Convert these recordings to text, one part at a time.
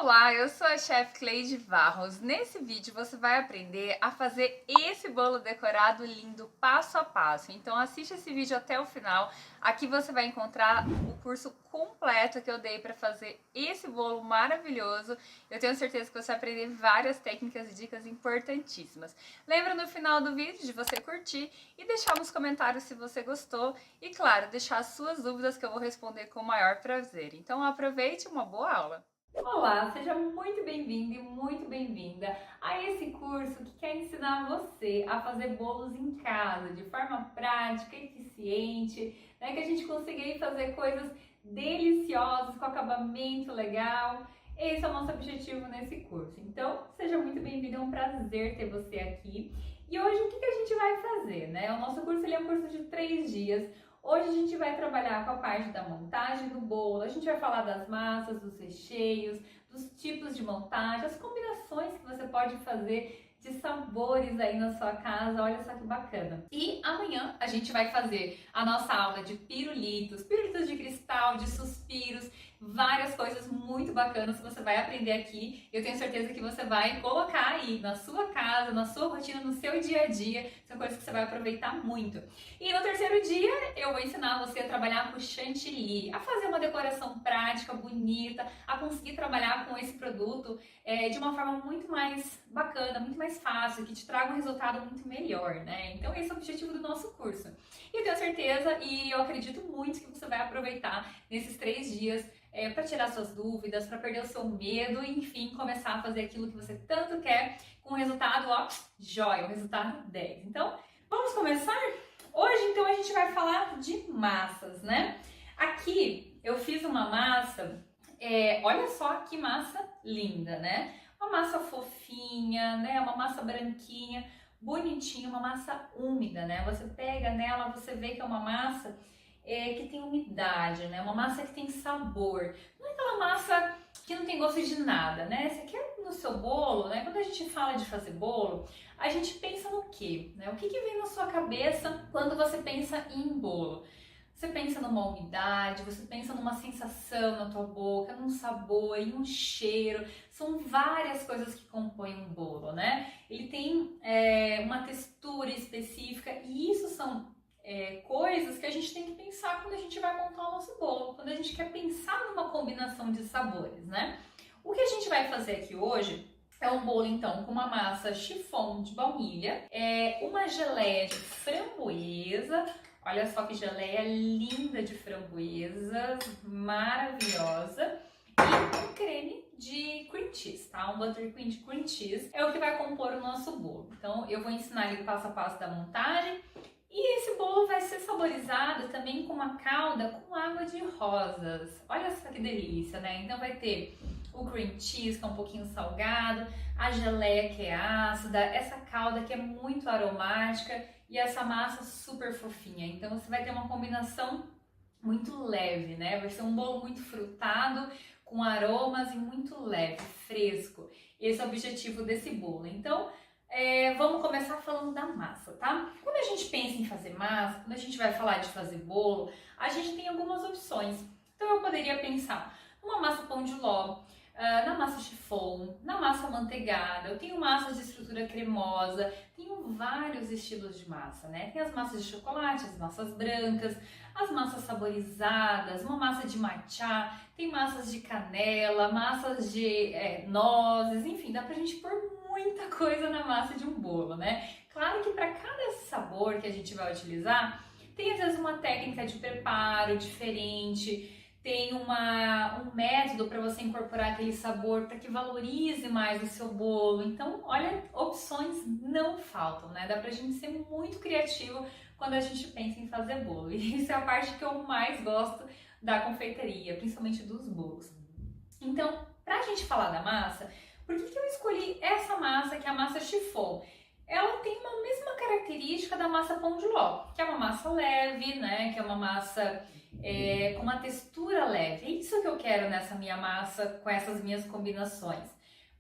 Olá, eu sou a chefe Cleide Varros. Nesse vídeo você vai aprender a fazer esse bolo decorado lindo passo a passo. Então assiste esse vídeo até o final. Aqui você vai encontrar o curso completo que eu dei para fazer esse bolo maravilhoso. Eu tenho certeza que você vai aprender várias técnicas e dicas importantíssimas. Lembra no final do vídeo de você curtir e deixar nos comentários se você gostou e, claro, deixar as suas dúvidas que eu vou responder com o maior prazer. Então aproveite, uma boa aula! Olá, seja muito bem-vindo e muito bem-vinda a esse curso que quer ensinar você a fazer bolos em casa, de forma prática, eficiente, né? Que a gente consiga fazer coisas deliciosas, com acabamento legal. Esse é o nosso objetivo nesse curso. Então, seja muito bem-vindo, é um prazer ter você aqui. E hoje o que a gente vai fazer, né? O nosso curso ele é um curso de 3 dias. Hoje a gente vai trabalhar com a parte da montagem do bolo, a gente vai falar das massas, dos recheios, dos tipos de montagem, as combinações que você pode fazer de sabores aí na sua casa, olha só que bacana. E amanhã a gente vai fazer a nossa aula de pirulitos de cristal, de suspiros, várias coisas muito bacanas que você vai aprender aqui. Eu tenho certeza que você vai colocar aí na sua casa, na sua rotina, no seu dia a dia. São coisas que você vai aproveitar muito. E no terceiro dia eu vou ensinar você a trabalhar com chantilly, a fazer uma decoração prática, bonita, a conseguir trabalhar com esse produto de uma forma muito mais bacana, muito mais fácil, que te traga um resultado muito melhor, né? Então esse é o objetivo do nosso curso. E eu tenho certeza e eu acredito muito que você vai aproveitar nesses 3 dias para tirar suas dúvidas, para perder o seu medo e, enfim, começar a fazer aquilo que você tanto quer com um resultado, ó, jóia, um resultado 10. Então, vamos começar? Hoje, então, a gente vai falar de massas, né? Aqui, eu fiz uma massa, olha só que massa linda, né? Uma massa fofinha, né? Uma massa branquinha, bonitinha, uma massa úmida, né? Você pega nela, você vê que é uma massa que tem umidade, né? Uma massa que tem sabor. Não é aquela massa que não tem gosto de nada, né? Você quer no seu bolo, né? Quando a gente fala de fazer bolo, a gente pensa no quê? Né? O que vem na sua cabeça quando você pensa em bolo? Você pensa numa umidade, você pensa numa sensação na tua boca, num sabor, em um cheiro. São várias coisas que compõem um bolo, né? Ele tem uma textura específica e isso são coisas que a gente tem que pensar quando a gente vai montar o nosso bolo, quando a gente quer pensar numa combinação de sabores, né? O que a gente vai fazer aqui hoje é um bolo, então, com uma massa chiffon de baunilha, uma geleia de framboesa, olha só que geleia linda de framboesa, maravilhosa, e um creme de cream cheese, tá? Um buttercream de cream cheese é o que vai compor o nosso bolo. Então, eu vou ensinar ele passo a passo da montagem. E esse bolo vai ser saborizado também com uma calda com água de rosas. Olha só que delícia, né? Então vai ter o cream cheese, que é um pouquinho salgado, a geleia, que é ácida, essa calda que é muito aromática e essa massa super fofinha. Então você vai ter uma combinação muito leve, né? Vai ser um bolo muito frutado, com aromas e muito leve, fresco. Esse é o objetivo desse bolo. Então, vamos começar falando da massa, tá? Quando a gente pensa em fazer massa, quando a gente vai falar de fazer bolo, a gente tem algumas opções. Então eu poderia pensar numa massa pão de ló, na massa chiffon, na massa amanteigada. Eu tenho massas de estrutura cremosa, tenho vários estilos de massa, né? Tem as massas de chocolate, as massas brancas, as massas saborizadas, uma massa de matcha, tem massas de canela, massas de nozes, enfim, dá pra gente pôr muita coisa na massa de um bolo, né? Claro que para cada sabor que a gente vai utilizar, tem às vezes uma técnica de preparo diferente, tem um método para você incorporar aquele sabor para que valorize mais o seu bolo. Então, olha, opções não faltam, né? Dá pra gente ser muito criativo quando a gente pensa em fazer bolo. E isso é a parte que eu mais gosto da confeitaria, principalmente dos bolos. Então, pra gente falar da massa, por que eu escolhi essa massa, que é a massa chiffon? Ela tem uma mesma característica da massa pão de ló, que é uma massa leve, né? Que é uma massa com uma textura leve. É isso que eu quero nessa minha massa, com essas minhas combinações.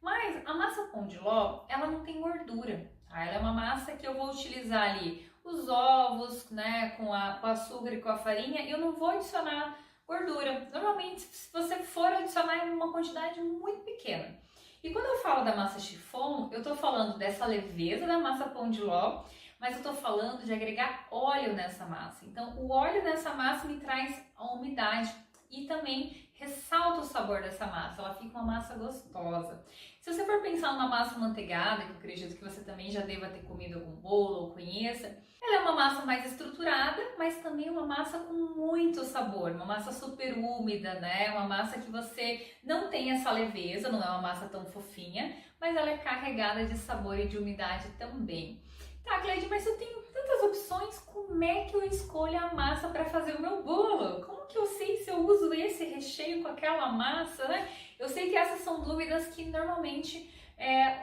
Mas a massa pão de ló, ela não tem gordura. Tá? Ela é uma massa que eu vou utilizar ali os ovos, né? Com o açúcar e com a farinha. Eu não vou adicionar gordura. Normalmente, se você for adicionar em uma quantidade muito pequena. E quando eu falo da massa chiffon, eu tô falando dessa leveza da massa pão de ló, mas eu tô falando de agregar óleo nessa massa. Então, o óleo nessa massa me traz a umidade e também ressalta o sabor dessa massa, ela fica uma massa gostosa. Se você for pensar numa massa manteigada, que eu acredito que você também já deva ter comido algum bolo ou conheça, ela é uma massa mais estruturada, mas também uma massa com muito sabor, uma massa super úmida, né? Uma massa que você não tem essa leveza, não é uma massa tão fofinha, mas ela é carregada de sabor e de umidade também. Tá, Cleide, mas eu tenho tantas opções, como é que eu escolho a massa para fazer o meu bolo? Como que eu sei se eu uso esse recheio com aquela massa, né? Eu sei que essas são dúvidas que normalmente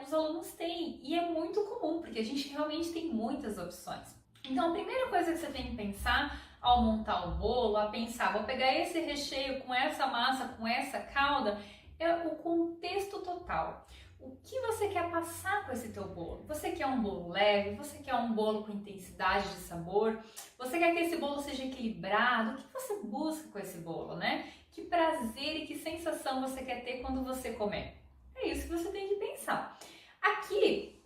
os alunos têm e é muito comum, porque a gente realmente tem muitas opções. Então, a primeira coisa que você tem que pensar ao montar o bolo, a pensar, vou pegar esse recheio com essa massa, com essa calda, é o contexto total. O que você quer passar com esse teu bolo? Você quer um bolo leve? Você quer um bolo com intensidade de sabor? Você quer que esse bolo seja equilibrado? O que você busca com esse bolo, né? Que prazer e que sensação você quer ter quando você comer? É isso que você tem que pensar. Aqui,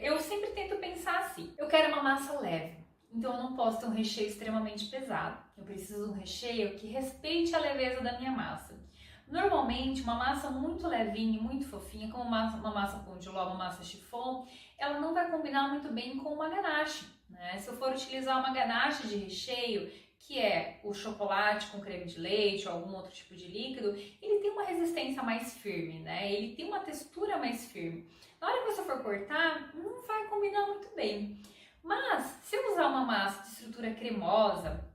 eu sempre tento pensar assim, eu quero uma massa leve, então eu não posso ter um recheio extremamente pesado. Eu preciso de um recheio que respeite a leveza da minha massa. Normalmente, uma massa muito levinha e muito fofinha, como uma massa pão de ló, uma massa chiffon, ela não vai combinar muito bem com uma ganache, né? Se eu for utilizar uma ganache de recheio, que é o chocolate com creme de leite ou algum outro tipo de líquido, ele tem uma resistência mais firme, né? Ele tem uma textura mais firme. Na hora que você for cortar, não vai combinar muito bem. Mas, se eu usar uma massa de estrutura cremosa,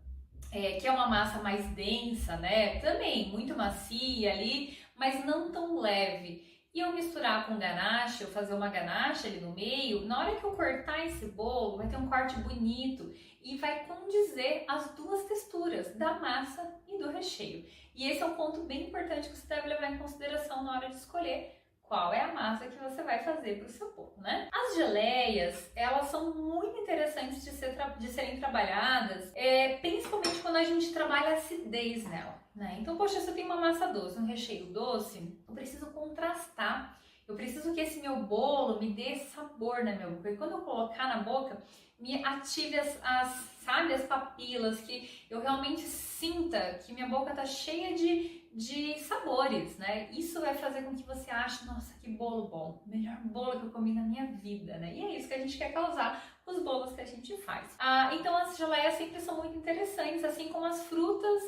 que é uma massa mais densa, né? Também muito macia ali, mas não tão leve. E eu misturar com ganache, eu fazer uma ganache ali no meio, na hora que eu cortar esse bolo, vai ter um corte bonito e vai condizer as duas texturas, da massa e do recheio. E esse é um ponto bem importante que você deve levar em consideração na hora de escolher qual é a massa que você vai fazer para o seu bolo, né? As geleias, elas são muito interessantes de serem trabalhadas, principalmente quando a gente trabalha a acidez nela, né? Então, poxa, se eu tenho uma massa doce, um recheio doce, eu preciso contrastar. Eu preciso que esse meu bolo me dê sabor na minha boca. E quando eu colocar na boca, me ative as papilas, que eu realmente sinta que minha boca tá cheia de sabores, né? Isso vai fazer com que você ache, nossa, que bolo bom, melhor bolo que eu comi na minha vida, né? E é isso que a gente quer causar com os bolos que a gente faz. Então as geleias sempre são muito interessantes, assim como as frutas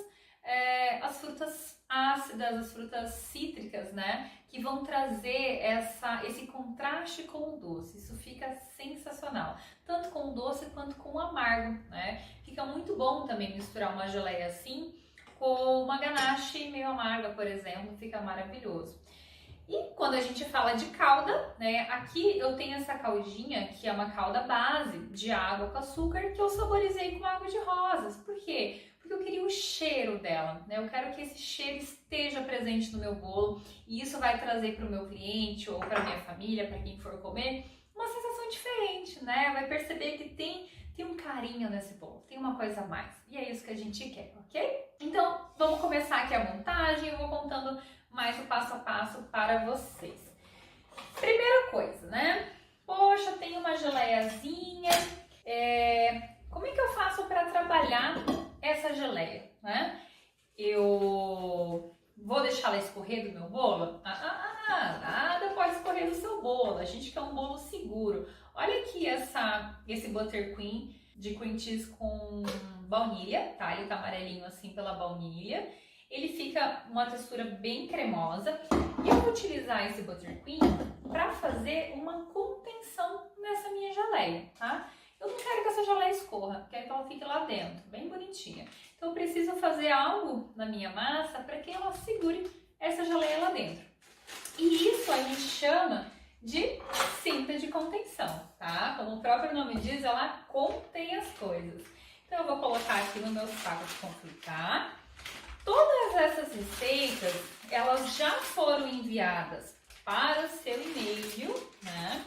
ácidas, as frutas cítricas, né? Que vão trazer esse contraste com o doce. Isso fica sensacional, tanto com o doce quanto com o amargo, né? Fica muito bom também misturar uma geleia assim com uma ganache meio amarga, por exemplo, fica maravilhoso. E quando a gente fala de calda, né, aqui eu tenho essa caldinha que é uma calda base de água com açúcar que eu saborizei com água de rosas. Por quê? Porque eu queria o cheiro dela, né? Eu quero que esse cheiro esteja presente no meu bolo e isso vai trazer para o meu cliente ou para minha família, para quem for comer, uma sensação diferente, né? Vai perceber que tem um carinho nesse bolo, tem uma coisa a mais. E é isso que a gente quer, ok? Então, vamos começar aqui a montagem, eu vou contando mais o passo a passo para vocês. Primeira coisa, né? Poxa, tem uma geleiazinha, como é que eu faço para trabalhar essa geleia, né? Eu vou deixar ela escorrer do meu bolo? Nada pode escorrer do seu bolo, a gente quer um bolo seguro. Olha aqui esse buttercream de cream cheese com baunilha, tá? Ele tá amarelinho assim pela baunilha. Ele fica uma textura bem cremosa. E eu vou utilizar esse buttercream para fazer uma contenção nessa minha geleia, tá? Eu não quero que essa geleia escorra, quero que ela fique lá dentro, bem bonitinha. Então eu preciso fazer algo na minha massa para que ela segure essa geleia lá dentro. E isso a gente chama de cinta de contenção, tá? Como o próprio nome diz, ela contém as coisas. Então eu vou colocar aqui no meu saco de confeitar. Todas essas receitas, elas já foram enviadas para o seu e-mail, né?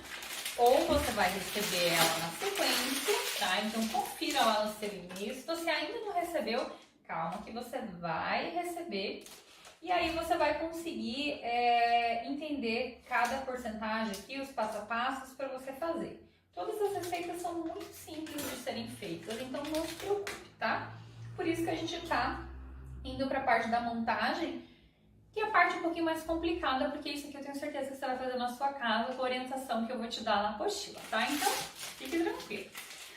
Ou você vai receber ela na sequência, tá? Então confira lá no seu e-mail. Se você ainda não recebeu, calma que você vai receber. E aí você vai conseguir entender cada porcentagem aqui, os passo a passos para você fazer. Todas as receitas são muito simples de serem feitas, então não se preocupe, tá? Por isso que a gente tá indo para a parte da montagem, que é a parte um pouquinho mais complicada, porque isso aqui eu tenho certeza que você vai fazer na sua casa com a orientação que eu vou te dar na apostila, tá? Então, fique tranquilo.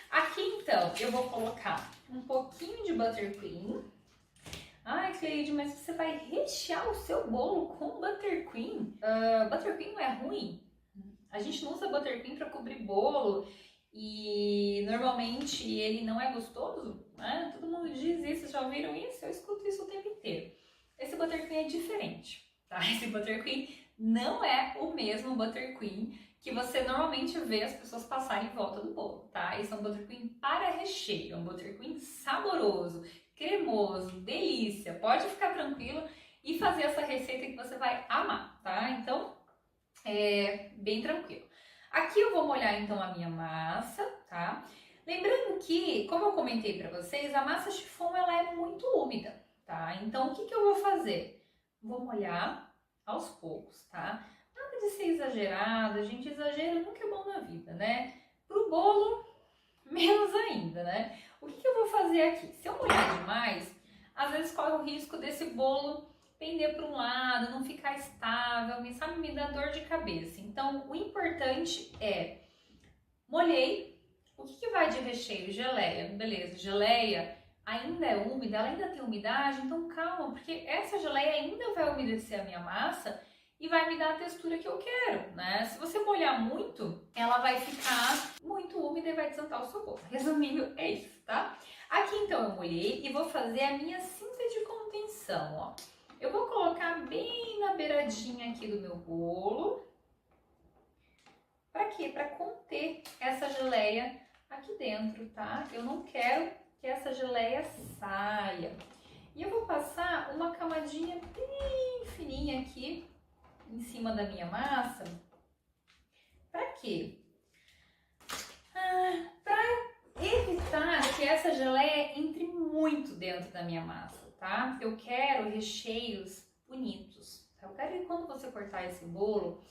Aqui, então, eu vou colocar um pouquinho de buttercream. Ai, Cleide, mas você vai rechear o seu bolo com buttercream? Buttercream é ruim? A gente não usa buttercream para cobrir bolo e normalmente ele não é gostoso, né? Todo mundo diz isso, já ouviram isso? Eu escuto isso o tempo inteiro. Esse buttercream é diferente, tá? Esse buttercream não é o mesmo buttercream que você normalmente vê as pessoas passarem em volta do bolo, tá? Esse é um buttercream para recheio, é um buttercream saboroso, cremoso, delícia. Pode ficar tranquilo e fazer essa receita que você vai amar, tá? Então, bem tranquilo. Aqui eu vou molhar então a minha massa, tá? Lembrando que, como eu comentei para vocês, a massa chiffon ela é muito úmida, tá? Então, o que eu vou fazer? Vou molhar aos poucos, tá? Nada de ser exagerado, a gente exagera nunca é bom na vida, né? Pro bolo, menos ainda, né? O que eu vou fazer aqui? Se eu molhar demais, às vezes corre o risco desse bolo pender para um lado, não ficar estável, me dá dor de cabeça. Então, o importante é, molhei, o que vai de recheio? Geleia, beleza, geleia ainda é úmida, ela ainda tem umidade, então calma, porque essa geleia ainda vai umedecer a minha massa e vai me dar a textura que eu quero, né? Se você molhar muito, ela vai ficar muito úmida e vai desantar o seu bolo. Resumindo, é isso, tá? Aqui então eu molhei e vou fazer a minha cinta de contenção, ó. Eu vou colocar bem na beiradinha aqui do meu bolo. Para quê? Para conter essa geleia aqui dentro, tá? Eu não quero que essa geleia saia. E eu vou passar uma camadinha bem fininha aqui em cima da minha massa. Para quê? Para evitar que essa geleia entre muito dentro da minha massa, tá? Eu quero recheios bonitos. Eu quero que quando você cortar esse bolo,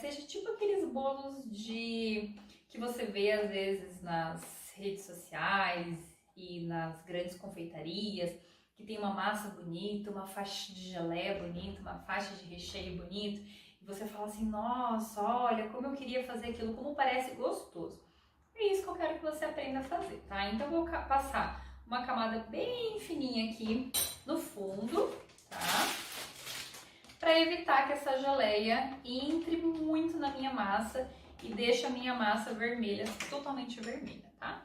seja tipo aqueles bolos que você vê às vezes nas redes sociais e nas grandes confeitarias, que tem uma massa bonita, uma faixa de geleia bonita, uma faixa de recheio bonito, e você fala assim, nossa, olha como eu queria fazer aquilo, como parece gostoso. É isso que eu quero que você aprenda a fazer, tá? Então eu vou passar uma camada bem fininha aqui no fundo, tá? Para evitar que essa geleia entre muito na minha massa e deixe a minha massa vermelha, totalmente vermelha, tá?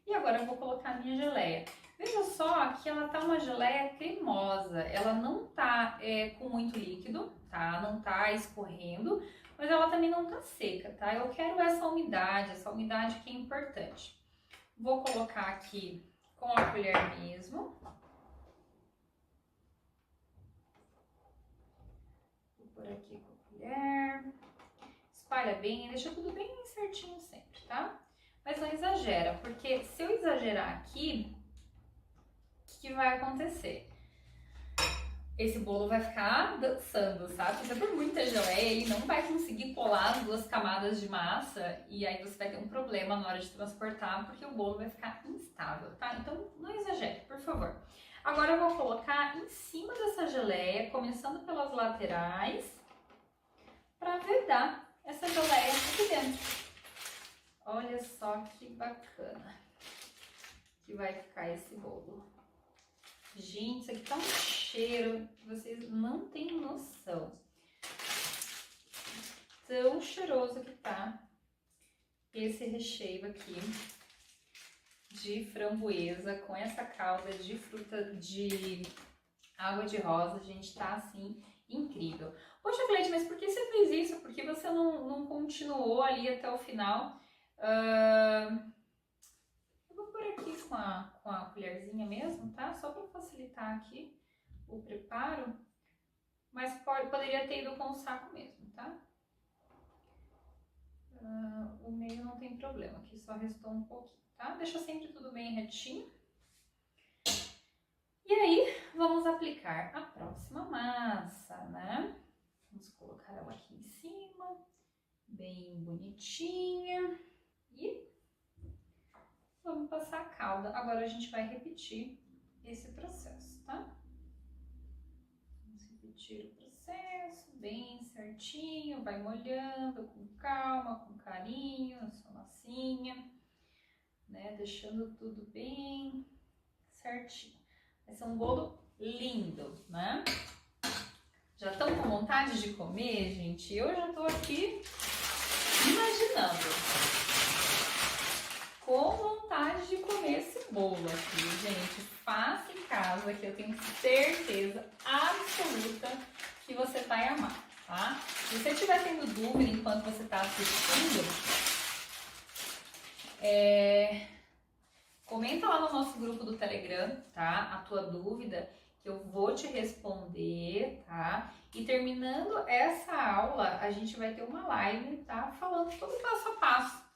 E agora eu vou colocar a minha geleia. Veja só que ela tá uma geleia cremosa, ela não tá com muito líquido, tá? Não tá escorrendo, mas ela também não tá seca, tá? Eu quero essa umidade que é importante. Vou colocar aqui com a colher mesmo. Vou pôr aqui com a colher. Espalha bem, deixa tudo bem certinho sempre, tá? Mas não exagera, porque se eu exagerar aqui, o que vai acontecer? Esse bolo vai ficar dançando, sabe? Se for muita geleia, ele não vai conseguir colar as duas camadas de massa e aí você vai ter um problema na hora de transportar, porque o bolo vai ficar instável, tá? Então não exagere, por favor. Agora eu vou colocar em cima dessa geleia, começando pelas laterais, para vedar essa geleia aqui dentro. Olha só que bacana que vai ficar esse bolo. Gente, isso aqui tá um cheiro que vocês não têm noção. Tão cheiroso que tá esse recheio aqui de framboesa com essa calda de fruta de água de rosa. Gente, tá assim incrível. Poxa, Cleide, mas por que você fez isso? Por que você não continuou ali até o final? Eu vou por aqui com a colherzinha mesmo, tá? Só para facilitar aqui o preparo, mas poderia ter ido com o saco mesmo, tá? O meio não tem problema, aqui só restou um pouquinho, tá? Deixa sempre tudo bem retinho. E aí, vamos aplicar a próxima massa, né? Vamos colocar ela aqui em cima, bem bonitinha. E vamos passar a calda. Agora a gente vai repetir esse processo, tá? Vamos repetir o processo bem certinho, vai molhando com calma, com carinho a sua massinha, né? Deixando tudo bem certinho. Vai ser um bolo lindo, né? Já estão com vontade de comer, gente? Eu já tô aqui imaginando. Com vontade de comer esse bolo aqui, gente. Faça em casa, que eu tenho certeza absoluta que você vai amar, tá? Se você estiver tendo dúvida enquanto você está assistindo, comenta lá no nosso grupo do Telegram, tá? A tua dúvida, que eu vou te responder, tá? E terminando essa aula, a gente vai ter uma live, tá? Falando todo o passo a passo.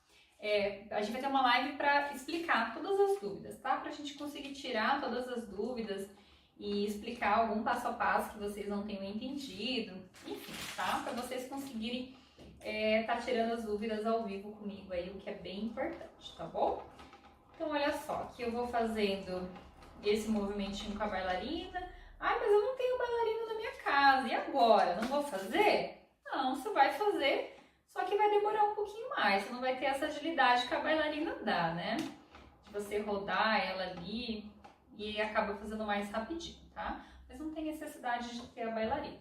A gente vai ter uma live para explicar todas as dúvidas, tá? Pra gente conseguir tirar todas as dúvidas e explicar algum passo a passo que vocês não tenham entendido, enfim, tá? Para vocês conseguirem tá tirando as dúvidas ao vivo comigo aí, o que é bem importante, tá bom? Então, olha só, aqui eu vou fazendo esse movimentinho com a bailarina. Ai, mas eu não tenho bailarina na minha casa, e agora? Não vou fazer? Não, você vai fazer, só que vai demorar um pouquinho mais, você não vai ter essa agilidade que a bailarina dá, né? De você rodar ela ali e acaba fazendo mais rapidinho, tá? Mas não tem necessidade de ter a bailarina.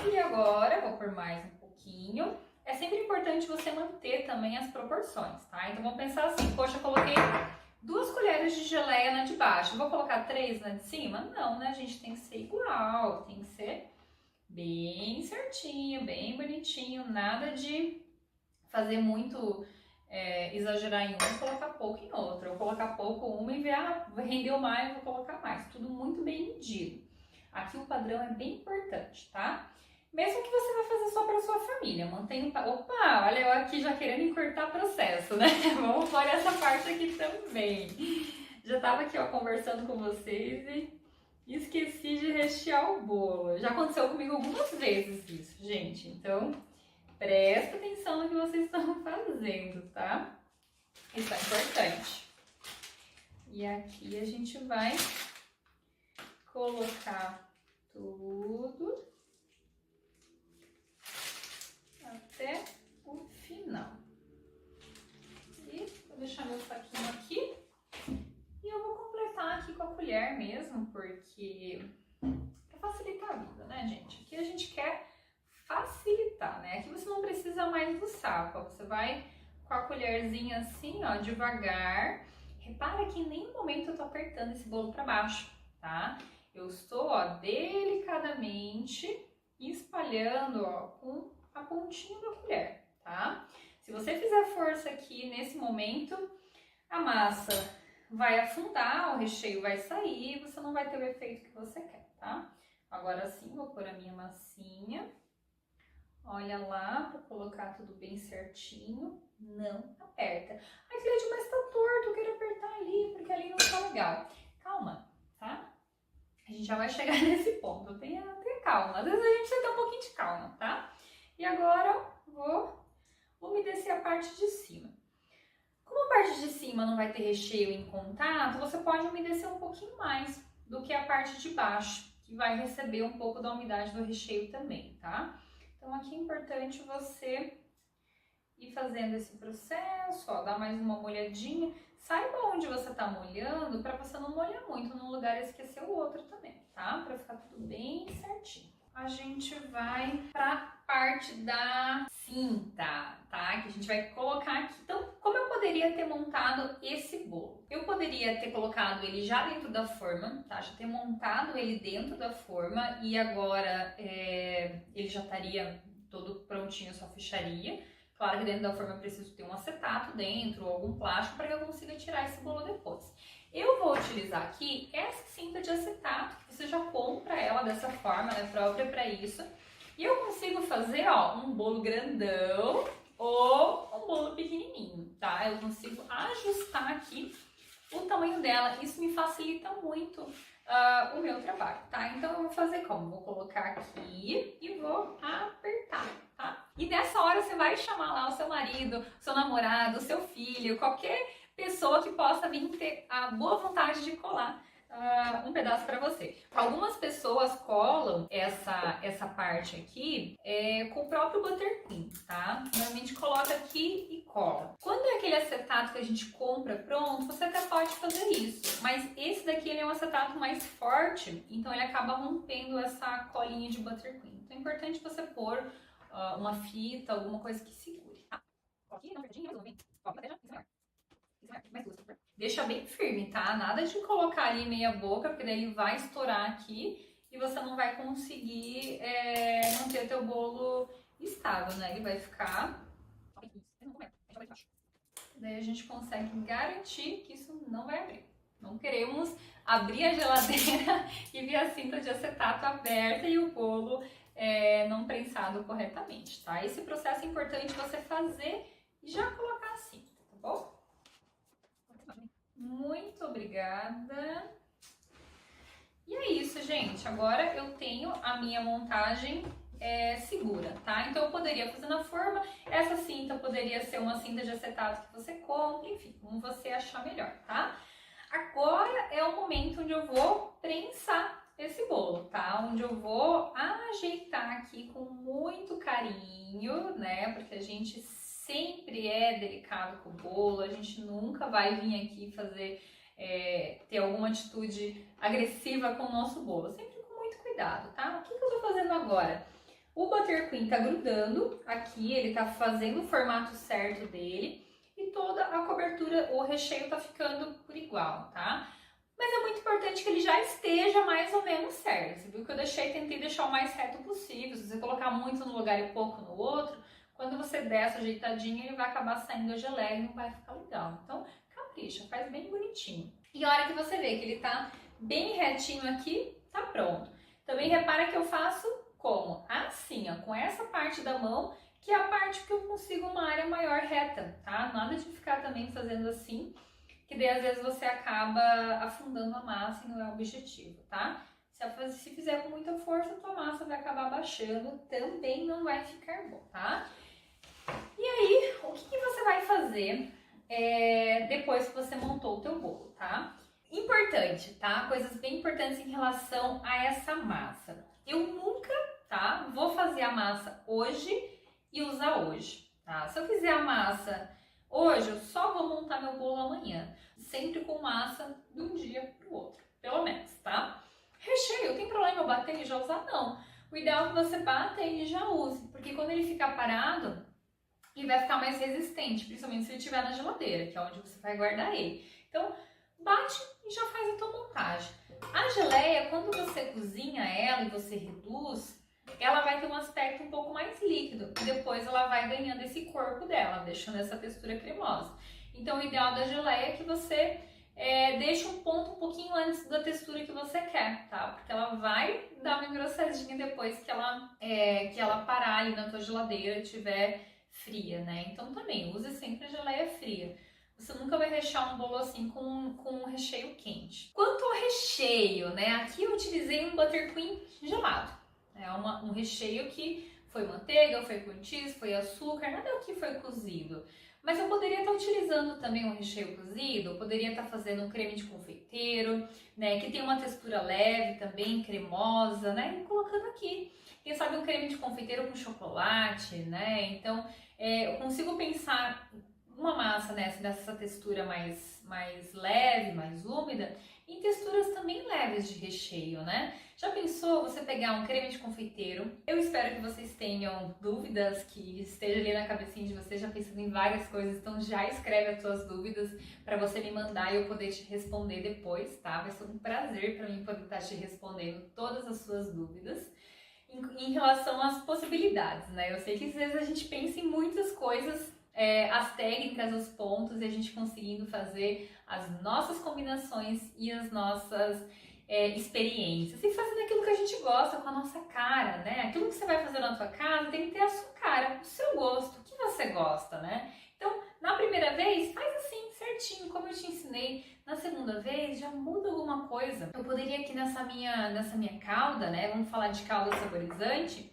E agora, vou por mais um pouquinho. É sempre importante você manter também as proporções, tá? Então, vamos pensar assim, poxa, eu coloquei 2 colheres de geleia na de baixo, vou colocar 3 na de cima? Não, né, gente? Tem que ser igual, tem que ser bem certinho, bem bonitinho, nada de fazer muito, exagerar em um e colocar pouco em outro, ou colocar pouco uma e ver, rendeu mais, vou colocar mais, tudo muito bem medido. Aqui o padrão é bem importante, tá? Mesmo que você vai fazer só para sua família, mantenha o... Opa, olha eu aqui já querendo encurtar o processo, né? Vamos pôr essa parte aqui também. Já tava aqui, ó, conversando com vocês e esqueci de rechear o bolo. Já aconteceu comigo algumas vezes isso, gente. Então, presta atenção no que vocês estão fazendo, tá? Isso é importante. E aqui a gente vai colocar tudo até o final. E vou deixar meu saquinho aqui. E eu vou completar aqui com a colher mesmo, porque pra facilitar a vida, né, gente? Aqui a gente quer facilitar, né? Aqui você não precisa mais do saco, ó. Você vai com a colherzinha assim, ó, devagar. Repara que em nenhum momento eu tô apertando esse bolo pra baixo, tá? Eu estou, ó, delicadamente espalhando, ó, com a pontinha da colher, tá? Se você fizer força aqui nesse momento, a massa vai afundar, o recheio vai sair, você não vai ter o efeito que você quer, tá? Agora sim, vou pôr a minha massinha. Olha lá, para colocar tudo bem certinho, não aperta. Ai, Cleide, mas tá torto, eu quero apertar ali, porque ali não tá legal. Calma, tá? A gente já vai chegar nesse ponto, tenha calma. Às vezes a gente precisa ter um pouquinho de calma, tá? E agora vou umedecer a parte de cima. Como a parte de cima não vai ter recheio em contato, você pode umedecer um pouquinho mais do que a parte de baixo, que vai receber um pouco da umidade do recheio também, tá? Então aqui é importante você ir fazendo esse processo, ó, dar mais uma molhadinha. Saiba onde você tá molhando, para você não molhar muito num lugar e esquecer o outro também, tá? Para ficar tudo bem certinho. A gente vai pra parte da cinta, tá? Que a gente vai colocar aqui. Então, como eu poderia ter montado esse bolo? Eu poderia ter colocado ele já dentro da forma, tá? Já ter montado ele dentro da forma e agora ele já estaria todo prontinho, só fecharia. Claro que dentro da forma eu preciso ter um acetato dentro ou algum plástico para que eu consiga tirar esse bolo depois. Eu vou utilizar aqui essa cinta de acetato, que você já compra ela dessa forma, ela é própria para isso. E eu consigo fazer, ó, um bolo grandão ou um bolo pequenininho, tá? Eu consigo ajustar aqui o tamanho dela. Isso me facilita muito o meu trabalho, tá? Então eu vou fazer como? Vou colocar aqui e vou apertar, tá? E nessa hora você vai chamar lá o seu marido, seu namorado, o seu filho, qualquer pessoa que possa vir ter a boa vontade de colar um pedaço para você. Algumas pessoas colam essa parte aqui com o próprio buttercream, tá? Normalmente coloca aqui e cola. Quando é aquele acetato que a gente compra pronto, você até pode fazer isso. Mas esse daqui ele é um acetato mais forte, então ele acaba rompendo essa colinha de buttercream. Então é importante você pôr uma fita, alguma coisa que segure, tá? Aqui, não, verdinho, resolve. Ó, deixa isso maior. Mais duas, por favor. Deixa bem firme, tá? Nada de colocar ali meia boca, porque daí ele vai estourar aqui e você não vai conseguir manter o teu bolo estável, né? Ele vai ficar... Daí a gente consegue garantir que isso não vai abrir. Não queremos abrir a geladeira e ver a cinta de acetato aberta e o bolo não prensado corretamente, tá? Esse processo é importante você fazer e já colocar a cinta, tá bom? Muito obrigada. E é isso, gente. Agora eu tenho a minha montagem segura, tá? Então eu poderia fazer na forma. Essa cinta poderia ser uma cinta de acetato que você compra, enfim, como você achar melhor, tá? Agora é o momento onde eu vou prensar esse bolo, tá? Onde eu vou ajeitar aqui com muito carinho, né? Porque a gente sempre é delicado com o bolo, a gente nunca vai vir aqui fazer, ter alguma atitude agressiva com o nosso bolo, sempre com muito cuidado, tá? O que eu tô fazendo agora? O buttercream tá grudando aqui, ele tá fazendo o formato certo dele e toda a cobertura, o recheio tá ficando por igual, tá? Mas é muito importante que ele já esteja mais ou menos certo. Você viu que eu tentei deixar o mais reto possível. Se você colocar muito num lugar e pouco no outro, quando você der essa ajeitadinha, ele vai acabar saindo a geleia e não vai ficar legal. Então, capricha, faz bem bonitinho. E a hora que você vê que ele tá bem retinho aqui, tá pronto. Também repara que eu faço como? Assim, ó, com essa parte da mão, que é a parte que eu consigo uma área maior reta, tá? Nada de ficar também fazendo assim, que daí às vezes você acaba afundando a massa e não é o objetivo, tá? Se fizer com muita força, a tua massa vai acabar baixando, também não vai ficar bom, tá? E aí, o que você vai fazer depois que você montou o teu bolo, tá? Importante, tá? Coisas bem importantes em relação a essa massa. Eu nunca, tá? Vou fazer a massa hoje e usar hoje, tá? Se eu fizer a massa hoje, eu só vou montar meu bolo amanhã. Sempre com massa de um dia pro outro, pelo menos, tá? Recheio, tem problema eu bater e já usar? Não. O ideal é que você bata e já use, porque quando ele ficar parado, ele vai ficar mais resistente, principalmente se ele estiver na geladeira, que é onde você vai guardar ele. Então, bate e já faz a tua montagem. A geleia, quando você cozinha ela e você reduz, ela vai ter um aspecto um pouco mais líquido e depois ela vai ganhando esse corpo dela, deixando essa textura cremosa. Então, o ideal da geleia é que você deixe um ponto um pouquinho antes da textura que você quer, tá? Porque ela vai dar uma engrossadinha depois que ela parar ali na tua geladeira e estiver fria, né? Então também, use sempre a geleia fria. Você nunca vai rechear um bolo assim com um recheio quente. Quanto ao recheio, né? Aqui eu utilizei um buttercream gelado. É um recheio que foi manteiga, foi cream cheese, foi açúcar, nada que foi cozido. Mas eu poderia estar utilizando também um recheio cozido, eu poderia estar fazendo um creme de confeiteiro, né? Que tem uma textura leve também, cremosa, né? E colocando aqui. Quem sabe um creme de confeiteiro com chocolate, né? Então, eu consigo pensar uma massa dessa textura mais leve, mais úmida, em texturas também leves de recheio, né? Já pensou você pegar um creme de confeiteiro? Eu espero que vocês tenham dúvidas, que esteja ali na cabecinha de vocês já pensando em várias coisas, então já escreve as suas dúvidas para você me mandar e eu poder te responder depois, tá? Vai ser um prazer para mim poder estar te respondendo todas as suas dúvidas em relação às possibilidades, né? Eu sei que às vezes a gente pensa em muitas coisas, as técnicas, os pontos, e a gente conseguindo fazer as nossas combinações e as nossas experiências. E fazendo aquilo que a gente gosta, com a nossa cara, né? Aquilo que você vai fazer na tua casa tem que ter a sua cara, o seu gosto, o que você gosta, né? Então, na primeira vez, faz assim, certinho, como eu te ensinei. Na segunda vez já muda alguma coisa. Eu poderia aqui nessa minha calda, né? Vamos falar de calda saborizante,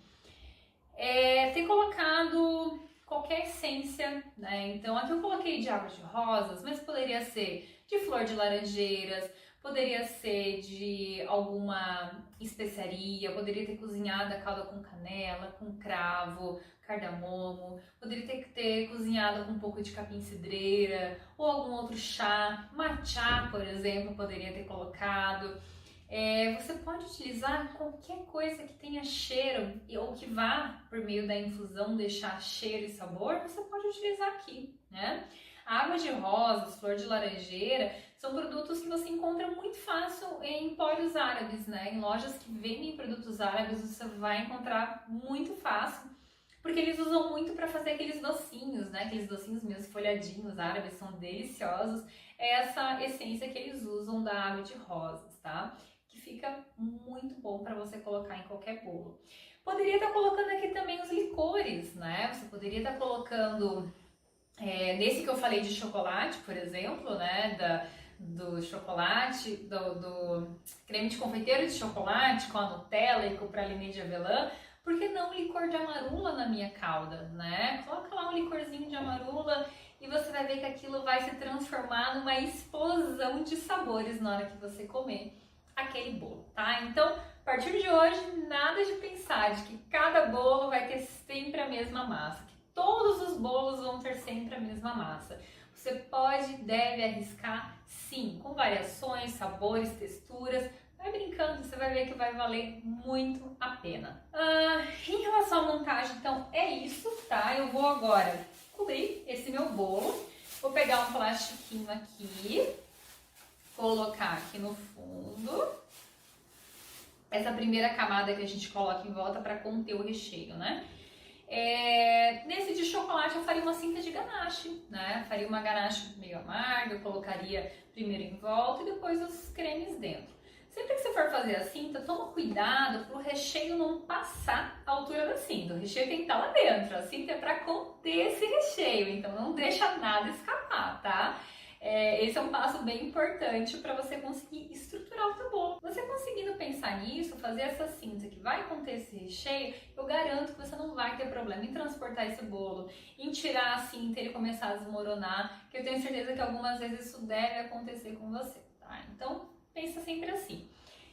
ter colocado qualquer essência, né? Então aqui eu coloquei de água de rosas, mas poderia ser de flor de laranjeiras, poderia ser de alguma especiaria, poderia ter cozinhado a calda com canela, com cravo, cardamomo, poderia ter cozinhado com um pouco de capim-cidreira ou algum outro chá, matcha, por exemplo, poderia ter colocado. Você pode utilizar qualquer coisa que tenha cheiro ou que vá, por meio da infusão, deixar cheiro e sabor, você pode utilizar aqui, né? Água de rosas, flor de laranjeira, são produtos que você encontra muito fácil em empórios árabes, né? Em lojas que vendem produtos árabes, você vai encontrar muito fácil, porque eles usam muito para fazer aqueles docinhos, né? Aqueles docinhos meus folhadinhos árabes, são deliciosos. É essa essência que eles usam da água de rosas, tá? Que fica muito bom para você colocar em qualquer bolo. Poderia estar colocando aqui também os licores, né? Você poderia estar colocando, nesse que eu falei de chocolate, por exemplo, né? Do chocolate, do creme de confeiteiro de chocolate com a Nutella e com o pralinê de avelã. Por que não licor de amarula na minha calda, né? Coloca lá um licorzinho de amarula e você vai ver que aquilo vai se transformar numa explosão de sabores na hora que você comer aquele bolo, tá? Então, a partir de hoje, nada de pensar de que cada bolo vai ter sempre a mesma massa, que todos os bolos vão ter sempre a mesma massa. Você pode e deve arriscar, sim, com variações, sabores, texturas. Vai brincando, você vai ver que vai valer muito a pena. Em relação à montagem, então, é isso, tá? Eu vou agora cobrir esse meu bolo. Vou pegar um plastiquinho aqui, colocar aqui no fundo. Essa primeira camada que a gente coloca em volta para conter o recheio, né? Nesse de chocolate eu faria uma cinta de ganache, né? Faria uma ganache meio amarga, eu colocaria primeiro em volta e depois os cremes dentro. Sempre que você for fazer a cinta, toma cuidado para o recheio não passar a altura da cinta. O recheio tem que estar lá dentro. A cinta é para conter esse recheio, então não deixa nada escapar, tá? Esse é um passo bem importante para você conseguir estruturar o teu bolo. Você conseguindo pensar nisso, fazer essa cinta que vai conter esse recheio, eu garanto que você não vai ter problema em transportar esse bolo, em tirar a cinta e ele começar a desmoronar, que eu tenho certeza que algumas vezes isso deve acontecer com você, tá? Então, pensa sempre assim.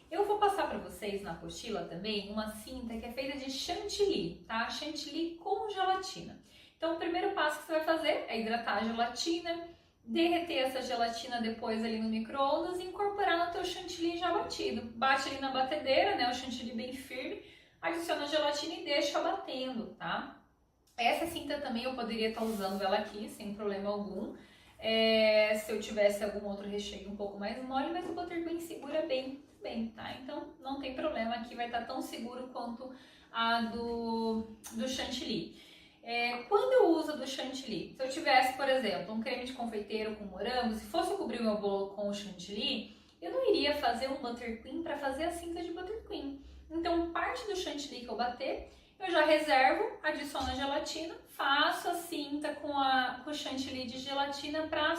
Eu vou passar para vocês na apostila também uma cinta que é feita de chantilly, tá? Chantilly com gelatina. Então, o primeiro passo que você vai fazer é hidratar a gelatina, derreter essa gelatina depois ali no micro-ondas e incorporar no teu chantilly já batido. Bate ali na batedeira, né? O chantilly bem firme, adiciona a gelatina e deixa batendo, tá? Essa cinta também eu poderia estar usando ela aqui sem problema algum. Se eu tivesse algum outro recheio um pouco mais mole, mas o buttercream segura bem, tá? Então não tem problema, aqui vai estar tão seguro quanto a do chantilly. Quando eu uso do chantilly, se eu tivesse, por exemplo, um creme de confeiteiro com morango, se fosse cobrir o meu bolo com o chantilly, eu não iria fazer um buttercream para fazer a cinta de buttercream. Então, parte do chantilly que eu bater, eu já reservo, adiciono a gelatina, faço a cinta com o chantilly de gelatina para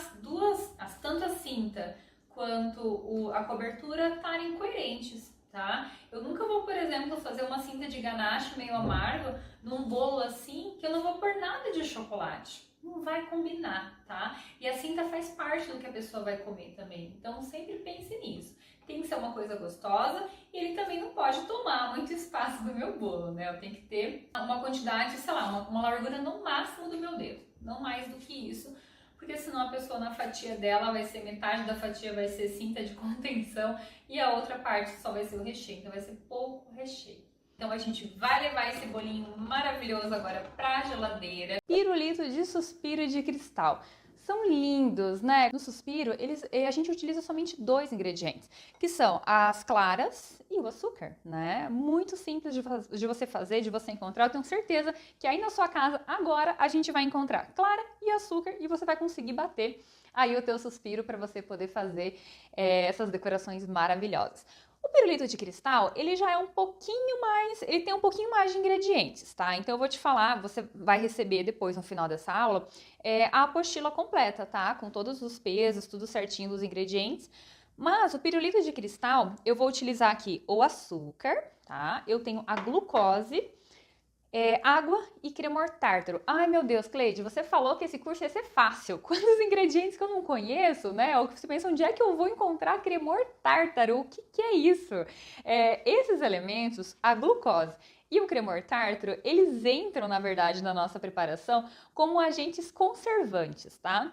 tanto a cinta quanto a cobertura estarem coerentes, tá? Eu nunca vou, por exemplo, fazer uma cinta de ganache meio amargo num bolo assim que eu não vou pôr nada de chocolate. Não vai combinar, tá? E a cinta faz parte do que a pessoa vai comer também. Então sempre pense nisso. Tem que ser uma coisa gostosa e ele também não pode tomar muito espaço do meu bolo, né? Eu tenho que ter uma quantidade, sei lá, uma largura no máximo do meu dedo. Não mais do que isso, porque senão a pessoa na fatia dela vai ser metade da fatia vai ser cinta de contenção e a outra parte só vai ser o recheio, então vai ser pouco recheio. Então a gente vai levar esse bolinho maravilhoso agora pra geladeira. Pirulito de suspiro de cristal. São lindos, né? No suspiro, a gente utiliza somente 2 ingredientes, que são as claras e o açúcar, né? Muito simples de você fazer, de você encontrar. Eu tenho certeza que aí na sua casa, agora, a gente vai encontrar clara e açúcar e você vai conseguir bater aí o teu suspiro para você poder fazer essas decorações maravilhosas. O pirulito de cristal, ele já é um pouquinho mais, ele tem um pouquinho mais de ingredientes, tá? Então eu vou te falar, você vai receber depois no final dessa aula a apostila completa, tá? Com todos os pesos, tudo certinho dos ingredientes. Mas o pirulito de cristal, eu vou utilizar aqui o açúcar, tá? Eu tenho a glucose, água e cremor tártaro. Ai, meu Deus, Cleide, você falou que esse curso ia ser fácil. Quantos ingredientes que eu não conheço, né? Ou que você pensa, onde é que eu vou encontrar cremor tártaro? O que é isso? Esses elementos, a glucose e o cremor tártaro, eles entram, na verdade, na nossa preparação como agentes conservantes, tá?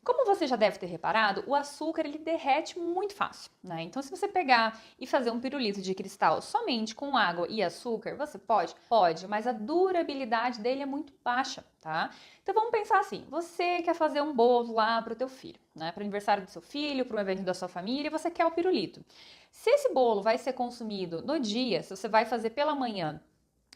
Como você já deve ter reparado, o açúcar ele derrete muito fácil, né? Então, se você pegar e fazer um pirulito de cristal somente com água e açúcar, você pode? Pode, mas a durabilidade dele é muito baixa, tá? Então, vamos pensar assim, você quer fazer um bolo lá para o teu filho, né? Para o aniversário do seu filho, para um evento da sua família, e você quer o pirulito. Se esse bolo vai ser consumido no dia, se você vai fazer pela manhã,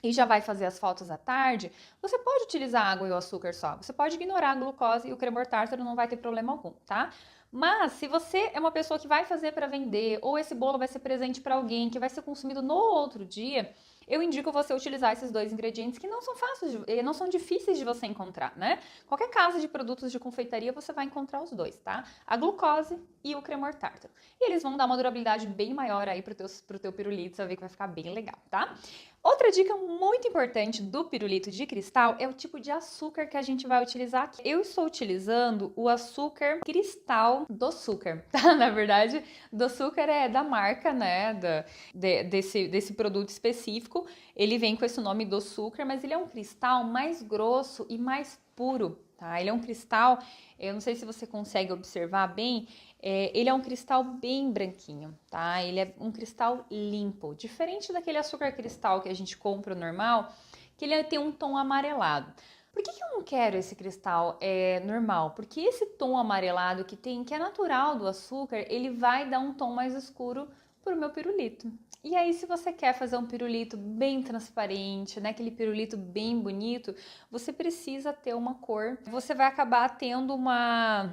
e já vai fazer as fotos à tarde, você pode utilizar a água e o açúcar só. Você pode ignorar a glucose e o cremor tártaro, não vai ter problema algum, tá? Mas se você é uma pessoa que vai fazer para vender, ou esse bolo vai ser presente para alguém que vai ser consumido no outro dia, eu indico você utilizar esses dois ingredientes que não são fáceis, não são difíceis de você encontrar, né? Qualquer casa de produtos de confeitaria você vai encontrar os dois, tá? A glucose e o cremor tártaro. E eles vão dar uma durabilidade bem maior aí pro teu pirulito, você vai ver que vai ficar bem legal, tá? Outra dica muito importante do pirulito de cristal é o tipo de açúcar que a gente vai utilizar aqui. Eu estou utilizando o açúcar cristal do açúcar, tá? Na verdade, do açúcar é da marca, né, desse produto específico. Ele vem com esse nome do açúcar, mas ele é um cristal mais grosso e mais puro, tá? Ele é um cristal, eu não sei se você consegue observar bem, ele é um cristal bem branquinho, tá? Ele é um cristal limpo, diferente daquele açúcar cristal que a gente compra normal, que ele tem um tom amarelado. Por que eu não quero esse cristal normal? Porque esse tom amarelado que é natural do açúcar, ele vai dar um tom mais escuro pro meu pirulito. E aí, se você quer fazer um pirulito bem transparente, né, aquele pirulito bem bonito, você precisa ter uma cor. Você vai acabar tendo uma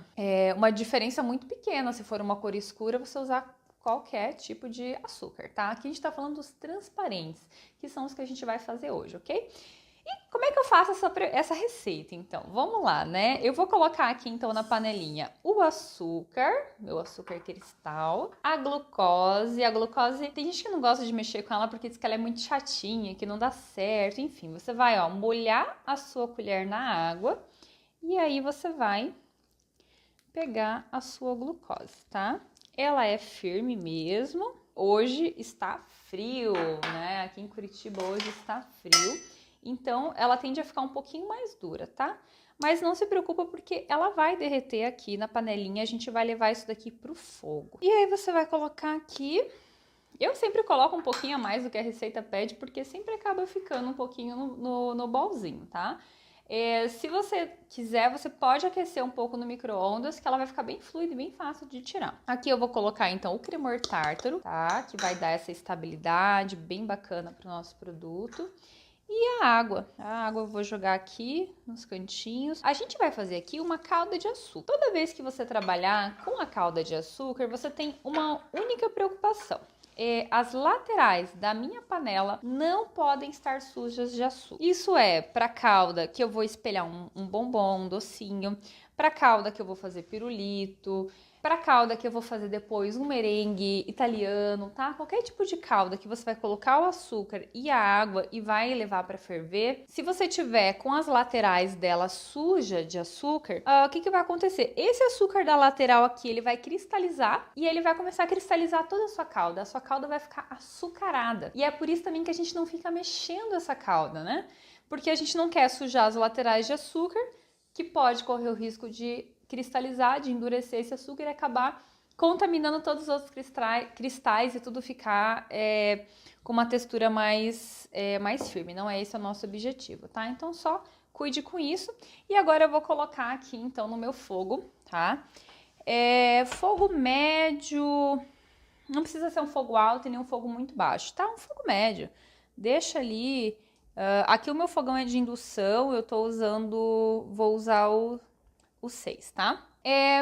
diferença muito pequena. Se for uma cor escura, você usar qualquer tipo de açúcar, tá? Aqui a gente tá falando dos transparentes, que são os que a gente vai fazer hoje, ok? E como é que eu faço essa receita, então? Vamos lá, né? Eu vou colocar aqui, então, na panelinha o açúcar, meu açúcar cristal, a glucose. A glucose, tem gente que não gosta de mexer com ela porque diz que ela é muito chatinha, que não dá certo. Enfim, você vai, ó, molhar a sua colher na água e aí você vai pegar a sua glucose, tá? Ela é firme mesmo. Hoje está frio, né? Aqui em Curitiba hoje está frio. Então, ela tende a ficar um pouquinho mais dura, tá? Mas não se preocupa porque ela vai derreter aqui na panelinha, a gente vai levar isso daqui pro fogo. E aí você vai colocar aqui, eu sempre coloco um pouquinho a mais do que a receita pede, porque sempre acaba ficando um pouquinho no bolzinho, tá? Se você quiser, você pode aquecer um pouco no micro-ondas, que ela vai ficar bem fluida e bem fácil de tirar. Aqui eu vou colocar, então, o cremor tártaro, tá? Que vai dar essa estabilidade bem bacana pro nosso produto. E a água eu vou jogar aqui nos cantinhos. A gente vai fazer aqui uma calda de açúcar. Toda vez que você trabalhar com a calda de açúcar, você tem uma única preocupação. As laterais da minha panela não podem estar sujas de açúcar. Isso é para calda que eu vou espelhar um bombom, um docinho, para calda que eu vou fazer pirulito, para calda que eu vou fazer depois um merengue italiano, tá? Qualquer tipo de calda que você vai colocar o açúcar e a água e vai levar para ferver. Se você tiver com as laterais dela suja de açúcar, o que vai acontecer? Esse açúcar da lateral aqui, ele vai cristalizar e ele vai começar a cristalizar toda a sua calda. A sua calda vai ficar açucarada. E é por isso também que a gente não fica mexendo essa calda, né? Porque a gente não quer sujar as laterais de açúcar, que pode correr o risco de cristalizar, de endurecer esse açúcar e acabar contaminando todos os outros cristais e tudo ficar com uma textura mais firme. Não é esse o nosso objetivo, tá? Então só cuide com isso. E agora eu vou colocar aqui, então, no meu fogo, tá? Fogo médio, não precisa ser um fogo alto e nem um fogo muito baixo, tá? Um fogo médio. Deixa ali. Aqui o meu fogão é de indução, vou usar o 6, tá?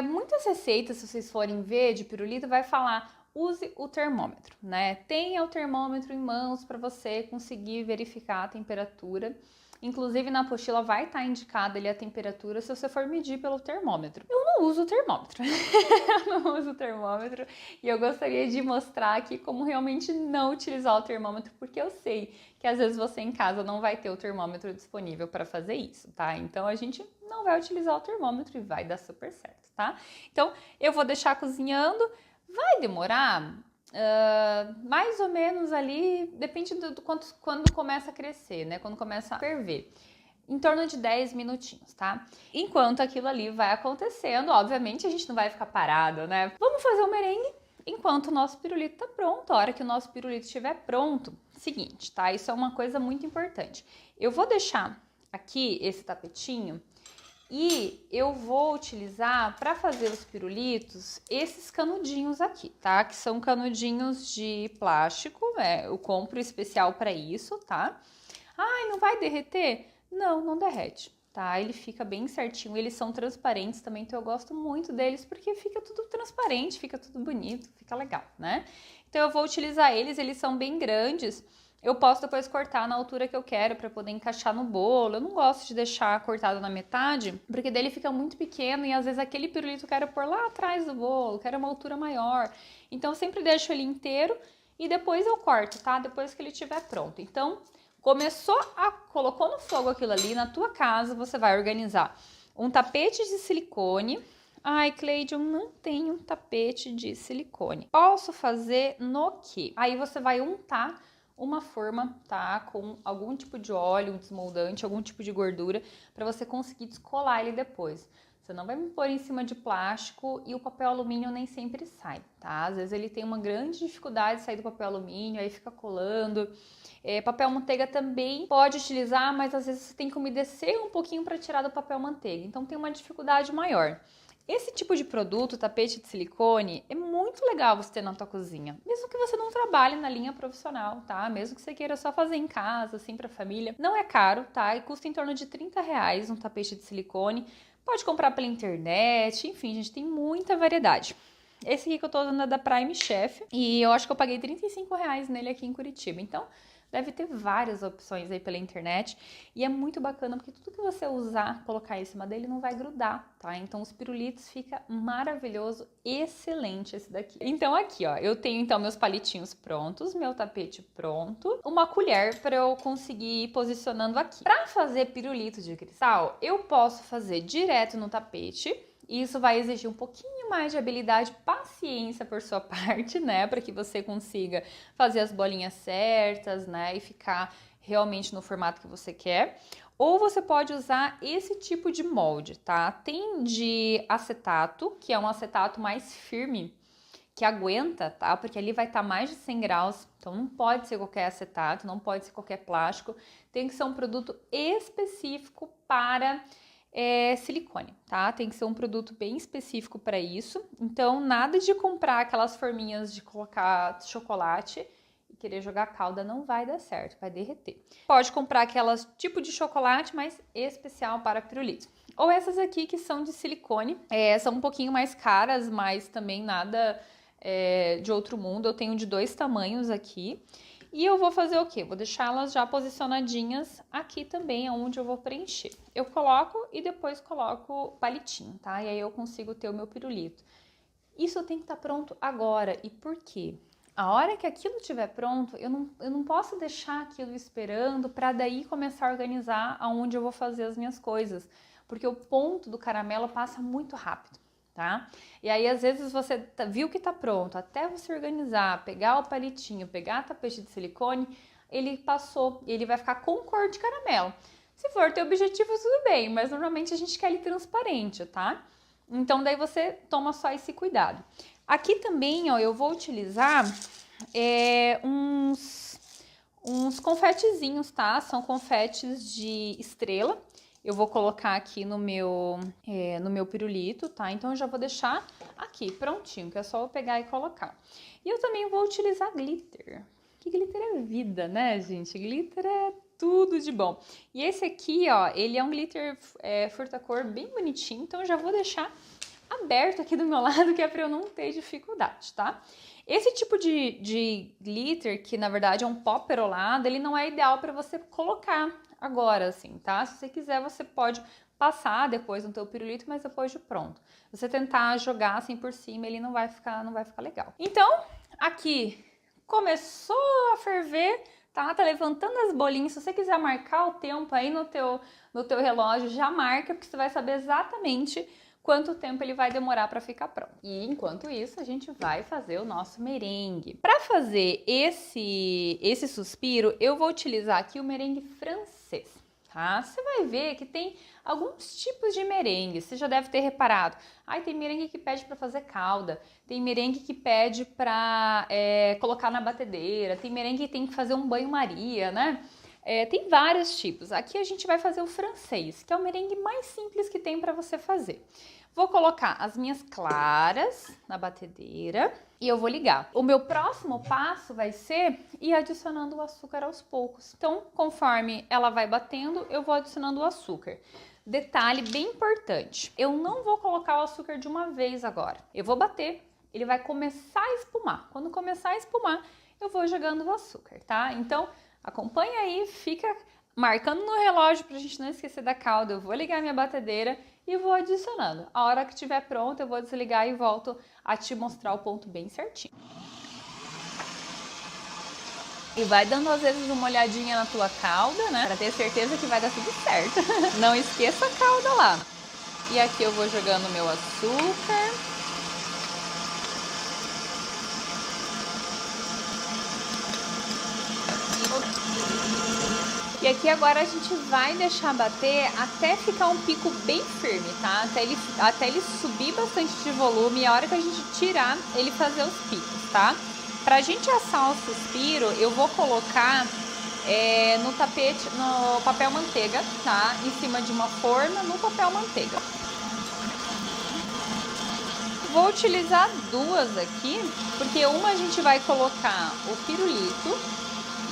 Muitas receitas, se vocês forem ver de pirulito, vai falar use o termômetro, né? Tenha o termômetro em mãos para você conseguir verificar a temperatura. Inclusive na apostila vai estar indicada ali a temperatura se você for medir pelo termômetro. Eu não uso o termômetro, eu não uso o termômetro e eu gostaria de mostrar aqui como realmente não utilizar o termômetro, porque eu sei que às vezes você em casa não vai ter o termômetro disponível para fazer isso, tá? Então a gente não vai utilizar o termômetro e vai dar super certo, tá? Então eu vou deixar cozinhando, vai demorar mais ou menos ali, depende do quando começa a crescer, né? Quando começa a ferver. Em torno de 10 minutinhos, tá? Enquanto aquilo ali vai acontecendo, obviamente a gente não vai ficar parado, né? Vamos fazer o merengue enquanto o nosso pirulito tá pronto. A hora que o nosso pirulito estiver pronto, seguinte, tá? Isso é uma coisa muito importante. Eu vou deixar aqui esse tapetinho e eu vou utilizar para fazer os pirulitos esses canudinhos aqui, tá? Que são canudinhos de plástico, eu compro especial para isso, tá? Ai, não vai derreter? Não, não derrete, tá? Ele fica bem certinho, eles são transparentes também, então eu gosto muito deles porque fica tudo transparente, fica tudo bonito, fica legal, né? Então eu vou utilizar eles são bem grandes. Eu posso depois cortar na altura que eu quero para poder encaixar no bolo. Eu não gosto de deixar cortado na metade, porque dele fica muito pequeno e às vezes aquele pirulito eu quero pôr lá atrás do bolo, quero uma altura maior. Então eu sempre deixo ele inteiro e depois eu corto, tá? Depois que ele estiver pronto. Então, colocou no fogo aquilo ali, na tua casa, você vai organizar um tapete de silicone. Ai, Cleide, eu não tenho um tapete de silicone. Posso fazer no quê? Aí você vai untar uma forma, tá? Com algum tipo de óleo, um desmoldante, algum tipo de gordura, para você conseguir descolar ele depois. Você não vai me pôr em cima de plástico e o papel alumínio nem sempre sai, tá? Às vezes ele tem uma grande dificuldade de sair do papel alumínio, aí fica colando. Papel manteiga também pode utilizar, mas às vezes você tem que umedecer um pouquinho para tirar do papel manteiga, então tem uma dificuldade maior. Esse tipo de produto, tapete de silicone, é muito legal você ter na tua cozinha. Mesmo que você não trabalhe na linha profissional, tá? Mesmo que você queira só fazer em casa, assim, pra família. Não é caro, tá? E custa em torno de R$30 um tapete de silicone. Pode comprar pela internet, enfim, gente, tem muita variedade. Esse aqui que eu tô usando é da Prime Chef e eu acho que eu paguei R$35 nele aqui em Curitiba. Então, deve ter várias opções aí pela internet e é muito bacana porque tudo que você usar, colocar em cima dele não vai grudar, tá? Então os pirulitos fica maravilhoso, excelente esse daqui. Então aqui, ó, eu tenho então meus palitinhos prontos, meu tapete pronto, uma colher para eu conseguir ir posicionando aqui. Para fazer pirulito de cristal, eu posso fazer direto no tapete. Isso vai exigir um pouquinho mais de habilidade, paciência por sua parte, né? Para que você consiga fazer as bolinhas certas, né? E ficar realmente no formato que você quer. Ou você pode usar esse tipo de molde, tá? Tem de acetato, que é um acetato mais firme, que aguenta, tá? Porque ali vai estar mais de 100 graus, então não pode ser qualquer acetato, não pode ser qualquer plástico. Tem que ser um produto específico para silicone, tá? Tem que ser um produto bem específico para isso. Então, nada de comprar aquelas forminhas de colocar chocolate e querer jogar calda, não vai dar certo, vai derreter. Pode comprar aquelas tipo de chocolate, mas especial para pirulito. Ou essas aqui que são de silicone, são um pouquinho mais caras, mas também nada de outro mundo. Eu tenho de 2 tamanhos aqui. E eu vou fazer o quê? Vou deixá-las já posicionadinhas aqui também, onde eu vou preencher. Eu coloco e depois coloco palitinho, tá? E aí eu consigo ter o meu pirulito. Isso tem que estar pronto agora. E por quê? A hora que aquilo estiver pronto, eu não posso deixar aquilo esperando para daí começar a organizar aonde eu vou fazer as minhas coisas. Porque o ponto do caramelo passa muito rápido. Tá? E aí, às vezes, você viu que tá pronto, até você organizar, pegar o palitinho, pegar a tapete de silicone, ele passou e ele vai ficar com cor de caramelo. Se for teu objetivo, tudo bem, mas normalmente a gente quer ele transparente, tá? Então, daí você toma só esse cuidado. Aqui também, ó, eu vou utilizar uns confetezinhos, tá? São confetes de estrela. Eu vou colocar aqui no meu pirulito, tá? Então, eu já vou deixar aqui prontinho, que é só eu pegar e colocar. E eu também vou utilizar glitter. Que glitter é vida, né, gente? Glitter é tudo de bom. E esse aqui, ó, ele é um glitter furta-cor bem bonitinho, então eu já vou deixar aberto aqui do meu lado, que é pra eu não ter dificuldade, tá? Esse tipo de glitter, que na verdade é um pó perolado, ele não é ideal para você colocar agora, assim, tá? Se você quiser, você pode passar depois no teu pirulito, mas depois de pronto. Você tentar jogar assim por cima, ele não vai ficar legal. Então, aqui começou a ferver, tá? Tá levantando as bolinhas. Se você quiser marcar o tempo aí no teu relógio, já marca, porque você vai saber exatamente quanto tempo ele vai demorar para ficar pronto. E enquanto isso, a gente vai fazer o nosso merengue. Para fazer esse suspiro, eu vou utilizar aqui o merengue francês, tá? Você vai ver que tem alguns tipos de merengue, você já deve ter reparado. Tem merengue que pede para fazer calda, tem merengue que pede para colocar na batedeira, tem merengue que tem que fazer um banho-maria, né? Tem vários tipos. Aqui a gente vai fazer o francês, que é o merengue mais simples que tem para você fazer. Vou colocar as minhas claras na batedeira e eu vou ligar. O meu próximo passo vai ser ir adicionando o açúcar aos poucos. Então, conforme ela vai batendo, eu vou adicionando o açúcar. Detalhe bem importante, eu não vou colocar o açúcar de uma vez agora. Eu vou bater, ele vai começar a espumar. Quando começar a espumar, eu vou jogando o açúcar, tá? Então, acompanha aí, fica marcando no relógio pra gente não esquecer da calda. Eu vou ligar minha batedeira e vou adicionando. A hora que estiver pronto, eu vou desligar e volto a te mostrar o ponto bem certinho. E vai dando às vezes uma olhadinha na tua calda, né? Pra ter certeza que vai dar tudo certo. Não esqueça a calda lá. E aqui eu vou jogando meu açúcar. E aqui agora a gente vai deixar bater até ficar um pico bem firme, tá? Até ele subir bastante de volume e a hora que a gente tirar, ele fazer os picos, tá? Pra gente assar o suspiro, eu vou colocar no papel manteiga, tá? Em cima de uma forma, no papel manteiga. Vou utilizar duas aqui, porque uma a gente vai colocar o pirulito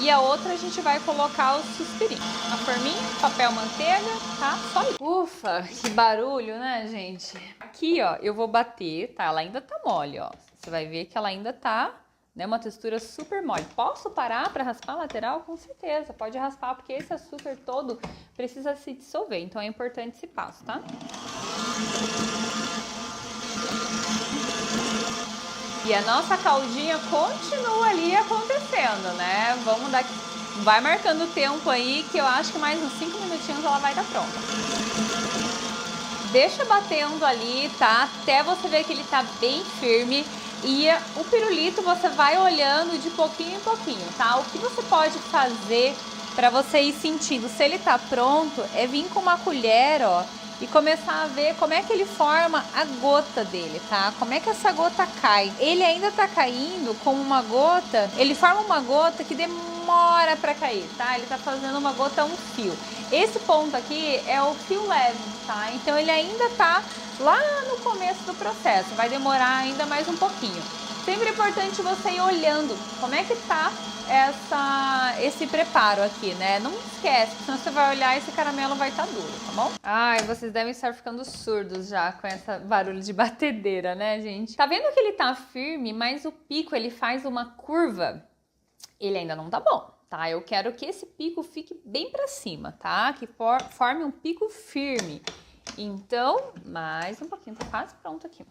e a outra a gente vai colocar o suspirinho. A forminha, papel manteiga, tá? Só isso. Ufa, que barulho, né, gente? Aqui, ó, eu vou bater, tá? Ela ainda tá mole, ó. Você vai ver que ela ainda tá, né, uma textura super mole. Posso parar para raspar a lateral? Com certeza, pode raspar, porque esse açúcar todo precisa se dissolver. Então é importante esse passo, tá? E a nossa caldinha continua ali acontecendo, né? Vamos dar... Vai marcando o tempo aí, que eu acho que mais uns 5 minutinhos ela vai estar pronta. Deixa batendo ali, tá? Até você ver que ele tá bem firme. E o pirulito você vai olhando de pouquinho em pouquinho, tá? O que você pode fazer para você ir sentindo se ele tá pronto é vir com uma colher, ó, e começar a ver como é que ele forma a gota dele, tá? Como é que essa gota cai. Ele ainda tá caindo como uma gota, ele forma uma gota que demora para cair, tá? Ele tá fazendo uma gota, um fio. Esse ponto aqui é o fio leve, tá? Então ele ainda tá lá no começo do processo, vai demorar ainda mais um pouquinho. Sempre é importante você ir olhando como é que tá esse preparo aqui, né? Não esquece, senão você vai olhar e esse caramelo vai estar duro, tá bom? Ai, vocês devem estar ficando surdos já com esse barulho de batedeira, né, gente? Tá vendo que ele tá firme, mas o pico, ele faz uma curva. Ele ainda não tá bom, tá? Eu quero que esse pico fique bem pra cima, tá? Que forme um pico firme. Então, mais um pouquinho, tá quase pronto aqui.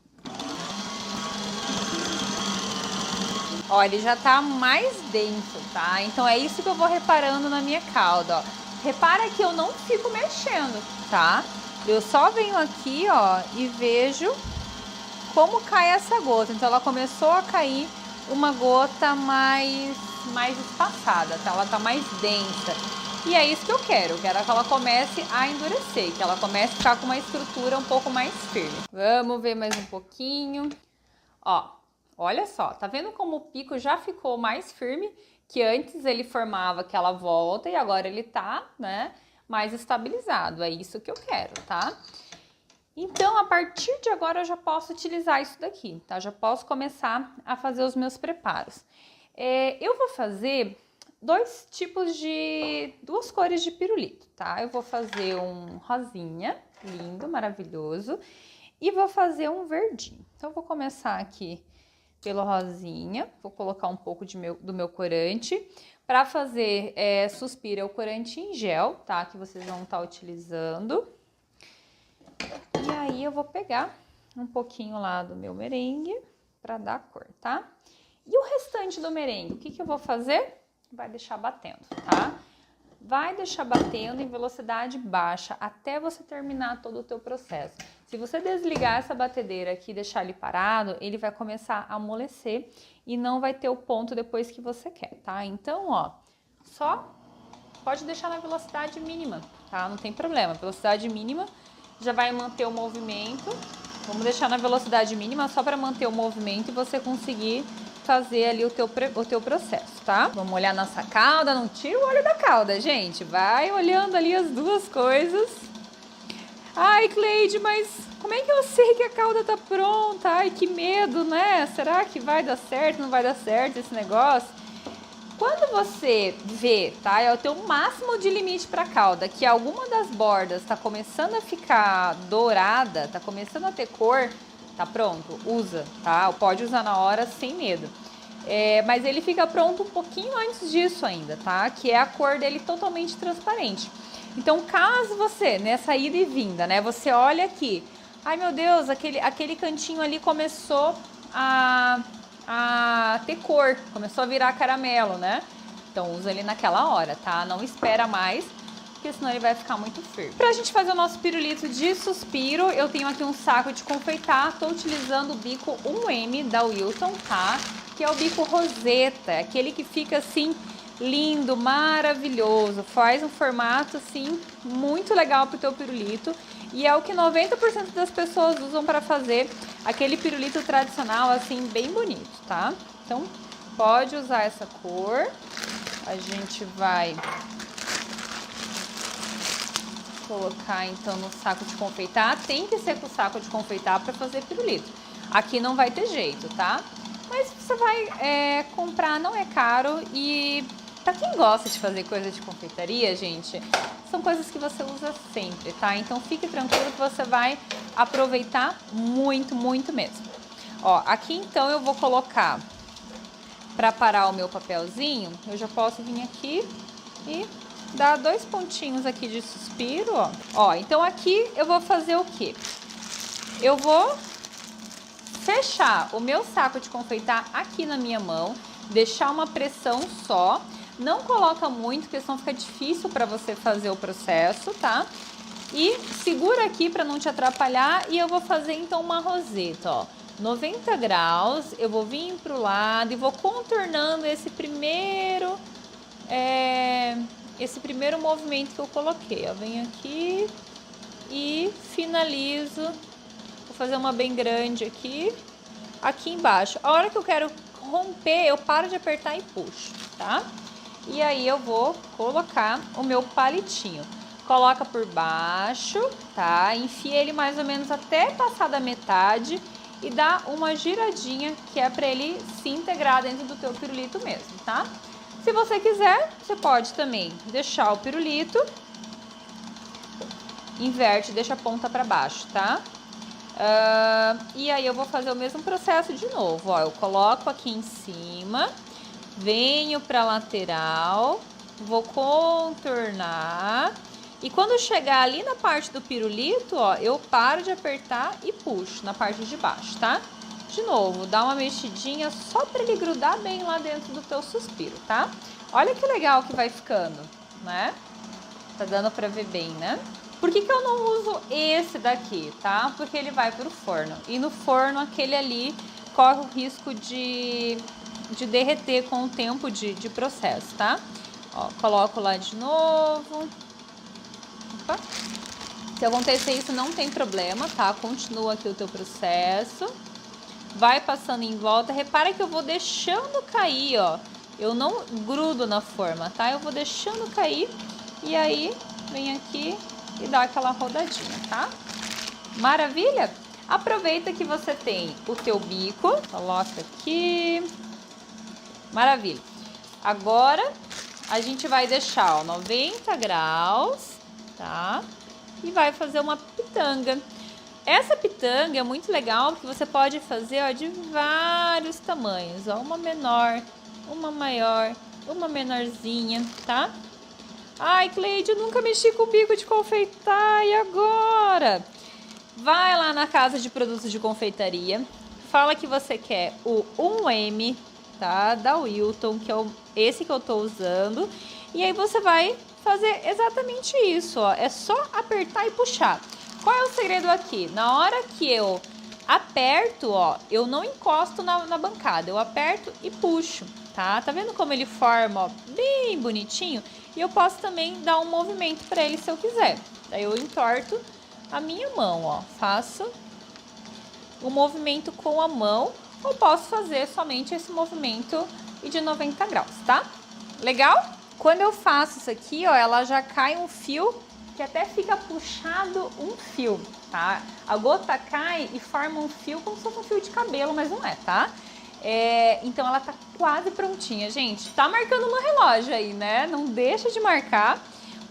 Ó, ele já tá mais denso, tá? Então é isso que eu vou reparando na minha calda, ó. Repara que eu não fico mexendo, tá? Eu só venho aqui, ó, e vejo como cai essa gota. Então ela começou a cair uma gota mais espaçada, tá? Ela tá mais densa. E é isso que eu quero que ela comece a endurecer, que ela comece a ficar com uma estrutura um pouco mais firme. Vamos ver mais um pouquinho. Ó, olha só, tá vendo como o pico já ficou mais firme, que antes ele formava aquela volta e agora ele tá, né, mais estabilizado. É isso que eu quero, tá? Então, a partir de agora eu já posso utilizar isso daqui, tá? Já posso começar a fazer os meus preparos. Eu vou fazer duas cores de pirulito, tá? Eu vou fazer um rosinha, lindo, maravilhoso, e vou fazer um verdinho. Então, eu vou começar aqui pelo rosinha. Vou colocar um pouco do meu corante. Para fazer suspiro é o corante em gel, tá? Que vocês vão estar utilizando. E aí eu vou pegar um pouquinho lá do meu merengue para dar cor, tá? E o restante do merengue, o que eu vou fazer? Vai deixar batendo, tá? Vai deixar batendo em velocidade baixa até você terminar todo o teu processo. Se você desligar essa batedeira aqui e deixar ele parado, ele vai começar a amolecer e não vai ter o ponto depois que você quer, tá? Então, ó, só pode deixar na velocidade mínima, tá? Não tem problema, velocidade mínima já vai manter o movimento. Vamos deixar na velocidade mínima só para manter o movimento e você conseguir fazer ali o teu processo, tá? Vamos olhar nossa calda, não tira o óleo da calda, gente. Vai olhando ali as duas coisas. Ai, Cleide, mas como é que eu sei que a calda tá pronta? Ai, que medo, né? Será que vai dar certo, não vai dar certo esse negócio? Quando você vê, tá? É o teu máximo de limite para calda, que alguma das bordas tá começando a ficar dourada, tá começando a ter cor, tá pronto, usa, tá? Pode usar na hora sem medo. Mas ele fica pronto um pouquinho antes disso ainda, tá? Que é a cor dele totalmente transparente. Então, caso você, nessa ida e vinda, né? Você olha aqui, ai meu Deus, aquele cantinho ali começou a ter cor, começou a virar caramelo, né? Então usa ele naquela hora, tá? Não espera mais, porque senão ele vai ficar muito firme. Pra gente fazer o nosso pirulito de suspiro, eu tenho aqui um saco de confeitar, tô utilizando o bico 1M da Wilton, tá? Que é o bico roseta, aquele que fica assim lindo, maravilhoso, faz um formato assim muito legal pro teu pirulito e é o que 90% das pessoas usam para fazer aquele pirulito tradicional assim bem bonito, tá? Então pode usar essa cor. A gente vai colocar então no saco de confeitar. Tem que ser com o saco de confeitar para fazer pirulito. Aqui não vai ter jeito, tá? Mas você vai comprar, não é caro e pra quem gosta de fazer coisa de confeitaria, gente, são coisas que você usa sempre, tá? Então fique tranquilo que você vai aproveitar muito, muito mesmo. Ó, aqui então eu vou colocar, pra parar o meu papelzinho, eu já posso vir aqui e dar 2 pontinhos aqui de suspiro, ó. Ó, então aqui eu vou fazer o quê? Eu vou fechar o meu saco de confeitar aqui na minha mão, deixar uma pressão só. Não coloca muito, porque senão fica difícil para você fazer o processo, tá? E segura aqui para não te atrapalhar e eu vou fazer então uma roseta, ó. 90 graus, eu vou vir pro lado e vou contornando esse primeiro movimento que eu coloquei, ó. Venho aqui e finalizo. Vou fazer uma bem grande aqui embaixo. A hora que eu quero romper, eu paro de apertar e puxo, tá? E aí eu vou colocar o meu palitinho. Coloca por baixo, tá? Enfia ele mais ou menos até passar da metade e dá uma giradinha, que é para ele se integrar dentro do teu pirulito mesmo, tá? Se você quiser, você pode também deixar o pirulito, inverte, deixa a ponta para baixo, tá? E aí eu vou fazer o mesmo processo de novo, ó. Eu coloco aqui em cima, venho para lateral, vou contornar e quando chegar ali na parte do pirulito, ó, eu paro de apertar e puxo na parte de baixo, tá? De novo, dá uma mexidinha só para ele grudar bem lá dentro do teu suspiro, tá? Olha que legal que vai ficando, né? Tá dando para ver bem, né? Por que eu não uso esse daqui, tá? Porque ele vai pro forno. E no forno, aquele ali corre o risco de derreter com o tempo de processo, tá? Ó, coloco lá de novo. Opa. Se acontecer isso, não tem problema, tá? Continua aqui o teu processo. Vai passando em volta. Repara que eu vou deixando cair, ó. Eu não grudo na forma, tá? Eu vou deixando cair e aí vem aqui e dá aquela rodadinha, tá? Maravilha? Aproveita que você tem o teu bico, coloca aqui. Maravilha. Agora a gente vai deixar, ó, 90 graus, tá? E vai fazer uma pitanga. Essa pitanga é muito legal porque você pode fazer, ó, de vários tamanhos, ó, uma menor, uma maior, uma menorzinha, tá? Ai, Cleide, eu nunca mexi com bico de confeitar, e agora? Vai lá na casa de produtos de confeitaria, fala que você quer o 1M, tá? Da Wilton, que é esse que eu tô usando, e aí você vai fazer exatamente isso, ó, é só apertar e puxar. Qual é o segredo aqui? Na hora que eu aperto, ó, eu não encosto na bancada, eu aperto e puxo, tá? Tá vendo como ele forma, ó, bem bonitinho? E eu posso também dar um movimento para ele se eu quiser. Daí eu entorto a minha mão, ó, faço o movimento com a mão, ou posso fazer somente esse movimento de 90 graus, tá? Legal? Quando eu faço isso aqui, ó, ela já cai um fio que até fica puxado um fio, tá? A gota cai e forma um fio como se fosse um fio de cabelo, mas não é, tá? Então ela tá quase prontinha, gente. Tá marcando no relógio aí, né? Não deixa de marcar,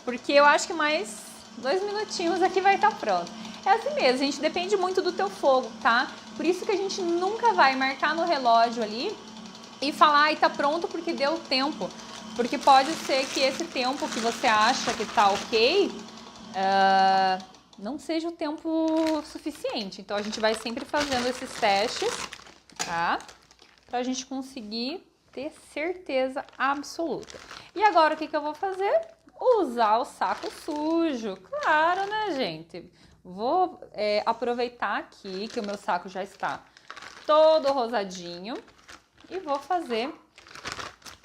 porque eu acho que mais 2 minutinhos aqui vai estar pronto. É assim mesmo, gente, depende muito do teu fogo, tá? Por isso que a gente nunca vai marcar no relógio ali e falar, ai, tá pronto porque deu tempo. Porque pode ser que esse tempo que você acha que tá ok, não seja o tempo suficiente. Então a gente vai sempre fazendo esses testes, tá? Pra gente conseguir ter certeza absoluta. E agora o que eu vou fazer? Usar o saco sujo. Claro, né, gente? Vou aproveitar aqui que o meu saco já está todo rosadinho e vou fazer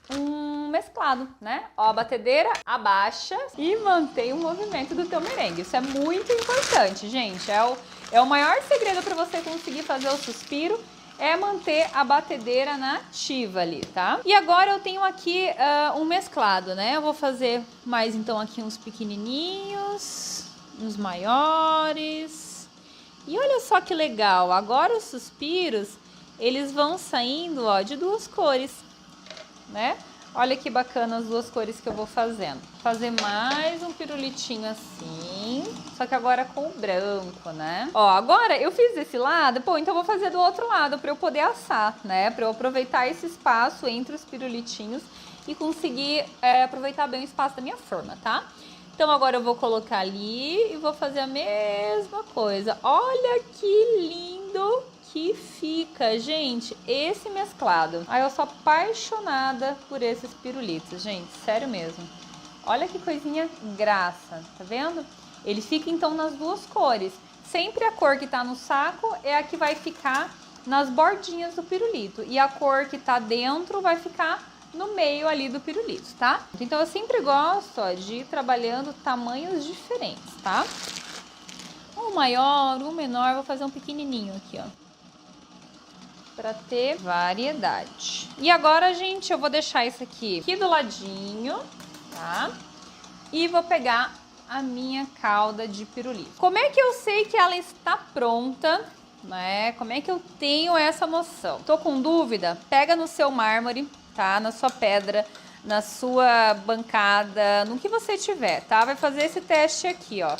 um mesclado, né? Ó, a batedeira abaixa e mantém o movimento do teu merengue. Isso é muito importante, gente. É o maior segredo para você conseguir fazer o suspiro, é manter a batedeira na ativa ali, tá? E agora eu tenho aqui um mesclado, né? Eu vou fazer mais então aqui uns pequenininhos, uns maiores. E olha só que legal, agora os suspiros, eles vão saindo, ó, de 2 cores, né? Olha que bacana as 2 cores que eu vou fazendo. Fazer mais um pirulitinho assim, só que agora com o branco, né? Ó, agora eu fiz desse lado, pô, então eu vou fazer do outro lado para eu poder assar, né? Para eu aproveitar esse espaço entre os pirulitinhos e conseguir aproveitar bem o espaço da minha forma, tá? Então agora eu vou colocar ali e vou fazer a mesma coisa. Olha que lindo que fica, gente, esse mesclado. Ai, eu sou apaixonada por esses pirulitos, gente, sério mesmo. Olha que coisinha graça, tá vendo? Ele fica então nas 2 cores. Sempre a cor que tá no saco é a que vai ficar nas bordinhas do pirulito. E a cor que tá dentro vai ficar no meio ali do pirulito, tá? Então eu sempre gosto, ó, de ir trabalhando tamanhos diferentes, tá? Um maior, um menor, vou fazer um pequenininho aqui, ó, para ter variedade. E agora, gente, eu vou deixar isso aqui do ladinho, tá? E vou pegar a minha calda de pirulito. Como é que eu sei que ela está pronta, né? Como é que eu tenho essa noção? Tô com dúvida? Pega no seu mármore, tá? Na sua pedra, na sua bancada, no que você tiver, tá? Vai fazer esse teste aqui, ó.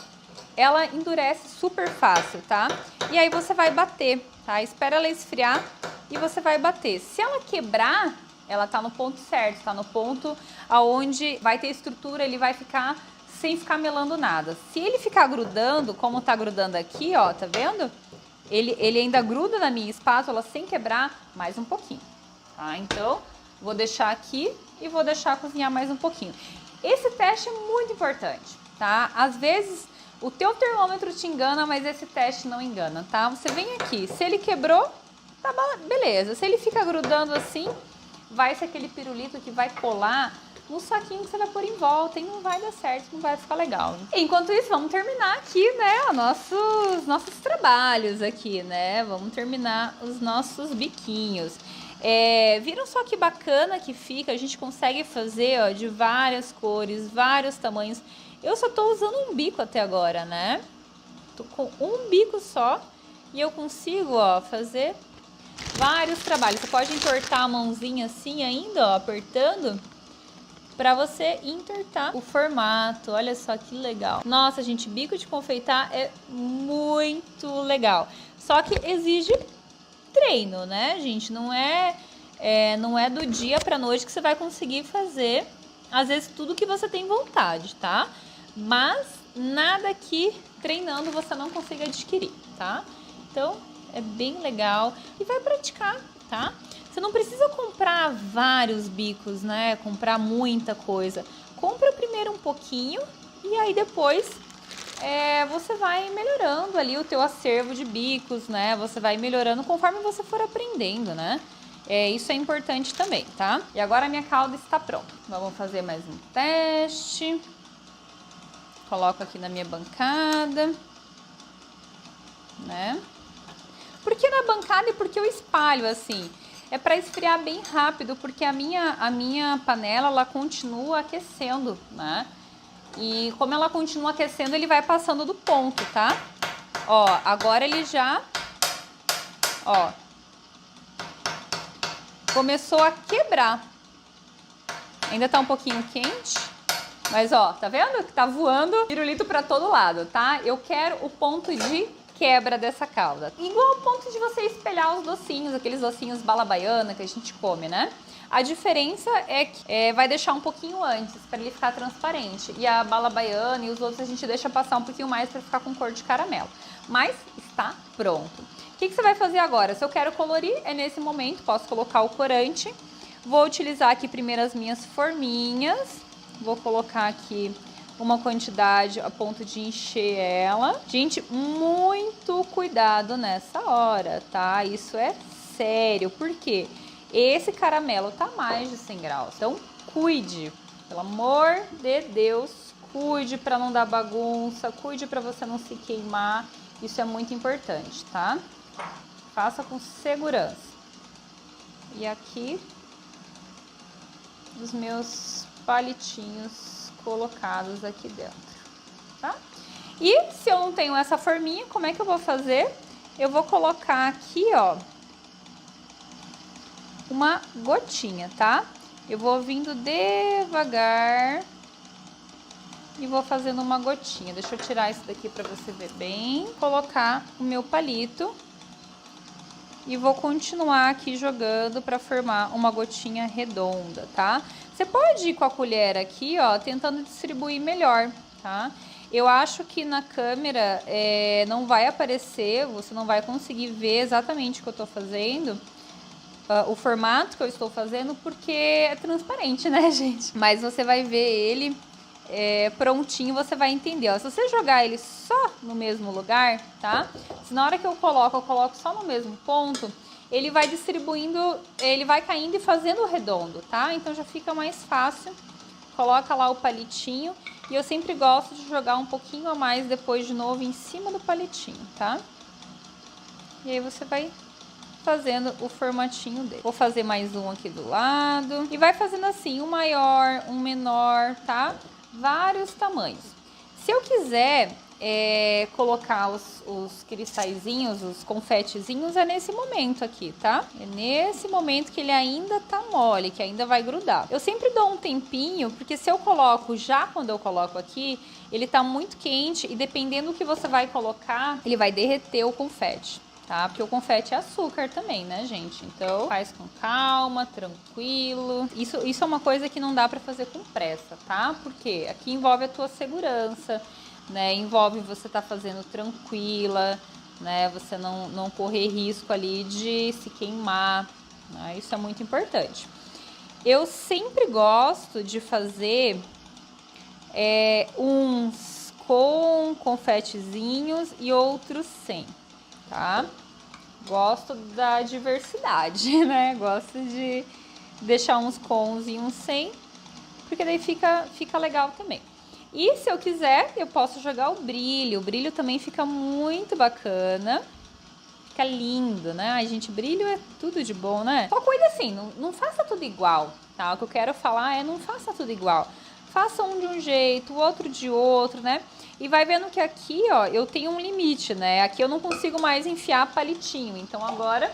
Ela endurece super fácil, tá? E aí você vai bater, tá? Espera ela esfriar e você vai bater. Se ela quebrar, ela tá no ponto certo, tá no ponto aonde vai ter estrutura, ele vai ficar sem ficar melando nada. Se ele ficar grudando, como tá grudando aqui, ó, tá vendo? Ele ainda gruda na minha espátula sem quebrar mais um pouquinho, tá? Então, vou deixar aqui e vou deixar cozinhar mais um pouquinho. Esse teste é muito importante, tá? Às vezes o teu termômetro te engana, mas esse teste não engana, tá? Você vem aqui, se ele quebrou, tá beleza. Se ele fica grudando assim, vai ser aquele pirulito que vai colar no saquinho que você vai pôr em volta e não vai dar certo, não vai ficar legal. Enquanto isso, vamos terminar aqui, né, nossos trabalhos aqui, né? Vamos terminar os nossos biquinhos. Viram só que bacana que fica? A gente consegue fazer, ó, de várias cores, vários tamanhos. Eu só tô usando um bico até agora, né? Tô com um bico só e eu consigo, ó, fazer vários trabalhos. Você pode entortar a mãozinha assim ainda, ó, apertando para você entortar o formato. Olha só que legal. Nossa, gente, bico de confeitar é muito legal. Só que exige treino, né, gente? Não é do dia pra noite que você vai conseguir fazer, às vezes, tudo que você tem vontade, tá? Mas nada que treinando você não consiga adquirir, tá? Então, é bem legal e vai praticar, tá? Você não precisa comprar vários bicos, né? Comprar muita coisa. Compra primeiro um pouquinho e aí depois você vai melhorando ali o teu acervo de bicos, né? Você vai melhorando conforme você for aprendendo, né? Isso é importante também, tá? E agora a minha calda está pronta. Vamos fazer mais um teste. Coloco aqui na minha bancada, né? Por que na bancada e por que eu espalho assim? É para esfriar bem rápido, porque a minha panela, ela continua aquecendo, né? E como ela continua aquecendo, ele vai passando do ponto, tá? Ó, agora ele já, ó, começou a quebrar. Ainda tá um pouquinho quente, mas ó, tá vendo que tá voando pirulito pra todo lado, tá? Eu quero o ponto de quebra dessa calda. Igual ao ponto de você espelhar os docinhos, aqueles docinhos bala baiana que a gente come, né? A diferença é que vai deixar um pouquinho antes, para ele ficar transparente. E a bala baiana e os outros a gente deixa passar um pouquinho mais para ficar com cor de caramelo. Mas está pronto. O que você vai fazer agora? Se eu quero colorir, é nesse momento, posso colocar o corante. Vou utilizar aqui primeiro as minhas forminhas. Vou colocar aqui uma quantidade a ponto de encher ela. Gente, muito cuidado nessa hora, tá? Isso é sério, por quê? Esse caramelo tá mais de 100 graus, então cuide, pelo amor de Deus, cuide para não dar bagunça, cuide para você não se queimar, isso é muito importante, tá? Faça com segurança. E aqui, os meus palitinhos colocados aqui dentro, tá? E se eu não tenho essa forminha, como é que eu vou fazer? Eu vou colocar aqui, ó, uma gotinha, tá? Eu vou vindo devagar e vou fazendo uma gotinha. Deixa eu tirar isso daqui para você ver bem. Colocar o meu palito e vou continuar aqui jogando para formar uma gotinha redonda, tá? Você pode ir com a colher aqui, ó, tentando distribuir melhor, tá? Eu acho que na câmera não vai aparecer, você não vai conseguir ver exatamente o que eu tô fazendo, o formato que eu estou fazendo, porque é transparente, né, gente? Mas você vai ver ele prontinho, você vai entender, ó. Se você jogar ele só no mesmo lugar, tá? Se na hora que eu coloco só no mesmo ponto, ele vai distribuindo, ele vai caindo e fazendo o redondo, tá? Então já fica mais fácil. Coloca lá o palitinho e eu sempre gosto de jogar um pouquinho a mais depois de novo em cima do palitinho, tá? E aí você vai fazendo o formatinho dele. Vou fazer mais um aqui do lado. E vai fazendo assim, um maior, um menor, tá? Vários tamanhos. Se eu quiser colocar os cristalzinhos, os confetezinhos, é nesse momento aqui, tá? É nesse momento que ele ainda tá mole, que ainda vai grudar. Eu sempre dou um tempinho, porque se eu coloco já quando eu coloco aqui, ele tá muito quente e dependendo do que você vai colocar, ele vai derreter o confete. Tá? Porque o confete é açúcar também, né, gente? Então, faz com calma, tranquilo. Isso é uma coisa que não dá pra fazer com pressa, tá? Porque aqui envolve a tua segurança, né? Envolve você tá fazendo tranquila, né? Você não correr risco ali de se queimar, né? Isso é muito importante. Eu sempre gosto de fazer uns com confetezinhos e outros sem. Tá? Gosto da diversidade, né? Gosto de deixar uns cons e uns sem, porque daí fica legal também. E se eu quiser, eu posso jogar o brilho. O brilho também fica muito bacana. Fica lindo, né? Ai, gente, brilho é tudo de bom, né? Só cuida assim, não faça tudo igual, tá? O que eu quero falar é não faça tudo igual. Faça um de um jeito, o outro de outro, né? E vai vendo que aqui, ó, eu tenho um limite, né? Aqui eu não consigo mais enfiar palitinho. Então agora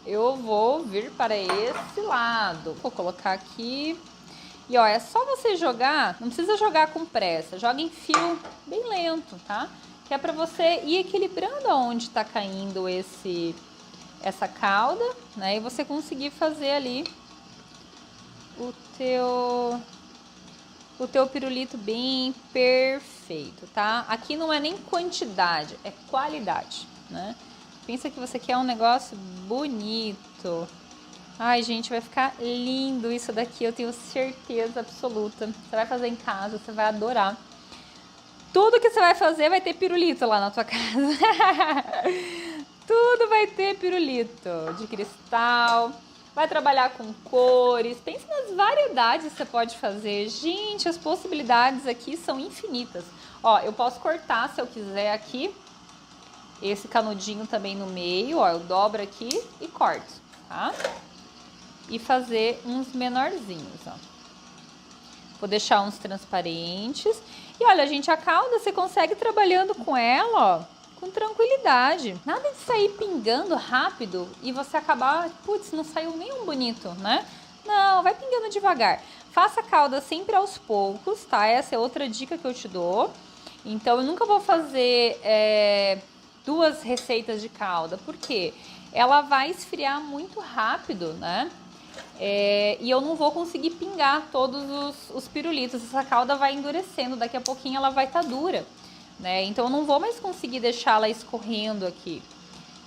eu vou vir para esse lado. Vou colocar aqui E ó, é só você jogar, não precisa jogar com pressa, joga em fio bem lento, tá? Que é pra você ir equilibrando aonde tá caindo essa calda, né? E você conseguir fazer ali o teu pirulito bem perfeito, tá? Aqui não é nem quantidade, é qualidade, né? Pensa que você quer um negócio bonito. Ai, gente, vai ficar lindo isso daqui, eu tenho certeza absoluta. Você vai fazer em casa, você vai adorar. Tudo que você vai fazer vai ter pirulito lá na tua casa. Tudo vai ter pirulito de cristal. Vai trabalhar com cores. Pense nas variedades que você pode fazer. Gente, as possibilidades aqui são infinitas. Ó, eu posso cortar, se eu quiser, aqui. Esse canudinho também no meio, ó. Eu dobro aqui e corto, tá? E fazer uns menorzinhos, ó. Vou deixar uns transparentes. E olha, gente, a calda você consegue trabalhando com ela, ó, com tranquilidade. Nada de sair pingando rápido e você acabar, putz, não saiu nenhum bonito, né? Não, vai pingando devagar. Faça a calda sempre aos poucos, tá? Essa é outra dica que eu te dou. Então, eu nunca vou fazer duas receitas de calda, porque ela vai esfriar muito rápido, né? E eu não vou conseguir pingar todos os pirulitos. Essa calda vai endurecendo, daqui a pouquinho ela vai estar dura, né? Então eu não vou mais conseguir deixá-la escorrendo aqui.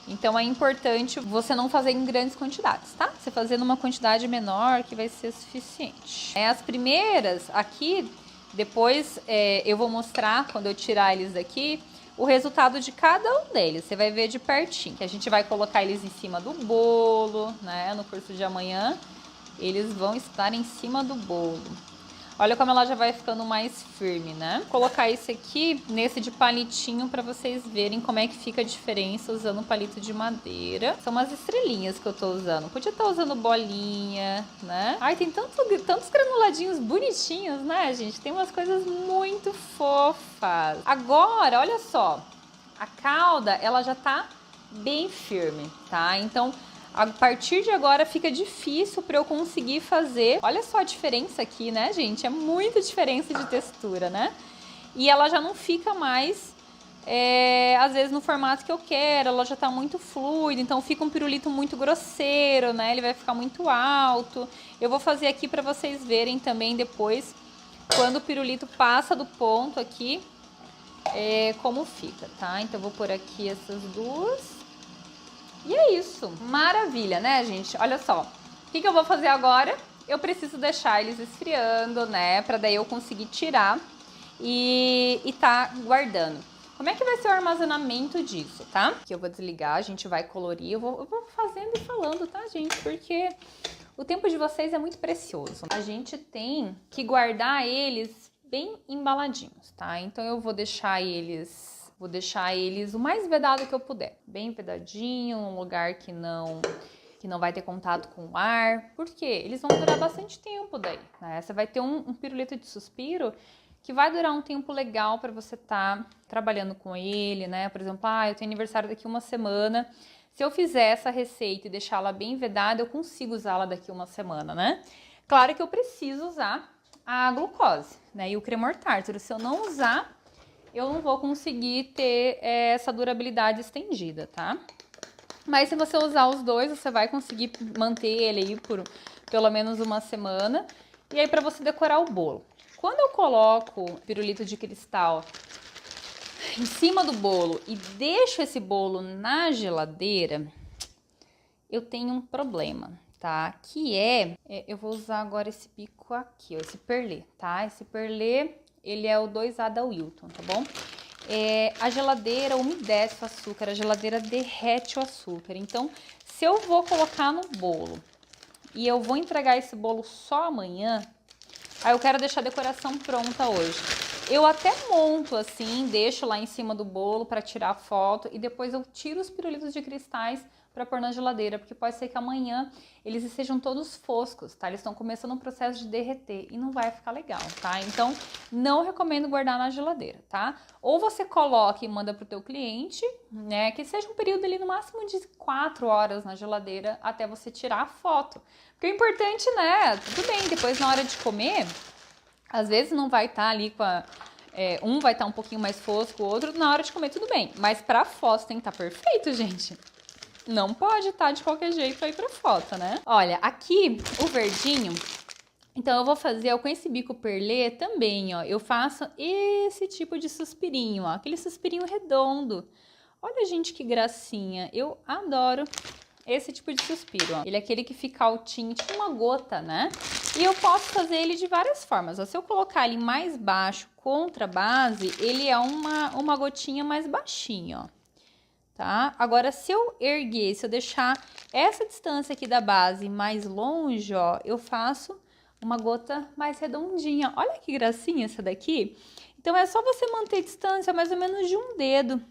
Então é importante você não fazer em grandes quantidades, tá? Você fazer numa quantidade menor que vai ser suficiente. As primeiras aqui, depois eu vou mostrar, quando eu tirar eles daqui, o resultado de cada um deles. Você vai ver de pertinho, que a gente vai colocar eles em cima do bolo, né? No curso de amanhã, eles vão estar em cima do bolo. Olha como ela já vai ficando mais firme, né? Vou colocar esse aqui nesse de palitinho para vocês verem como é que fica a diferença usando um palito de madeira. São umas estrelinhas que eu tô usando. Podia estar usando bolinha, né? Ai, tem tantos granuladinhos bonitinhos, né, gente? Tem umas coisas muito fofas. Agora, olha só. A calda, ela já tá bem firme, tá? Então, a partir de agora fica difícil para eu conseguir fazer. Olha só a diferença aqui, né, gente? É muita diferença de textura, né? E ela já não fica mais, às vezes, no formato que eu quero. Ela já tá muito fluida, então fica um pirulito muito grosseiro, né? Ele vai ficar muito alto. Eu vou fazer aqui para vocês verem também depois, quando o pirulito passa do ponto aqui, como fica, tá? Então eu vou pôr aqui essas duas. E é isso, maravilha, né, gente? Olha só, o que eu vou fazer agora? Eu preciso deixar eles esfriando, né, pra daí eu conseguir tirar e tá guardando. Como é que vai ser o armazenamento disso, tá? Que eu vou desligar, a gente vai colorir, eu vou fazendo e falando, tá, gente? Porque o tempo de vocês é muito precioso. A gente tem que guardar eles bem embaladinhos, tá? Então eu vou deixar eles o mais vedado que eu puder. Bem vedadinho, num lugar que não vai ter contato com o ar. Por quê? Eles vão durar bastante tempo daí, né? Você vai ter um pirulito de suspiro que vai durar um tempo legal para você estar trabalhando com ele, né? Por exemplo, eu tenho aniversário daqui uma semana. Se eu fizer essa receita e deixá-la bem vedada, eu consigo usá-la daqui uma semana, né? Claro que eu preciso usar a glucose, né? E o cremor tártaro. Se eu não usar, eu não vou conseguir ter essa durabilidade estendida, tá? Mas se você usar os dois, você vai conseguir manter ele aí por pelo menos uma semana. E aí, para você decorar o bolo. Quando eu coloco pirulito de cristal em cima do bolo e deixo esse bolo na geladeira, eu tenho um problema, tá? Que eu vou usar agora esse bico aqui, ó, esse perlê, tá? Esse perlê, ele é o 2A da Wilton, tá bom? A geladeira umedece o açúcar, a geladeira derrete o açúcar. Então, se eu vou colocar no bolo e eu vou entregar esse bolo só amanhã, aí eu quero deixar a decoração pronta hoje. Eu até monto assim, deixo lá em cima do bolo para tirar foto e depois eu tiro os pirulitos de cristais para pôr na geladeira, porque pode ser que amanhã eles estejam todos foscos, tá? Eles estão começando um processo de derreter e não vai ficar legal, tá? Então, não recomendo guardar na geladeira, tá? Ou você coloca e manda pro teu cliente, né? Que seja um período ali no máximo de 4 horas na geladeira até você tirar a foto. Porque o importante, né? Tudo bem, depois na hora de comer, às vezes não vai estar ali com a... um vai estar um pouquinho mais fosco, o outro na hora de comer tudo bem. Mas pra foto tem que estar perfeito, gente. Não pode estar de qualquer jeito aí pra foto, né? Olha, aqui o verdinho, então eu vou fazer com esse bico perlê também, ó. Eu faço esse tipo de suspirinho, ó. Aquele suspirinho redondo. Olha, gente, que gracinha. Eu adoro esse tipo de suspiro, ó. Ele é aquele que fica altinho, tipo uma gota, né? E eu posso fazer ele de várias formas, ó. Se eu colocar ele mais baixo contra a base, ele é uma gotinha mais baixinha, ó. Tá? Agora, se eu erguer, se eu deixar essa distância aqui da base mais longe, ó, eu faço uma gota mais redondinha. Olha que gracinha essa daqui. Então, é só você manter distância mais ou menos de um dedo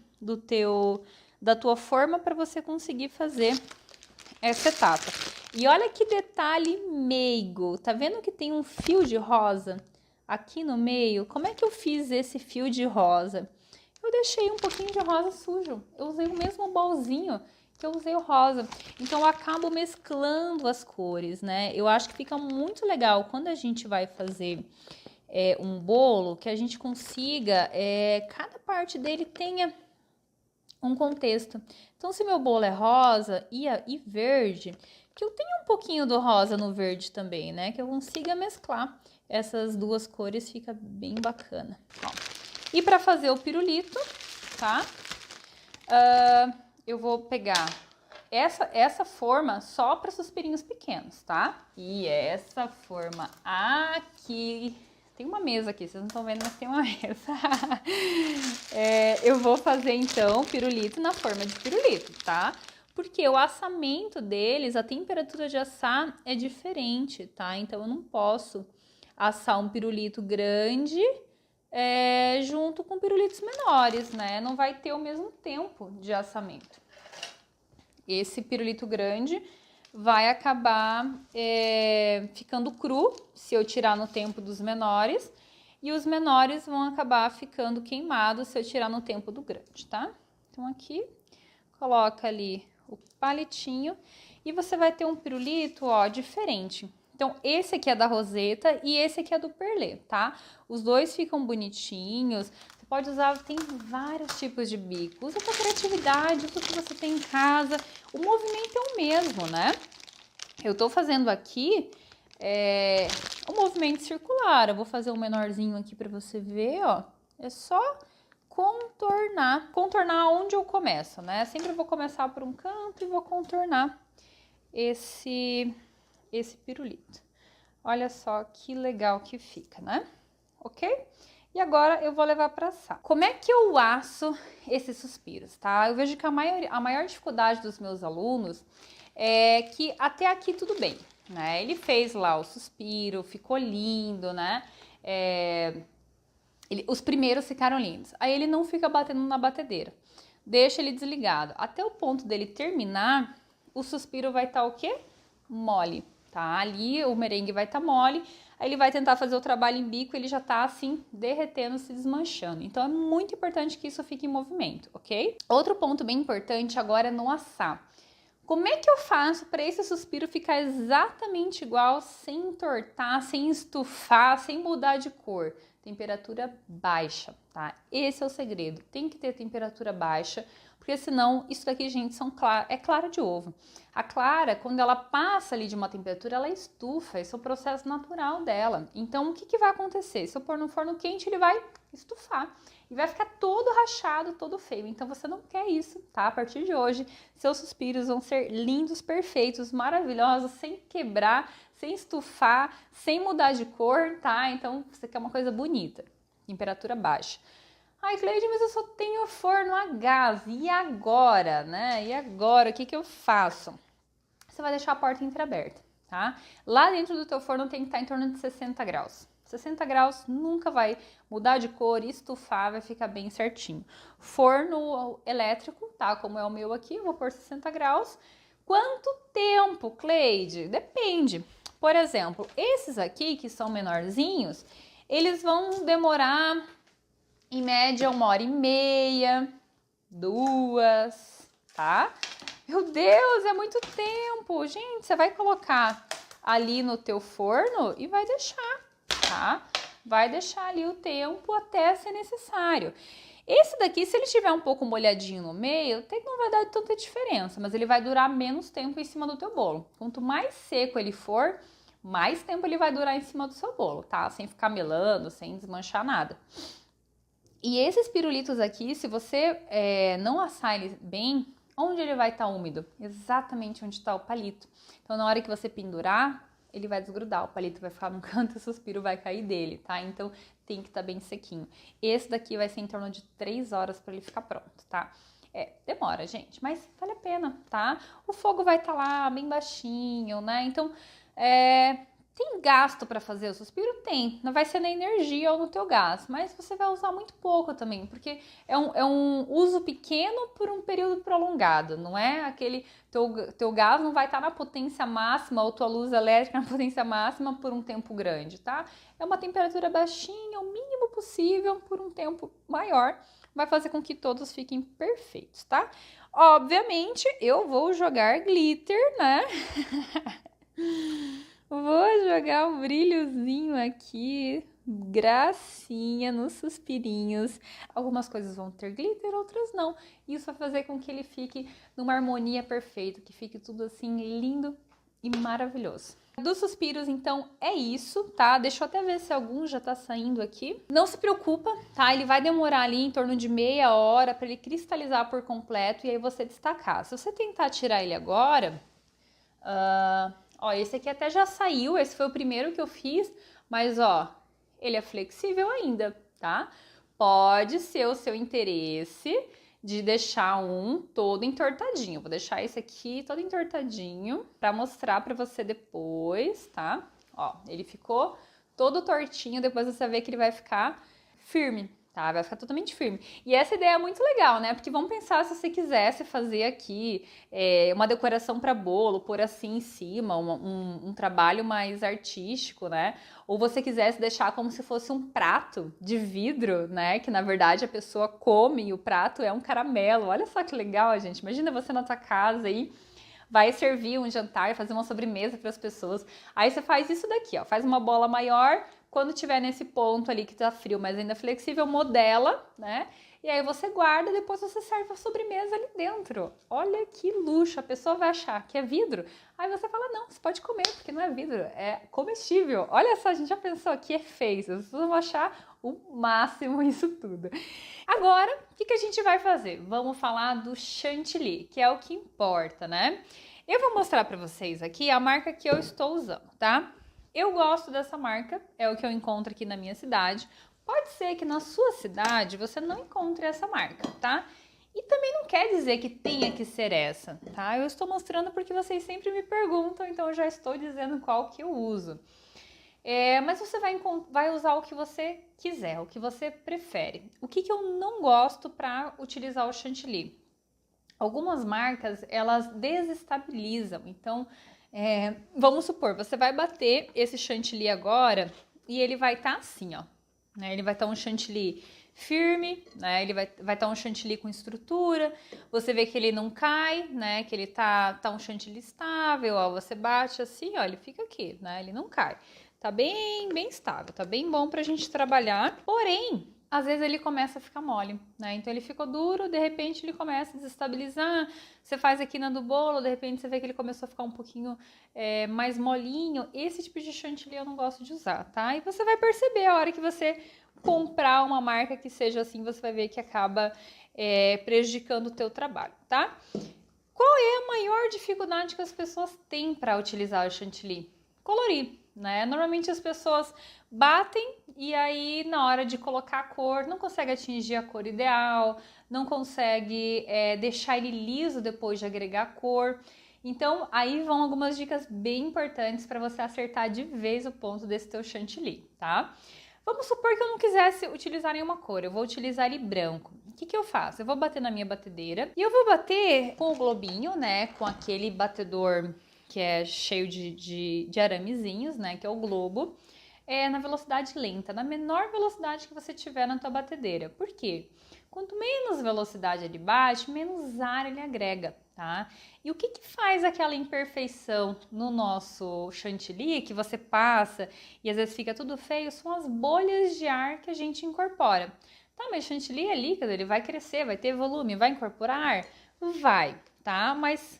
da tua forma para você conseguir fazer essa etapa. E olha que detalhe meigo. Tá vendo que tem um fio de rosa aqui no meio? Como é que eu fiz esse fio de rosa? Eu deixei um pouquinho de rosa sujo. Eu usei o mesmo bolzinho que eu usei o rosa. Então, eu acabo mesclando as cores, né? Eu acho que fica muito legal quando a gente vai fazer um bolo, que a gente consiga, cada parte dele tenha um contexto. Então, se meu bolo é rosa e verde, que eu tenha um pouquinho do rosa no verde também, né? Que eu consiga mesclar essas duas cores, fica bem bacana. Ó. E para fazer o pirulito, tá? Eu vou pegar essa forma só para suspirinhos pequenos, tá? E essa forma aqui... Tem uma mesa aqui, vocês não estão vendo, mas tem uma mesa. Eu vou fazer, então, pirulito na forma de pirulito, tá? Porque o assamento deles, a temperatura de assar é diferente, tá? Então, eu não posso assar um pirulito grande... junto com pirulitos menores, né? Não vai ter o mesmo tempo de assamento. Esse pirulito grande vai acabar ficando cru se eu tirar no tempo dos menores, e os menores vão acabar ficando queimados se eu tirar no tempo do grande, tá? Então aqui, coloca ali o palitinho e você vai ter um pirulito, ó, diferente. Então, esse aqui é da roseta e esse aqui é do perlê, tá? Os dois ficam bonitinhos. Você pode usar, tem vários tipos de bico. Usa com criatividade, usa o que você tem em casa. O movimento é o mesmo, né? Eu tô fazendo aqui um movimento circular. Eu vou fazer um menorzinho aqui pra você ver, ó. É só contornar. Contornar onde eu começo, né? Sempre eu vou começar por um canto e vou contornar esse pirulito. Olha só que legal que fica, né? Ok? E agora eu vou levar para assar. Como é que eu asso esses suspiros, tá? Eu vejo que a maior dificuldade dos meus alunos é que até aqui tudo bem, né? Ele fez lá o suspiro, ficou lindo, né? Os primeiros ficaram lindos. Aí ele não fica batendo na batedeira. Deixa ele desligado. Até o ponto dele terminar, o suspiro vai estar o quê? Mole. Tá? Ali o merengue vai estar mole, aí ele vai tentar fazer o trabalho em bico, ele já tá assim, derretendo, se desmanchando. Então, é muito importante que isso fique em movimento, ok? Outro ponto bem importante agora é no assar. Como é que eu faço para esse suspiro ficar exatamente igual, sem entortar, sem estufar, sem mudar de cor? Temperatura baixa, tá? Esse é o segredo. Tem que ter temperatura baixa, porque senão isso daqui, gente, é clara de ovo. A clara, quando ela passa ali de uma temperatura, ela estufa. Esse é o processo natural dela. Então, o que vai acontecer? Se eu pôr no forno quente, ele vai estufar. E vai ficar todo rachado, todo feio. Então, você não quer isso, tá? A partir de hoje, seus suspiros vão ser lindos, perfeitos, maravilhosos, sem quebrar, sem estufar, sem mudar de cor, tá? Então, você quer uma coisa bonita. Temperatura baixa. Ai, Cleide, mas eu só tenho forno a gás. E agora, né? E agora, o que eu faço? Você vai deixar a porta entreaberta, tá? Lá dentro do teu forno tem que estar em torno de 60 graus. 60 graus nunca vai mudar de cor, estufar, vai ficar bem certinho. Forno elétrico, tá? Como é o meu aqui, eu vou pôr 60 graus. Quanto tempo, Cleide? Depende. Por exemplo, esses aqui que são menorzinhos, eles vão demorar em média 1h30, 2, tá? Meu Deus, é muito tempo. Gente, você vai colocar ali no teu forno e vai deixar, tá? Vai deixar ali o tempo até ser necessário. Esse daqui, se ele estiver um pouco molhadinho no meio, até que não vai dar tanta diferença, mas ele vai durar menos tempo em cima do teu bolo. Quanto mais seco ele for, mais tempo ele vai durar em cima do seu bolo, tá? Sem ficar melando, sem desmanchar nada. E esses pirulitos aqui, se você não assar eles bem, onde ele vai estar úmido? Exatamente onde está o palito. Então, na hora que você pendurar, ele vai desgrudar, o palito vai ficar no canto e o suspiro vai cair dele, tá? Então, tem que estar bem sequinho. Esse daqui vai ser em torno de 3 horas para ele ficar pronto, tá? Demora, gente, mas vale a pena, tá? O fogo vai estar lá bem baixinho, né? Então, tem gasto para fazer o suspiro? Tem. Não vai ser na energia ou no teu gás, mas você vai usar muito pouco também, porque é um uso pequeno por um período prolongado, não é aquele... Teu gás não vai estar na potência máxima ou tua luz elétrica na potência máxima por um tempo grande, tá? É uma temperatura baixinha, o mínimo possível, por um tempo maior, vai fazer com que todos fiquem perfeitos, tá? Obviamente, eu vou jogar glitter, né? Vou jogar um brilhozinho aqui, gracinha nos suspirinhos. Algumas coisas vão ter glitter, outras não. Isso vai fazer com que ele fique numa harmonia perfeita, que fique tudo assim lindo e maravilhoso. Dos suspiros, então, é isso, tá? Deixa eu até ver se algum já tá saindo aqui. Não se preocupa, tá? Ele vai demorar ali em torno de meia hora para ele cristalizar por completo e aí você destacar. Se você tentar tirar ele agora... Ó, esse aqui até já saiu, esse foi o primeiro que eu fiz, mas ó, ele é flexível ainda, tá? Pode ser o seu interesse de deixar um todo entortadinho. Vou deixar esse aqui todo entortadinho pra mostrar pra você depois, tá? Ó, ele ficou todo tortinho, depois você vai ver que ele vai ficar firme. Tá, vai ficar totalmente firme. E essa ideia é muito legal, né? Porque vamos pensar se você quisesse fazer aqui uma decoração para bolo, pôr assim em cima, um trabalho mais artístico, né? Ou você quisesse deixar como se fosse um prato de vidro, né? Que na verdade a pessoa come e o prato é um caramelo. Olha só que legal, gente. Imagina você na sua casa aí, vai servir um jantar, fazer uma sobremesa para as pessoas. Aí você faz isso daqui, ó. Faz uma bola maior. Quando tiver nesse ponto ali que tá frio, mas ainda flexível, modela, né? E aí você guarda, depois você serve a sobremesa ali dentro. Olha que luxo, a pessoa vai achar que é vidro. Aí você fala, não, você pode comer, porque não é vidro, é comestível. Olha só, a gente já pensou que é feio, vocês vão achar o máximo isso tudo. Agora, o que a gente vai fazer? Vamos falar do chantilly, que é o que importa, né? Eu vou mostrar pra vocês aqui a marca que eu estou usando, tá? Eu gosto dessa marca, é o que eu encontro aqui na minha cidade. Pode ser que na sua cidade você não encontre essa marca, tá? E também não quer dizer que tenha que ser essa, tá? Eu estou mostrando porque vocês sempre me perguntam, então eu já estou dizendo qual que eu uso. Mas você vai usar o que você quiser, o que você prefere. O que eu não gosto para utilizar o chantilly? Algumas marcas, elas desestabilizam, então... vamos supor, você vai bater esse chantilly agora e ele vai estar assim, ó, né? Ele vai estar um chantilly firme, né? Ele vai estar um chantilly com estrutura, você vê que ele não cai, né? Que ele tá um chantilly estável, ó, você bate assim, ó, ele fica aqui, né? Ele não cai, tá bem estável, tá bem bom pra gente trabalhar, porém... Às vezes ele começa a ficar mole, né? Então ele ficou duro, de repente ele começa a desestabilizar. Você faz a quina do bolo, de repente você vê que ele começou a ficar um pouquinho mais molinho. Esse tipo de chantilly eu não gosto de usar, tá? E você vai perceber a hora que você comprar uma marca que seja assim, você vai ver que acaba prejudicando o teu trabalho, tá? Qual é a maior dificuldade que as pessoas têm para utilizar o chantilly? Colorir, né? Normalmente as pessoas batem e aí na hora de colocar a cor não consegue atingir a cor ideal, não consegue deixar ele liso depois de agregar a cor. Então, aí vão algumas dicas bem importantes para você acertar de vez o ponto desse teu chantilly, tá? Vamos supor que eu não quisesse utilizar nenhuma cor, eu vou utilizar ele branco. O que eu faço? Eu vou bater na minha batedeira e eu vou bater com o globinho, né? Com aquele batedor que é cheio de aramezinhos, né? Que é o globo. Na velocidade lenta, na menor velocidade que você tiver na tua batedeira. Por quê? Quanto menos velocidade ele bate, menos ar ele agrega, tá? E o que faz aquela imperfeição no nosso chantilly que você passa e às vezes fica tudo feio? São as bolhas de ar que a gente incorpora. Tá, mas chantilly é líquido, ele vai crescer, vai ter volume, vai incorporar ar? Vai, tá? Mas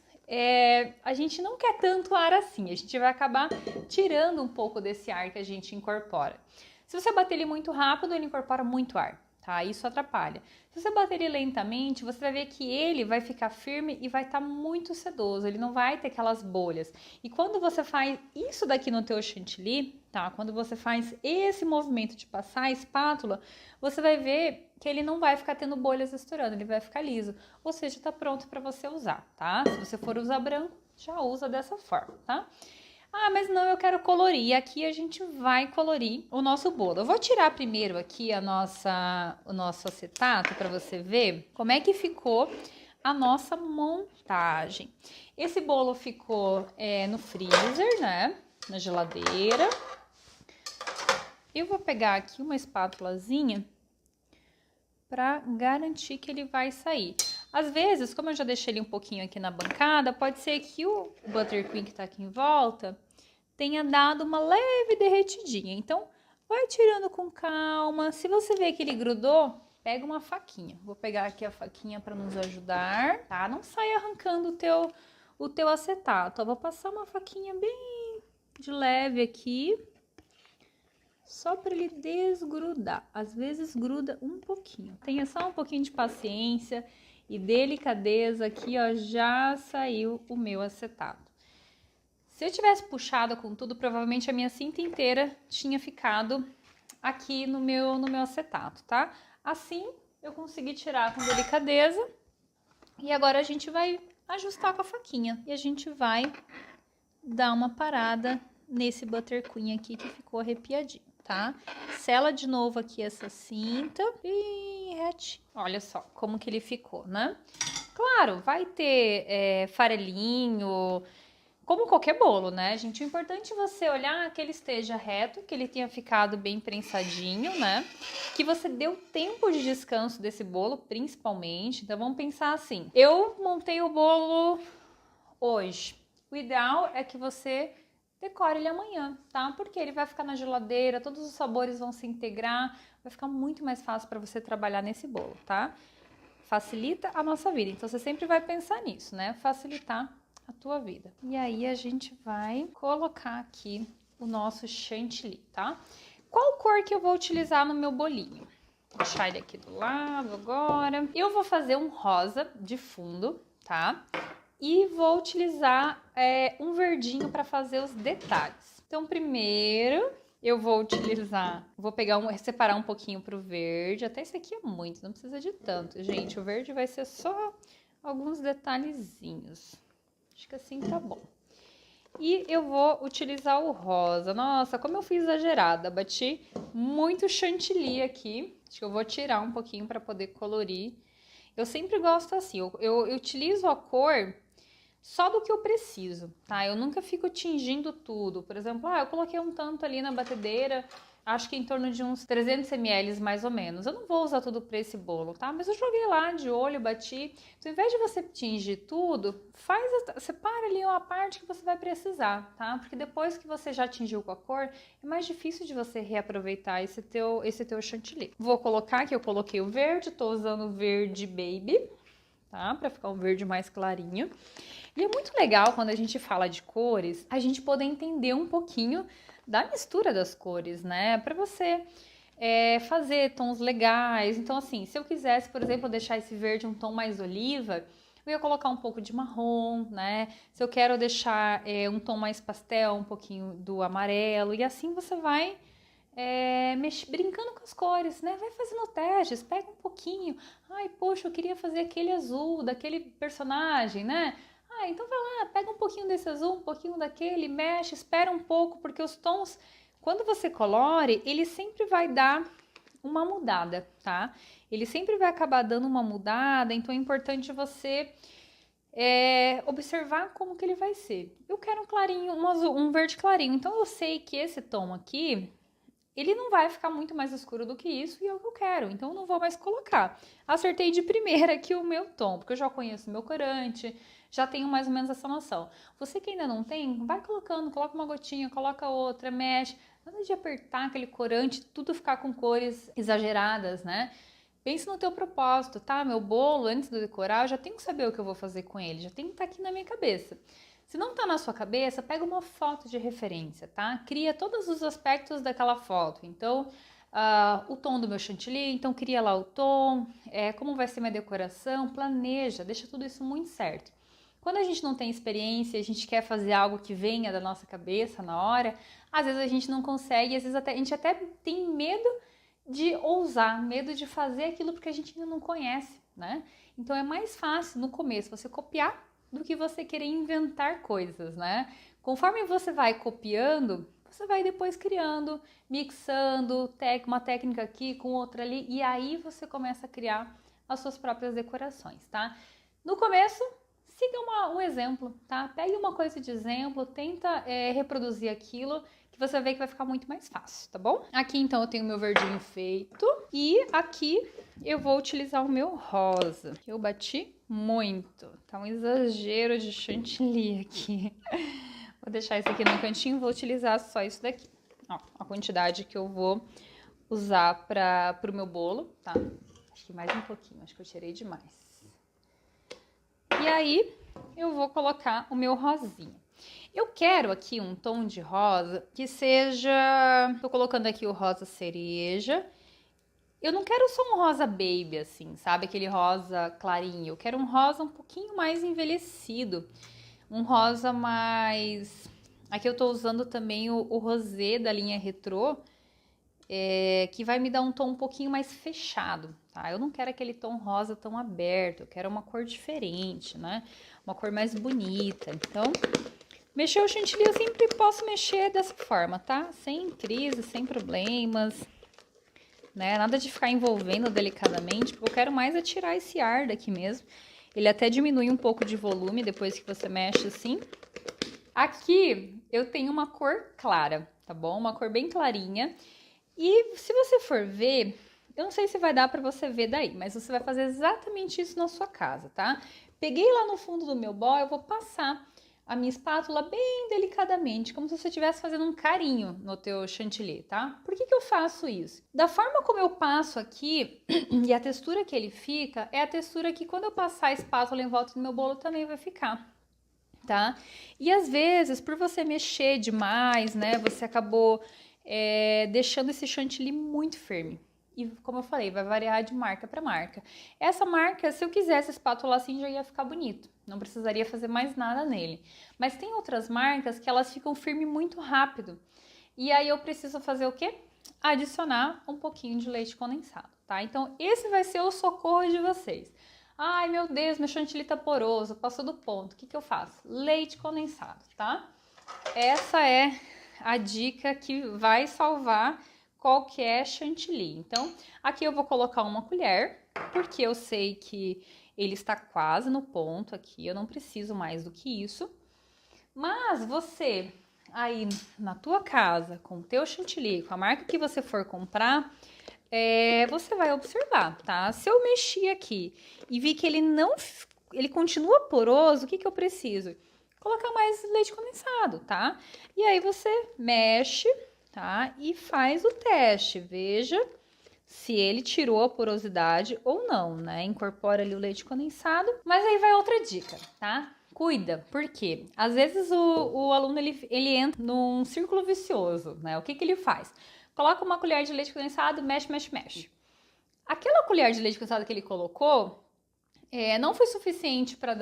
a gente não quer tanto ar assim, a gente vai acabar tirando um pouco desse ar que a gente incorpora. Se você bater ele muito rápido, ele incorpora muito ar, tá? Isso atrapalha. Se você bater ele lentamente, você vai ver que ele vai ficar firme e vai estar muito sedoso, ele não vai ter aquelas bolhas. E quando você faz isso daqui no teu chantilly, tá? Quando você faz esse movimento de passar a espátula, você vai ver que ele não vai ficar tendo bolhas estourando, ele vai ficar liso. Ou seja, tá pronto para você usar, tá? Se você for usar branco, já usa dessa forma, tá? Ah, mas não, eu quero colorir. E aqui a gente vai colorir o nosso bolo. Eu vou tirar primeiro aqui o nosso acetato para você ver como é que ficou a nossa montagem. Esse bolo ficou no freezer, né? Na geladeira. Eu vou pegar aqui uma espátulazinha para garantir que ele vai sair. Às vezes, como eu já deixei ele um pouquinho aqui na bancada, pode ser que o buttercream que tá aqui em volta tenha dado uma leve derretidinha. Então, vai tirando com calma. Se você vê que ele grudou, pega uma faquinha. Vou pegar aqui a faquinha para nos ajudar, tá? Não sai arrancando o teu acetato. Eu vou passar uma faquinha bem de leve aqui, só para ele desgrudar. Às vezes gruda um pouquinho. Tenha só um pouquinho de paciência e delicadeza. Aqui, ó, já saiu o meu acetato. Se eu tivesse puxado com tudo, provavelmente a minha cinta inteira tinha ficado aqui no meu acetato, tá? Assim, eu consegui tirar com delicadeza. E agora a gente vai ajustar com a faquinha. E a gente vai dar uma parada nesse buttercream aqui que ficou arrepiadinho, tá? Sela de novo aqui essa cinta bem retinho. Olha só como que ele ficou, né? Claro, vai ter farelinho, como qualquer bolo, né, gente? O importante é você olhar que ele esteja reto, que ele tenha ficado bem prensadinho, né? Que você deu tempo de descanso desse bolo, principalmente. Então, vamos pensar assim. Eu montei o bolo hoje. O ideal é que você decore ele amanhã, tá? Porque ele vai ficar na geladeira, todos os sabores vão se integrar, vai ficar muito mais fácil para você trabalhar nesse bolo, tá? Facilita a nossa vida. Então, você sempre vai pensar nisso, né? Facilitar a tua vida. E aí, a gente vai colocar aqui o nosso chantilly, tá? Qual cor que eu vou utilizar no meu bolinho? Vou deixar ele aqui do lado agora. Eu vou fazer um rosa de fundo, tá? E vou utilizar um verdinho para fazer os detalhes. Então, primeiro eu vou separar um pouquinho pro verde. Até esse aqui é muito, não precisa de tanto, gente. O verde vai ser só alguns detalhezinhos. Acho que assim tá bom. E eu vou utilizar o rosa. Nossa, como eu fui exagerada. Bati muito chantilly aqui. Acho que eu vou tirar um pouquinho para poder colorir. Eu sempre gosto assim. Eu utilizo a cor só do que eu preciso, tá? Eu nunca fico tingindo tudo. Por exemplo, eu coloquei um tanto ali na batedeira, acho que em torno de uns 300 ml mais ou menos. Eu não vou usar tudo para esse bolo, tá? Mas eu joguei lá de olho, bati. Então, ao invés de você tingir tudo, separa ali uma parte que você vai precisar, tá? Porque depois que você já tingiu com a cor, é mais difícil de você reaproveitar esse teu chantilly. Vou colocar aqui, eu coloquei o verde, tô usando o verde baby, tá? Para ficar um verde mais clarinho. E é muito legal quando a gente fala de cores, a gente poder entender um pouquinho da mistura das cores, né? Para você fazer tons legais. Então, assim, se eu quisesse, por exemplo, deixar esse verde um tom mais oliva, eu ia colocar um pouco de marrom, né? Se eu quero deixar um tom mais pastel, um pouquinho do amarelo. E assim você vai brincando com as cores, né? Vai fazendo testes, pega um pouquinho. Ai, poxa, eu queria fazer aquele azul daquele personagem, né? então vai lá, pega um pouquinho desse azul, um pouquinho daquele, mexe, espera um pouco, porque os tons, quando você colore, ele sempre vai dar uma mudada, tá? Ele sempre vai acabar dando uma mudada, então é importante você observar como que ele vai ser. Eu quero um clarinho, um azul, um verde clarinho, então eu sei que esse tom aqui, ele não vai ficar muito mais escuro do que isso e é o que eu quero, então eu não vou mais colocar. Acertei de primeira aqui o meu tom, porque eu já conheço o meu corante, já tenho mais ou menos essa noção. Você que ainda não tem, vai colocando, coloca uma gotinha, coloca outra, mexe. Nada de apertar aquele corante, tudo ficar com cores exageradas, né? Pense no teu propósito, tá? Meu bolo, antes de decorar, eu já tenho que saber o que eu vou fazer com ele, já tem que estar aqui na minha cabeça. Se não tá na sua cabeça, pega uma foto de referência, tá? Cria todos os aspectos daquela foto. Então, o tom do meu chantilly, então cria lá o tom, como vai ser minha decoração, planeja, deixa tudo isso muito certo. Quando a gente não tem experiência, a gente quer fazer algo que venha da nossa cabeça na hora, às vezes a gente não consegue, às vezes a gente até tem medo de ousar, medo de fazer aquilo porque a gente ainda não conhece, né? Então é mais fácil no começo você copiar do que você querer inventar coisas, né? Conforme você vai copiando, você vai depois criando, mixando uma técnica aqui com outra ali, e aí você começa a criar as suas próprias decorações, tá? No começo, siga um exemplo, tá? Pegue uma coisa de exemplo, tenta reproduzir aquilo, que você vai ver que vai ficar muito mais fácil, tá bom? Aqui, então, eu tenho meu verdinho feito. E aqui eu vou utilizar o meu rosa, que eu bati muito. Tá um exagero de chantilly aqui. Vou deixar isso aqui no cantinho, vou utilizar só isso daqui. Ó, a quantidade que eu vou usar pro meu bolo, tá? Acho que mais um pouquinho, acho que eu tirei demais. E aí, eu vou colocar o meu rosinha. Eu quero aqui um tom de rosa que seja... Tô colocando aqui o rosa cereja. Eu não quero só um rosa baby, assim, sabe? Aquele rosa clarinho. Eu quero um rosa um pouquinho mais envelhecido. Um rosa mais... Aqui eu tô usando também o rosé da linha Retrô, que vai me dar um tom um pouquinho mais fechado, tá? Eu não quero aquele tom rosa tão aberto, eu quero uma cor diferente, né? Uma cor mais bonita. Então, mexer o chantilly eu sempre posso mexer dessa forma, tá? Sem crise, sem problemas, né? Nada de ficar envolvendo delicadamente, porque eu quero mais é tirar esse ar daqui mesmo. Ele até diminui um pouco de volume depois que você mexe assim. Aqui eu tenho uma cor clara, tá bom? Uma cor bem clarinha. E se você for ver, eu não sei se vai dar pra você ver daí, mas você vai fazer exatamente isso na sua casa, tá? Peguei lá no fundo do meu bol, eu vou passar a minha espátula bem delicadamente, como se você estivesse fazendo um carinho no teu chantilly, tá? Por que que eu faço isso? Da forma como eu passo aqui, e a textura que ele fica, é a textura que quando eu passar a espátula em volta do meu bolo também vai ficar, tá? E às vezes, por você mexer demais, né, você acabou deixando esse chantilly muito firme. E como eu falei, vai variar de marca para marca. Essa marca, se eu quisesse espátula assim, já ia ficar bonito. Não precisaria fazer mais nada nele. Mas tem outras marcas que elas ficam firmes muito rápido. E aí eu preciso fazer o quê? Adicionar um pouquinho de leite condensado, tá? Então esse vai ser o socorro de vocês. Ai, meu Deus, meu chantilly tá poroso, passou do ponto. O que que eu faço? Leite condensado, tá? Essa é a dica que vai salvar qualquer chantilly. Então, aqui eu vou colocar uma colher, porque eu sei que ele está quase no ponto aqui, eu não preciso mais do que isso. Mas você, aí na tua casa, com o teu chantilly, com a marca que você for comprar, você vai observar, tá? Se eu mexi aqui e vi que ele continua poroso, o que que eu preciso? Colocar mais leite condensado, tá? E aí você mexe, tá? E faz o teste, veja se ele tirou a porosidade ou não, né? Incorpora ali o leite condensado. Mas aí vai outra dica, tá? Cuida, porque às vezes o aluno ele entra num círculo vicioso, né? O que que ele faz? Coloca uma colher de leite condensado, mexe, mexe, mexe. Aquela colher de leite condensado que ele colocou não foi suficiente para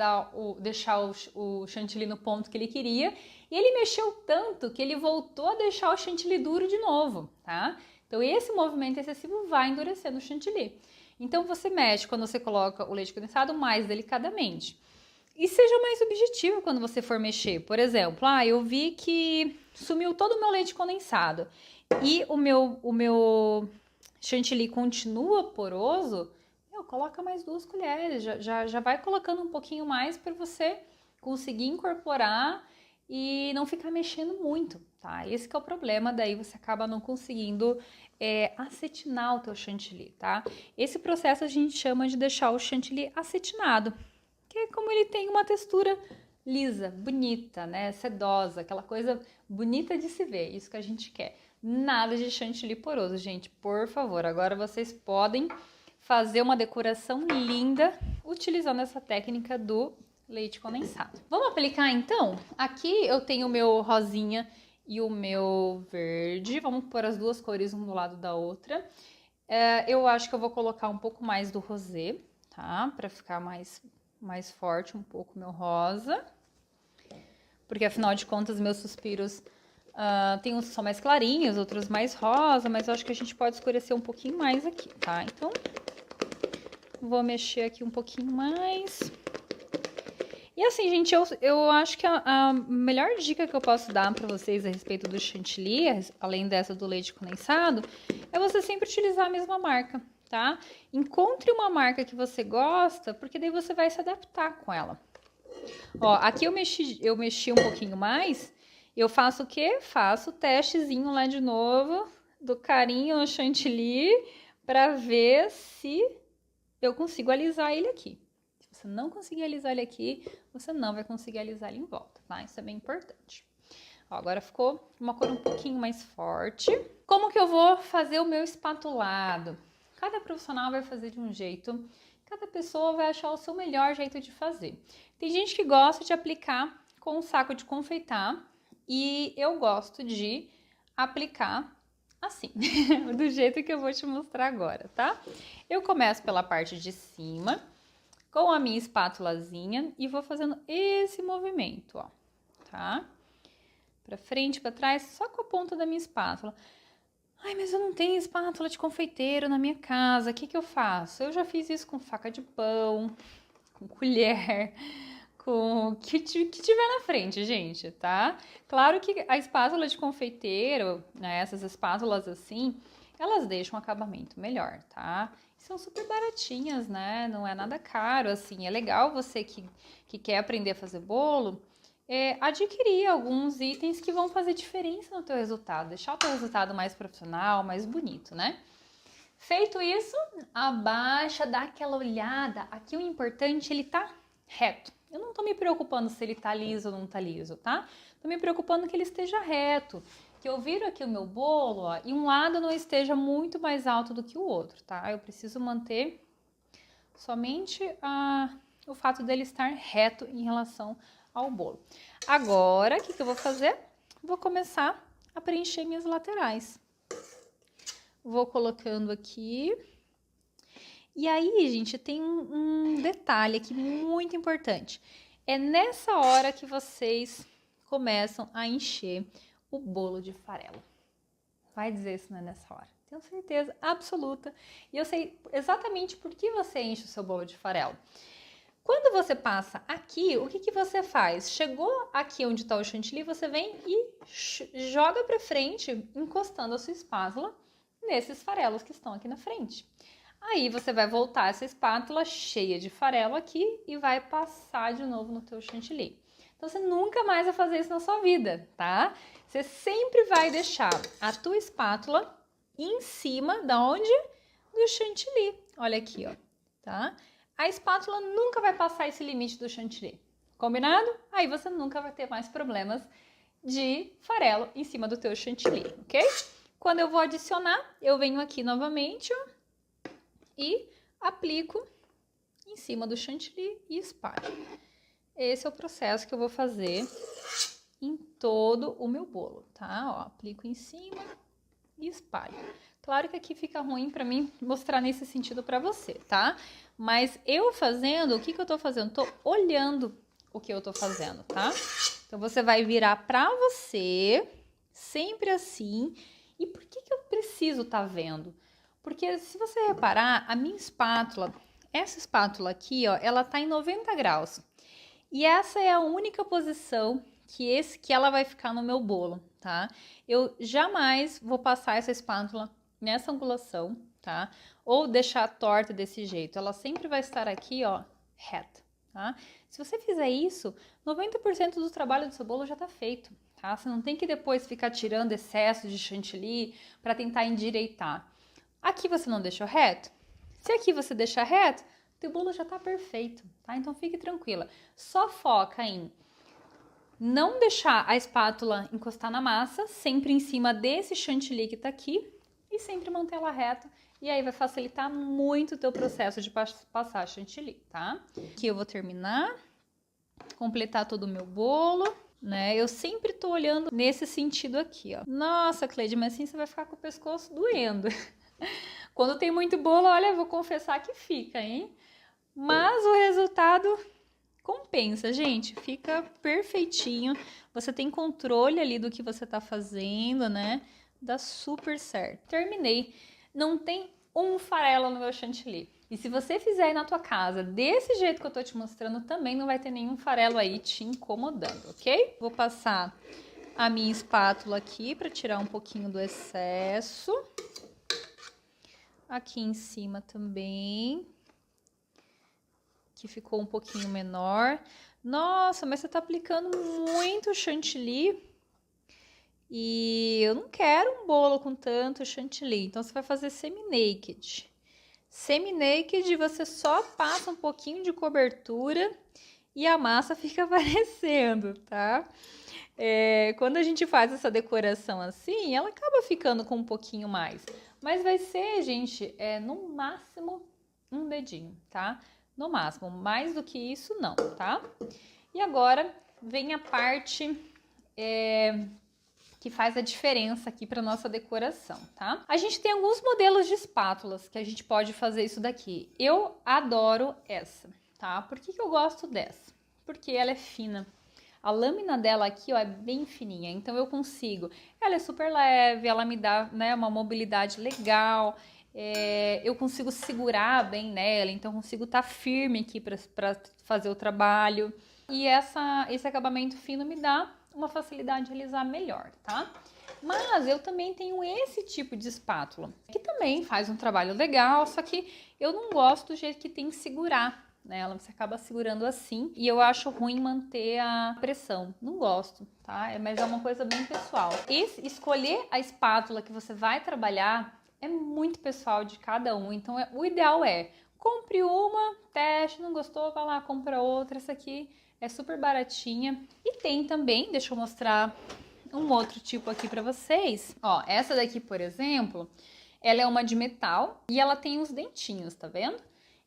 deixar o chantilly no ponto que ele queria. E ele mexeu tanto que ele voltou a deixar o chantilly duro de novo, tá? Então, esse movimento excessivo vai endurecendo o chantilly. Então, você mexe quando você coloca o leite condensado mais delicadamente. E seja mais objetivo quando você for mexer. Por exemplo, eu vi que sumiu todo o meu leite condensado e o meu chantilly continua poroso, coloca mais 2 colheres, já vai colocando um pouquinho mais para você conseguir incorporar e não ficar mexendo muito, tá? Esse que é o problema, daí você acaba não conseguindo acetinar o teu chantilly, tá? Esse processo a gente chama de deixar o chantilly acetinado, que é como ele tem uma textura lisa, bonita, né? Sedosa, aquela coisa bonita de se ver, isso que a gente quer. Nada de chantilly poroso, gente, por favor. Agora vocês podem fazer uma decoração linda utilizando essa técnica do leite condensado. Vamos aplicar então? Aqui eu tenho o meu rosinha e o meu verde. Vamos pôr as duas cores um do lado da outra. Eu acho que eu vou colocar um pouco mais do rosé, tá? Para ficar mais forte um pouco o meu rosa. Porque afinal de contas meus suspiros tem uns que são mais clarinhos, outros mais rosa, mas eu acho que a gente pode escurecer um pouquinho mais aqui, tá? Então, vou mexer aqui um pouquinho mais. E assim, gente, eu acho que a melhor dica que eu posso dar para vocês a respeito do chantilly, além dessa do leite condensado, é você sempre utilizar a mesma marca, tá? Encontre uma marca que você gosta, porque daí você vai se adaptar com ela. Ó, aqui eu mexi um pouquinho mais. Eu faço o quê? Faço o testezinho lá de novo do carinho no chantilly para ver se eu consigo alisar ele aqui. Se você não conseguir alisar ele aqui, você não vai conseguir alisar ele em volta, tá? Isso é bem importante. Ó, agora ficou uma cor um pouquinho mais forte. Como que eu vou fazer o meu espatulado? Cada profissional vai fazer de um jeito. Cada pessoa vai achar o seu melhor jeito de fazer. Tem gente que gosta de aplicar com um saco de confeitar e eu gosto de aplicar assim, do jeito que eu vou te mostrar agora, tá? Eu começo pela parte de cima com a minha espátulazinha e vou fazendo esse movimento, ó, tá? Pra frente, pra trás, só com a ponta da minha espátula. Ai, mas eu não tenho espátula de confeiteiro na minha casa, o que eu faço? Eu já fiz isso com faca de pão, com colher, com o que tiver na frente, gente, tá? Claro que a espátula de confeiteiro, né, essas espátulas assim, elas deixam um acabamento melhor, tá? São super baratinhas, né? Não é nada caro, assim. É legal você que quer aprender a fazer bolo, adquirir alguns itens que vão fazer diferença no teu resultado, deixar o teu resultado mais profissional, mais bonito, né? Feito isso, abaixa, dá aquela olhada. Aqui o importante, ele tá reto. Eu não tô me preocupando se ele tá liso ou não tá liso, tá? Tô me preocupando que ele esteja reto. Que eu viro aqui o meu bolo, ó, e um lado não esteja muito mais alto do que o outro, tá? Eu preciso manter somente o fato dele estar reto em relação ao bolo. Agora, o que eu vou fazer? Vou começar a preencher minhas laterais. Vou colocando aqui. E aí, gente, tem um detalhe aqui muito importante. É nessa hora que vocês começam a encher o bolo de farelo. Vai dizer se não é nessa hora. Tenho certeza absoluta. E eu sei exatamente por que você enche o seu bolo de farelo. Quando você passa aqui, o que você faz? Chegou aqui onde está o chantilly, você vem e joga para frente, encostando a sua espátula nesses farelos que estão aqui na frente. Aí você vai voltar essa espátula cheia de farelo aqui e vai passar de novo no teu chantilly. Então você nunca mais vai fazer isso na sua vida, tá? Você sempre vai deixar a tua espátula em cima da onde? Do chantilly. Olha aqui, ó, tá? A espátula nunca vai passar esse limite do chantilly. Combinado? Aí você nunca vai ter mais problemas de farelo em cima do teu chantilly, ok? Quando eu vou adicionar, eu venho aqui novamente, ó, e aplico em cima do chantilly e espalho. Esse é o processo que eu vou fazer em todo o meu bolo, tá? Ó, aplico em cima e espalho. Claro que aqui fica ruim para mim mostrar nesse sentido para você, tá? Mas eu fazendo, o que eu tô fazendo? Tô olhando o que eu tô fazendo, tá? Então, você vai virar pra você, sempre assim. E por que eu preciso tá vendo? Porque se você reparar, a minha espátula, essa espátula aqui, ó, ela tá em 90 graus. E essa é a única posição que ela vai ficar no meu bolo, tá? Eu jamais vou passar essa espátula nessa angulação, tá? Ou deixar torta desse jeito. Ela sempre vai estar aqui, ó, reta, tá? Se você fizer isso, 90% do trabalho do seu bolo já tá feito, tá? Você não tem que depois ficar tirando excesso de chantilly para tentar endireitar. Aqui você não deixou reto? Se aqui você deixar reto, teu bolo já tá perfeito, tá? Então fique tranquila. Só foca em não deixar a espátula encostar na massa, sempre em cima desse chantilly que tá aqui, e sempre manter ela reta. E aí vai facilitar muito o teu processo de passar chantilly, tá? Aqui eu vou terminar, completar todo o meu bolo, né? Eu sempre tô olhando nesse sentido aqui, ó. Nossa, Cleide, mas assim você vai ficar com o pescoço doendo. Quando tem muito bolo, olha, eu vou confessar que fica, hein? Mas o resultado compensa, gente. Fica perfeitinho. Você tem controle ali do que você tá fazendo, né? Dá super certo. Terminei. Não tem um farelo no meu chantilly. E se você fizer aí na tua casa, desse jeito que eu tô te mostrando, também não vai ter nenhum farelo aí te incomodando, ok? Vou passar a minha espátula aqui para tirar um pouquinho do excesso. Aqui em cima também, que ficou um pouquinho menor. Nossa, mas você tá aplicando muito chantilly e eu não quero um bolo com tanto chantilly. Então, você vai fazer semi-naked. Semi-naked, você só passa um pouquinho de cobertura e a massa fica aparecendo, tá? Quando a gente faz essa decoração assim, ela acaba ficando com um pouquinho mais. Mas vai ser, gente, no máximo um dedinho, tá? No máximo, mais do que isso não, tá? E agora vem a parte que faz a diferença aqui para nossa decoração, tá? A gente tem alguns modelos de espátulas que a gente pode fazer isso daqui. Eu adoro essa, tá? Por que eu gosto dessa? Porque ela é fina. A lâmina dela aqui, ó, é bem fininha, então eu consigo. Ela é super leve, ela me dá, né, uma mobilidade legal. Eu consigo segurar bem nela, então consigo estar firme aqui para fazer o trabalho. E esse acabamento fino me dá uma facilidade de realizar melhor, tá? Mas eu também tenho esse tipo de espátula, que também faz um trabalho legal, só que eu não gosto do jeito que tem que segurar. Ela você acaba segurando assim e eu acho ruim manter a pressão. Não gosto, tá? Mas é uma coisa bem pessoal. Escolher a espátula que você vai trabalhar é muito pessoal de cada um. Então, o ideal é compre uma, teste, não gostou, vai lá, compra outra. Essa aqui é super baratinha. E tem também, deixa eu mostrar um outro tipo aqui pra vocês. Ó, essa daqui, por exemplo, ela é uma de metal e ela tem os dentinhos, tá vendo?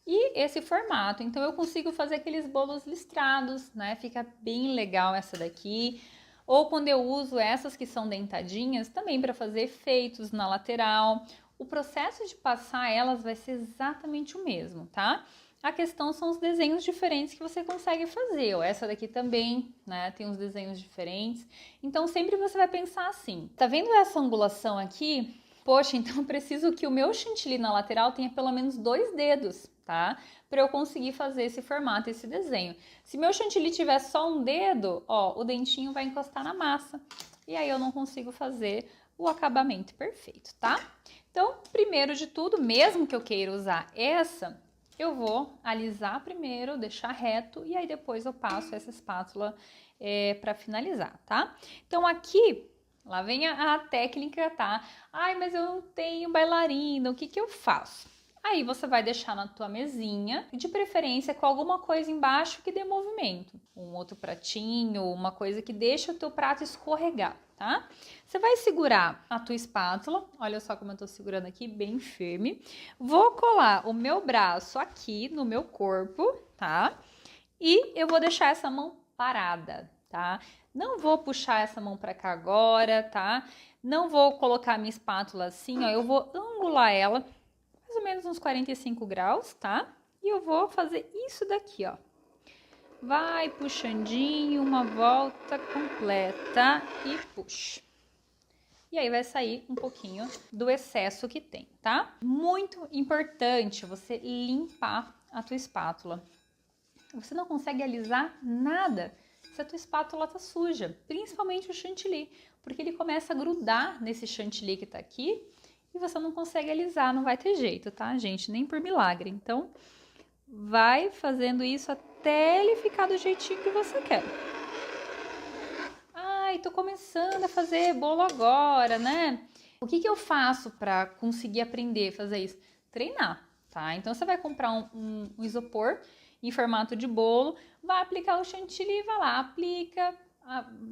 E esse formato, então eu consigo fazer aqueles bolos listrados, né? Fica bem legal essa daqui. Ou quando eu uso essas que são dentadinhas, também para fazer efeitos na lateral. O processo de passar elas vai ser exatamente o mesmo, tá? A questão são os desenhos diferentes que você consegue fazer. Ó, essa daqui também, né? Tem uns desenhos diferentes. Então sempre você vai pensar assim, tá vendo essa angulação aqui? Poxa, então eu preciso que o meu chantilly na lateral tenha pelo menos 2 dedos, tá? Para eu conseguir fazer esse formato, esse desenho. Se meu chantilly tiver só um dedo, ó, o dentinho vai encostar na massa. E aí eu não consigo fazer o acabamento perfeito, tá? Então, primeiro de tudo, mesmo que eu queira usar essa, eu vou alisar primeiro, deixar reto e aí depois eu passo essa espátula para finalizar, tá? Então aqui, lá vem a técnica, tá? Ai, mas eu não tenho bailarina, o que que eu faço? Aí você vai deixar na tua mesinha, de preferência com alguma coisa embaixo que dê movimento. Um outro pratinho, uma coisa que deixa o teu prato escorregar, tá? Você vai segurar a tua espátula, olha só como eu tô segurando aqui, bem firme. Vou colar o meu braço aqui no meu corpo, tá? E eu vou deixar essa mão parada, tá? Não vou puxar essa mão pra cá agora, tá? Não vou colocar a minha espátula assim, ó, eu vou angular ela mais ou menos uns 45 graus, tá? E eu vou fazer isso daqui, ó. Vai puxandinho, uma volta completa e puxa. E aí vai sair um pouquinho do excesso que tem, tá? Muito importante você limpar a tua espátula. você não consegue alisar nada se a tua espátula tá suja, principalmente o chantilly, porque ele começa a grudar nesse chantilly que tá aqui e você não consegue alisar, não vai ter jeito, tá, gente? Nem por milagre. Então, vai fazendo isso até ele ficar do jeitinho que você quer. Ai, tô começando a fazer bolo agora, né? O que eu faço para conseguir aprender a fazer isso? Treinar, tá? Então, você vai comprar um isopor em formato de bolo, vai aplicar o chantilly, vai lá, aplica,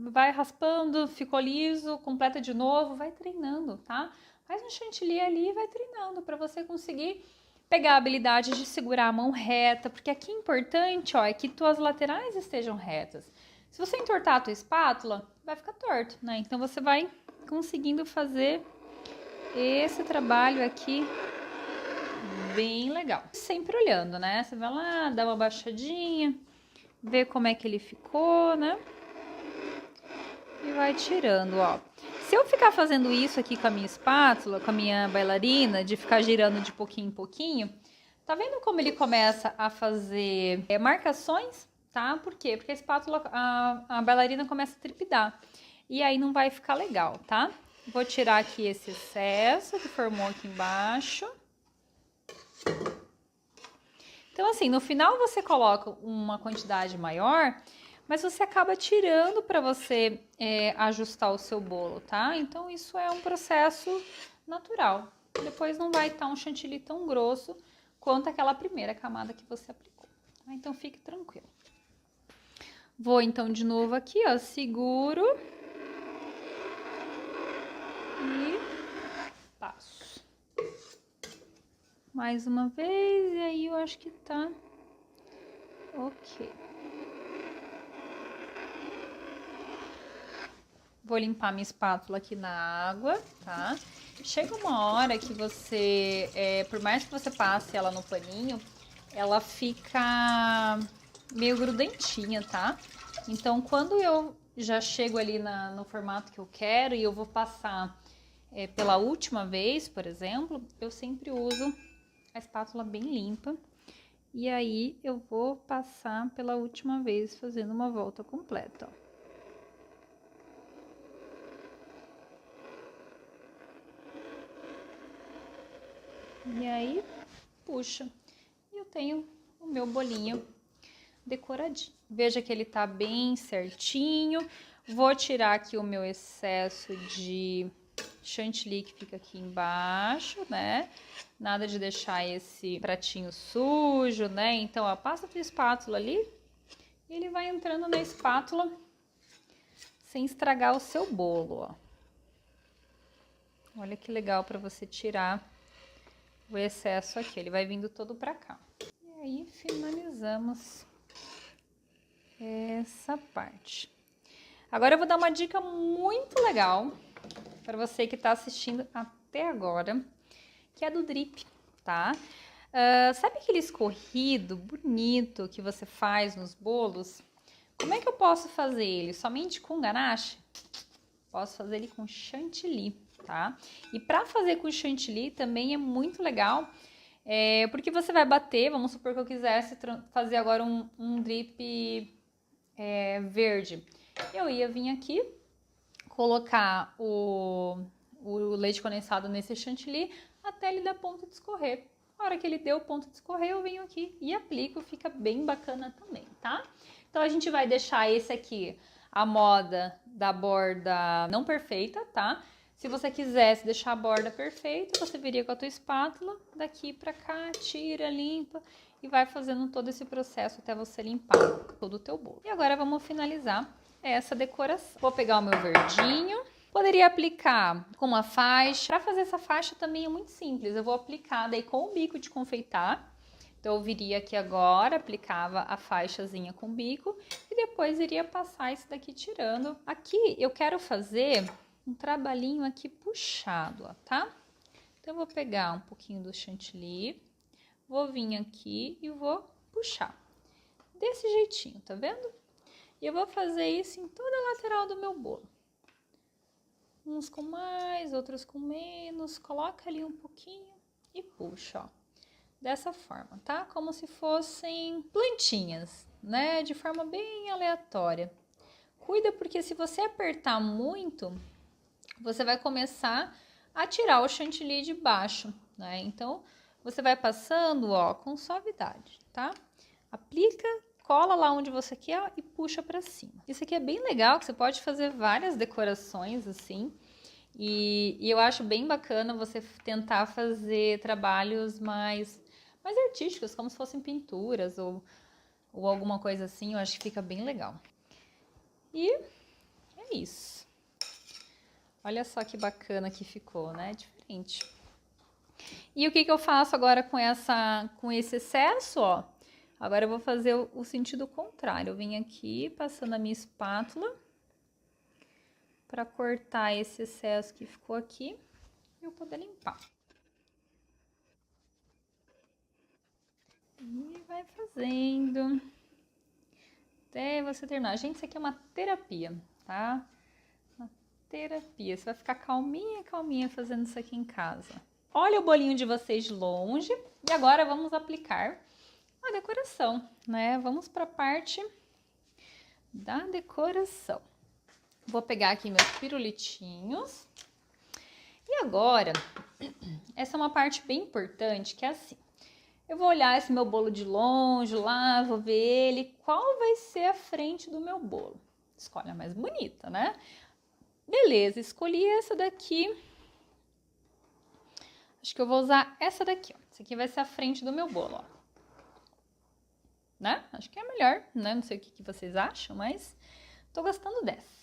vai raspando, ficou liso, completa de novo, vai treinando, tá? Faz um chantilly ali e vai treinando para você conseguir pegar a habilidade de segurar a mão reta, porque aqui é importante, ó, é que tuas laterais estejam retas. Se você entortar a tua espátula, vai ficar torto, né? Então você vai conseguindo fazer esse trabalho aqui bem legal. Sempre olhando, né? Você vai lá, dá uma baixadinha, vê como é que ele ficou, né? E vai tirando, ó. Se eu ficar fazendo isso aqui com a minha espátula, com a minha bailarina, de ficar girando de pouquinho em pouquinho, tá vendo como ele começa a fazer marcações, tá? Por quê? Porque a espátula, a bailarina começa a trepidar. E aí não vai ficar legal, tá? Vou tirar aqui esse excesso que formou aqui embaixo. Então, assim, no final você coloca uma quantidade maior, mas você acaba tirando para você ajustar o seu bolo, tá? Então, isso é um processo natural. Depois não vai estar um chantilly tão grosso quanto aquela primeira camada que você aplicou, tá? Então, fique tranquilo. Vou, então, de novo aqui, ó, seguro e passo. Mais uma vez, e aí eu acho que tá ok. Vou limpar minha espátula aqui na água, tá? Chega uma hora que você, por mais que você passe ela no paninho, ela fica meio grudentinha, tá? Então, quando eu já chego ali no formato que eu quero e eu vou passar pela última vez, por exemplo, eu sempre uso a espátula bem limpa. E aí, eu vou passar pela última vez fazendo uma volta completa, ó. E aí, puxa. E eu tenho o meu bolinho decoradinho. Veja que ele tá bem certinho. Vou tirar aqui o meu excesso de chantilly que fica aqui embaixo, né? Nada de deixar esse pratinho sujo, né? Então, ó, passa a tua espátula ali e ele vai entrando na espátula sem estragar o seu bolo, ó. Olha que legal para você tirar o excesso aqui, ele vai vindo todo pra cá. E aí, finalizamos essa parte. Agora eu vou dar uma dica muito legal para você que tá assistindo até agora, que é do drip, tá? Sabe aquele escorrido bonito que você faz nos bolos? Como é que eu posso fazer ele? Somente com ganache? Posso fazer ele com chantilly, tá? E para fazer com chantilly também é muito legal, porque você vai bater, vamos supor que eu quisesse fazer agora um drip verde. Eu ia vir aqui, colocar o leite condensado nesse chantilly até ele dar ponto de escorrer. A hora que ele deu ponto de escorrer, eu venho aqui e aplico, fica bem bacana também, tá? Então, a gente vai deixar esse aqui, a moda da borda não perfeita, tá? Se você quisesse deixar a borda perfeita, você viria com a tua espátula daqui pra cá, tira, limpa e vai fazendo todo esse processo até você limpar todo o teu bolo. E agora vamos finalizar essa decoração. Vou pegar o meu verdinho. Poderia aplicar com uma faixa. Para fazer essa faixa também é muito simples. Eu vou aplicar daí com o bico de confeitar. Então, eu viria aqui agora, aplicava a faixazinha com o bico e depois iria passar isso daqui tirando. Aqui eu quero fazer um trabalhinho aqui puxado, ó, tá? Então, eu vou pegar um pouquinho do chantilly, vou vir aqui e vou puxar. Desse jeitinho, tá vendo? E eu vou fazer isso em toda a lateral do meu bolo. Uns com mais, outros com menos. Coloca ali um pouquinho e puxa, ó. dessa forma, tá? Como se fossem plantinhas, né? De forma bem aleatória. Cuida porque se você apertar muito, você vai começar a tirar o chantilly de baixo, né? Então, você vai passando, ó, com suavidade, tá? Aplica, cola lá onde você quer e puxa pra cima. Isso aqui é bem legal, que você pode fazer várias decorações assim. E eu acho bem bacana você tentar fazer trabalhos mais artísticos, como se fossem pinturas ou alguma coisa assim. Eu acho que fica bem legal. E é isso. Olha só que bacana que ficou, né? Diferente. E o que eu faço agora com esse excesso, ó? Agora eu vou fazer o sentido contrário. Eu venho aqui passando a minha espátula para cortar esse excesso que ficou aqui e eu poder limpar. E vai fazendo até você terminar. Gente, isso aqui é uma terapia, tá? Uma terapia. Você vai ficar calminha, calminha fazendo isso aqui em casa. Olha o bolinho de vocês de longe. E agora vamos aplicar a decoração, né? Vamos para a parte da decoração. Vou pegar aqui meus pirulitinhos. E agora, essa é uma parte bem importante, que é assim. Eu vou olhar esse meu bolo de longe lá, vou ver ele. Qual vai ser a frente do meu bolo? Escolhe a mais bonita, né? Beleza, escolhi essa daqui. Acho que eu vou usar essa daqui, ó. Essa aqui vai ser a frente do meu bolo, ó. Né? Acho que é melhor, né? Não sei o que vocês acham, mas tô gostando dessa.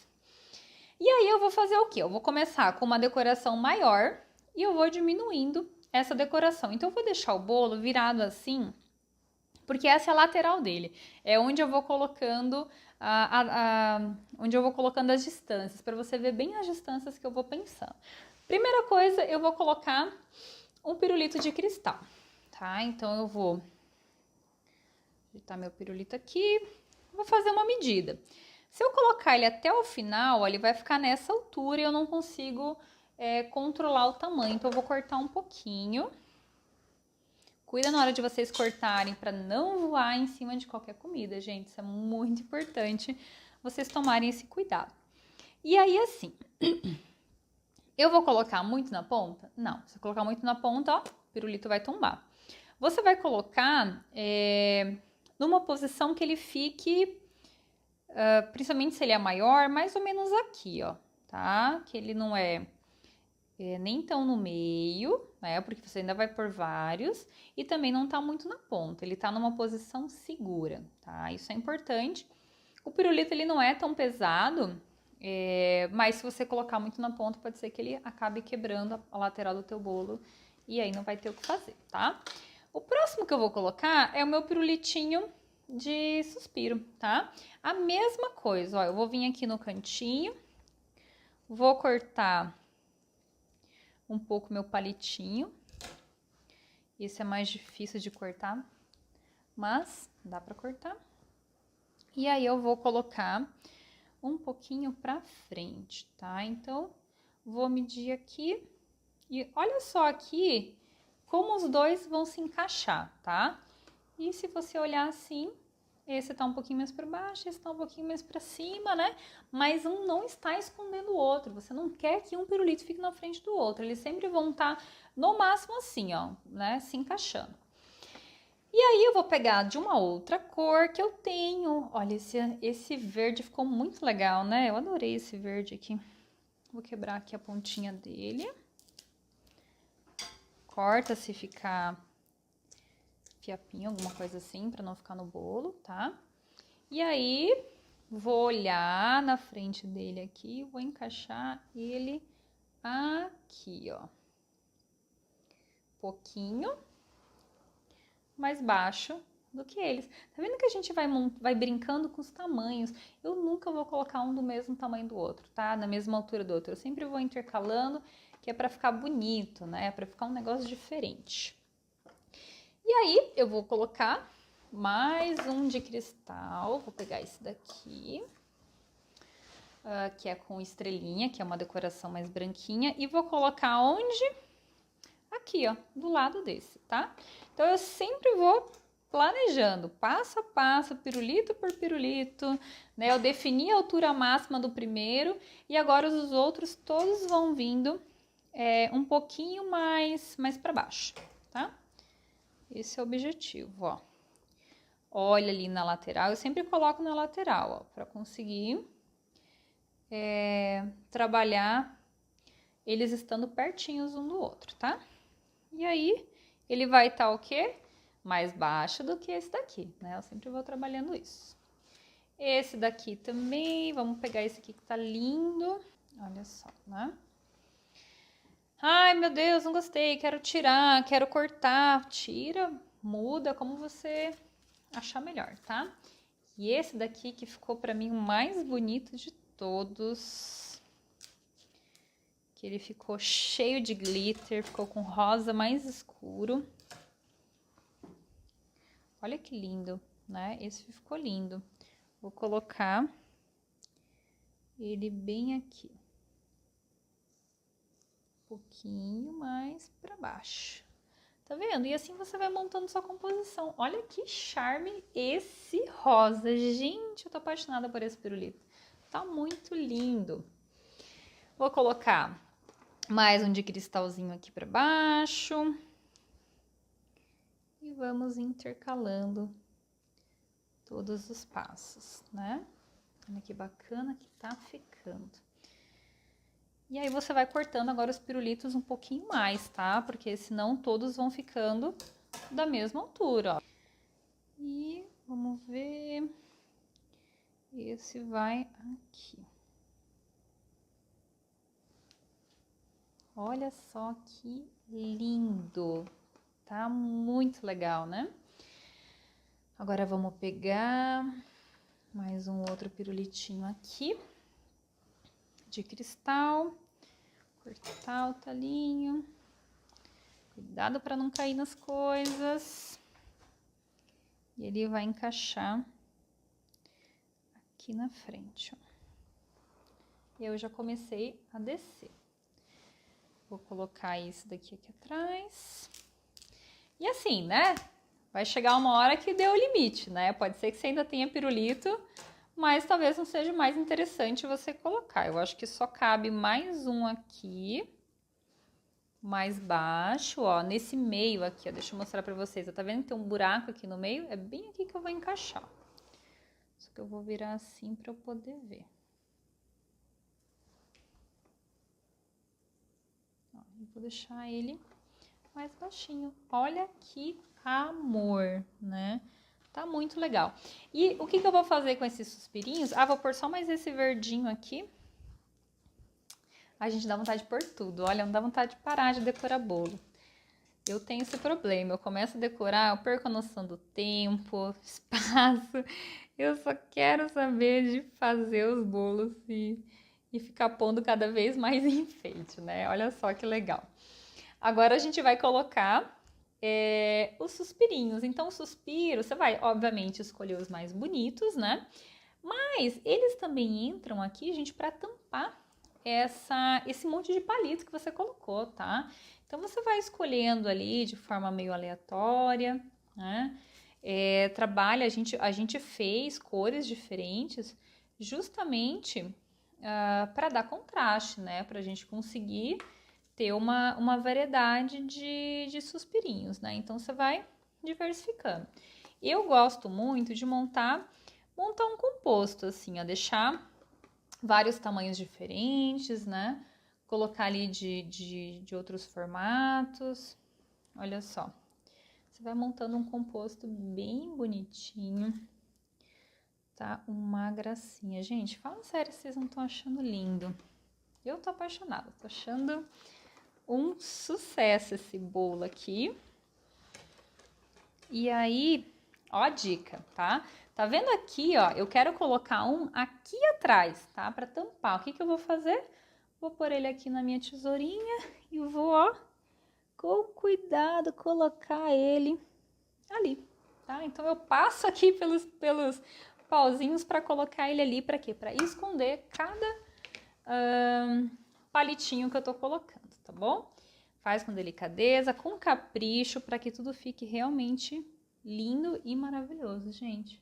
E aí eu vou fazer o quê? Eu vou começar com uma decoração maior e eu vou diminuindo essa decoração. Então eu vou deixar o bolo virado assim, porque essa é a lateral dele. É onde eu vou colocando onde eu vou colocando as distâncias, para você ver bem as distâncias que eu vou pensando. Primeira coisa, eu vou colocar um pirulito de cristal, tá? Então eu vou ajeitar meu pirulito aqui, vou fazer uma medida. Se eu colocar ele até o final, ó, ele vai ficar nessa altura e eu não consigo controlar o tamanho. Então eu vou cortar um pouquinho. Cuida na hora de vocês cortarem para não voar em cima de qualquer comida, gente. Isso é muito importante vocês tomarem esse cuidado. E aí, assim, eu vou colocar muito na ponta? Não. Se eu colocar muito na ponta, ó, o pirulito vai tombar. Você vai colocar numa posição que ele fique, principalmente se ele é maior, mais ou menos aqui, ó, tá? Que ele não é nem tão no meio, né? Porque você ainda vai por vários. E também não tá muito na ponta. Ele tá numa posição segura, tá? Isso é importante. O pirulito, ele não é tão pesado, mas se você colocar muito na ponta, pode ser que ele acabe quebrando a lateral do teu bolo. E aí não vai ter o que fazer, tá? O próximo que eu vou colocar é o meu pirulitinho de suspiro, tá? A mesma coisa, ó. Eu vou vir aqui no cantinho. Vou cortar um pouco meu palitinho. Esse é mais difícil de cortar, mas dá pra cortar. E aí eu vou colocar um pouquinho pra frente, tá? Então, vou medir aqui. E olha só aqui como os dois vão se encaixar, tá? E se você olhar assim, esse tá um pouquinho mais para baixo, esse tá um pouquinho mais para cima, né? Mas um não está escondendo o outro. Você não quer que um pirulito fique na frente do outro. Eles sempre vão estar no máximo assim, ó, né? Se encaixando. E aí eu vou pegar de uma outra cor que eu tenho. Olha, esse verde ficou muito legal, né? Eu adorei esse verde aqui. Vou quebrar aqui a pontinha dele. Corta se ficar fiapinho, alguma coisa assim, pra não ficar no bolo, tá? E aí, vou olhar na frente dele aqui, vou encaixar ele aqui, ó. Pouquinho mais baixo do que eles. Tá vendo que a gente vai brincando com os tamanhos? Eu nunca vou colocar um do mesmo tamanho do outro, tá? Na mesma altura do outro. Eu sempre vou intercalando, que é pra ficar bonito, né? Pra ficar um negócio diferente. E aí, eu vou colocar mais um de cristal. Vou pegar esse daqui, que é com estrelinha, que é uma decoração mais branquinha. E vou colocar onde? aqui, ó, do lado desse, tá? Então, eu sempre vou planejando, passo a passo, pirulito por pirulito, né? Eu defini a altura máxima do primeiro e agora os outros todos vão vindo um pouquinho mais para baixo, tá? Esse é o objetivo, ó. Olha ali na lateral, eu sempre coloco na lateral, ó, para conseguir trabalhar eles estando pertinhos um do outro, tá? E aí, ele vai estar o quê? Mais baixo do que esse daqui, né? Eu sempre vou trabalhando isso. Esse daqui também, vamos pegar esse aqui que tá lindo. Olha só, né? Ai, meu Deus, não gostei, quero tirar, quero cortar. Tira, muda, como você achar melhor, tá? E esse daqui que ficou pra mim o mais bonito de todos. Que ele ficou cheio de glitter, ficou com rosa mais escuro. Olha que lindo, né? Esse ficou lindo. Vou colocar ele bem aqui. Um pouquinho mais para baixo. Tá vendo? E assim você vai montando sua composição. Olha que charme esse rosa. Gente, eu tô apaixonada por esse pirulito. Tá muito lindo. Vou colocar mais um de cristalzinho aqui para baixo. E vamos intercalando todos os passos, né? Olha que bacana que tá ficando. E aí você vai cortando agora os pirulitos um pouquinho mais, tá? Porque senão todos vão ficando da mesma altura, ó. E vamos ver. Esse vai aqui. Olha só que lindo. Tá muito legal, né? Agora vamos pegar mais um outro pirulitinho aqui de cristal, cortar o talinho, cuidado para não cair nas coisas, e ele vai encaixar aqui na frente, ó. Eu já comecei a descer. Vou colocar esse daqui aqui atrás. E assim, né? Vai chegar uma hora que deu o limite, né? Pode ser que você ainda tenha pirulito, mas talvez não seja mais interessante você colocar. Eu acho que só cabe mais um aqui, mais baixo, ó, nesse meio aqui, ó. Deixa eu mostrar pra vocês. Tá vendo que tem um buraco aqui no meio? É bem aqui que eu vou encaixar. Só que eu vou virar assim pra eu poder ver. Ó, eu vou deixar ele mais baixinho. Olha que amor, né? Tá muito legal. E o que eu vou fazer com esses suspirinhos? Ah, vou pôr só mais esse verdinho aqui. A gente dá vontade de pôr tudo. Olha, não dá vontade de parar de decorar bolo. Eu tenho esse problema. Eu começo a decorar, eu perco a noção do tempo, espaço. Eu só quero saber de fazer os bolos e ficar pondo cada vez mais enfeite, né? Olha só que legal. Agora a gente vai colocar os suspirinhos. Então, o suspiro, você vai, obviamente, escolher os mais bonitos, né? Mas eles também entram aqui, gente, para tampar esse monte de palito que você colocou, tá? Então, você vai escolhendo ali de forma meio aleatória, né? Trabalha, a gente fez cores diferentes justamente para dar contraste, né? Pra gente conseguir ter uma variedade de suspirinhos, né? Então, você vai diversificando. Eu gosto muito de montar um composto, assim, ó, deixar vários tamanhos diferentes, né? Colocar ali de outros formatos. Olha só. Você vai montando um composto bem bonitinho. Tá uma gracinha. Gente, fala sério se vocês não estão achando lindo. Eu tô apaixonada, tô achando um sucesso esse bolo aqui. E aí, ó a dica, tá? Tá vendo aqui, ó? Eu quero colocar um aqui atrás, tá? Pra tampar. O que eu vou fazer? Vou pôr ele aqui na minha tesourinha e vou, ó, com cuidado, colocar ele ali, tá? Então, eu passo aqui pelos pauzinhos pra colocar ele ali. Pra quê? Pra esconder cada palitinho que eu tô colocando, tá bom? Faz com delicadeza, com capricho, para que tudo fique realmente lindo e maravilhoso, gente.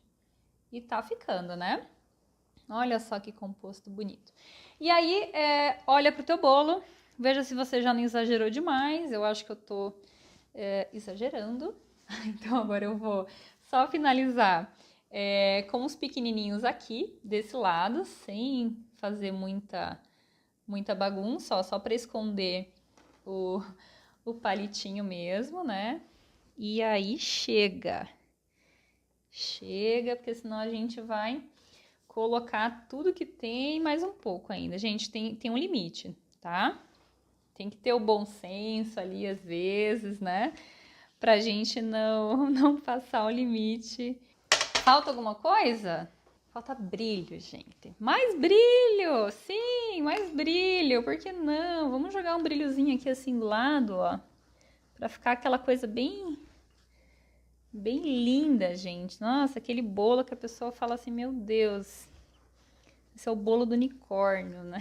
E tá ficando, né? Olha só que composto bonito. E aí, olha pro teu bolo, veja se você já não exagerou demais. Eu acho que eu tô exagerando. Então agora eu vou só finalizar com os pequenininhos aqui, desse lado, sem fazer muita bagunça, ó, só para esconder o palitinho mesmo, né? E aí chega, porque senão a gente vai colocar tudo que tem, mais um pouco ainda. Gente, tem um limite, tá? Tem que ter o bom senso ali, às vezes, né? Pra gente não passar o limite. Falta alguma coisa? Falta brilho, gente. Mais brilho! Sim, mais brilho. Por que não? Vamos jogar um brilhozinho aqui assim do lado, ó. Pra ficar aquela coisa bem linda, gente. Nossa, aquele bolo que a pessoa fala assim, meu Deus, esse é o bolo do unicórnio, né?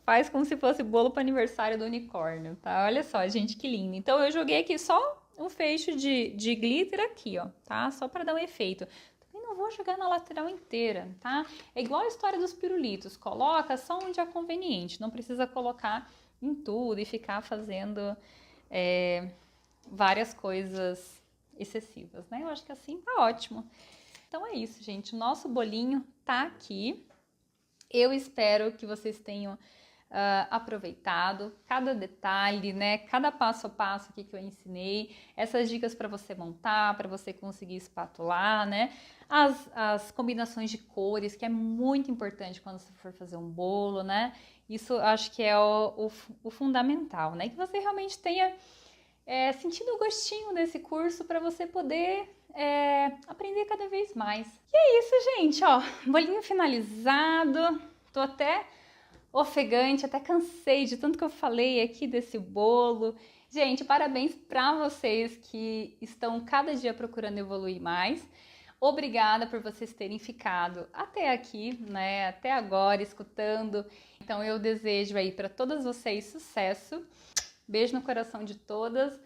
Faz como se fosse bolo para aniversário do unicórnio, tá? Olha só, gente, que lindo. Então, eu joguei aqui só um fecho de glitter aqui, ó, tá? Só para dar um efeito. Também não vou jogar na lateral inteira, tá? É igual a história dos pirulitos. Coloca só onde é conveniente. Não precisa colocar em tudo e ficar fazendo várias coisas excessivas, né? Eu acho que assim tá ótimo. Então é isso, gente. O nosso bolinho tá aqui. Eu espero que vocês tenham aproveitado cada detalhe, né? Cada passo a passo aqui que eu ensinei. Essas dicas para você montar, para você conseguir espatular, né? As combinações de cores, que é muito importante quando você for fazer um bolo, né? Isso acho que é o fundamental, né? Que você realmente tenha sentindo o gostinho desse curso para você poder aprender cada vez mais. E é isso, gente, ó, bolinho finalizado, tô até ofegante, até cansei de tanto que eu falei aqui desse bolo. Gente, parabéns para vocês que estão cada dia procurando evoluir mais. Obrigada por vocês terem ficado até aqui, né, até agora, escutando. Então eu desejo aí para todas vocês sucesso. Beijo no coração de todas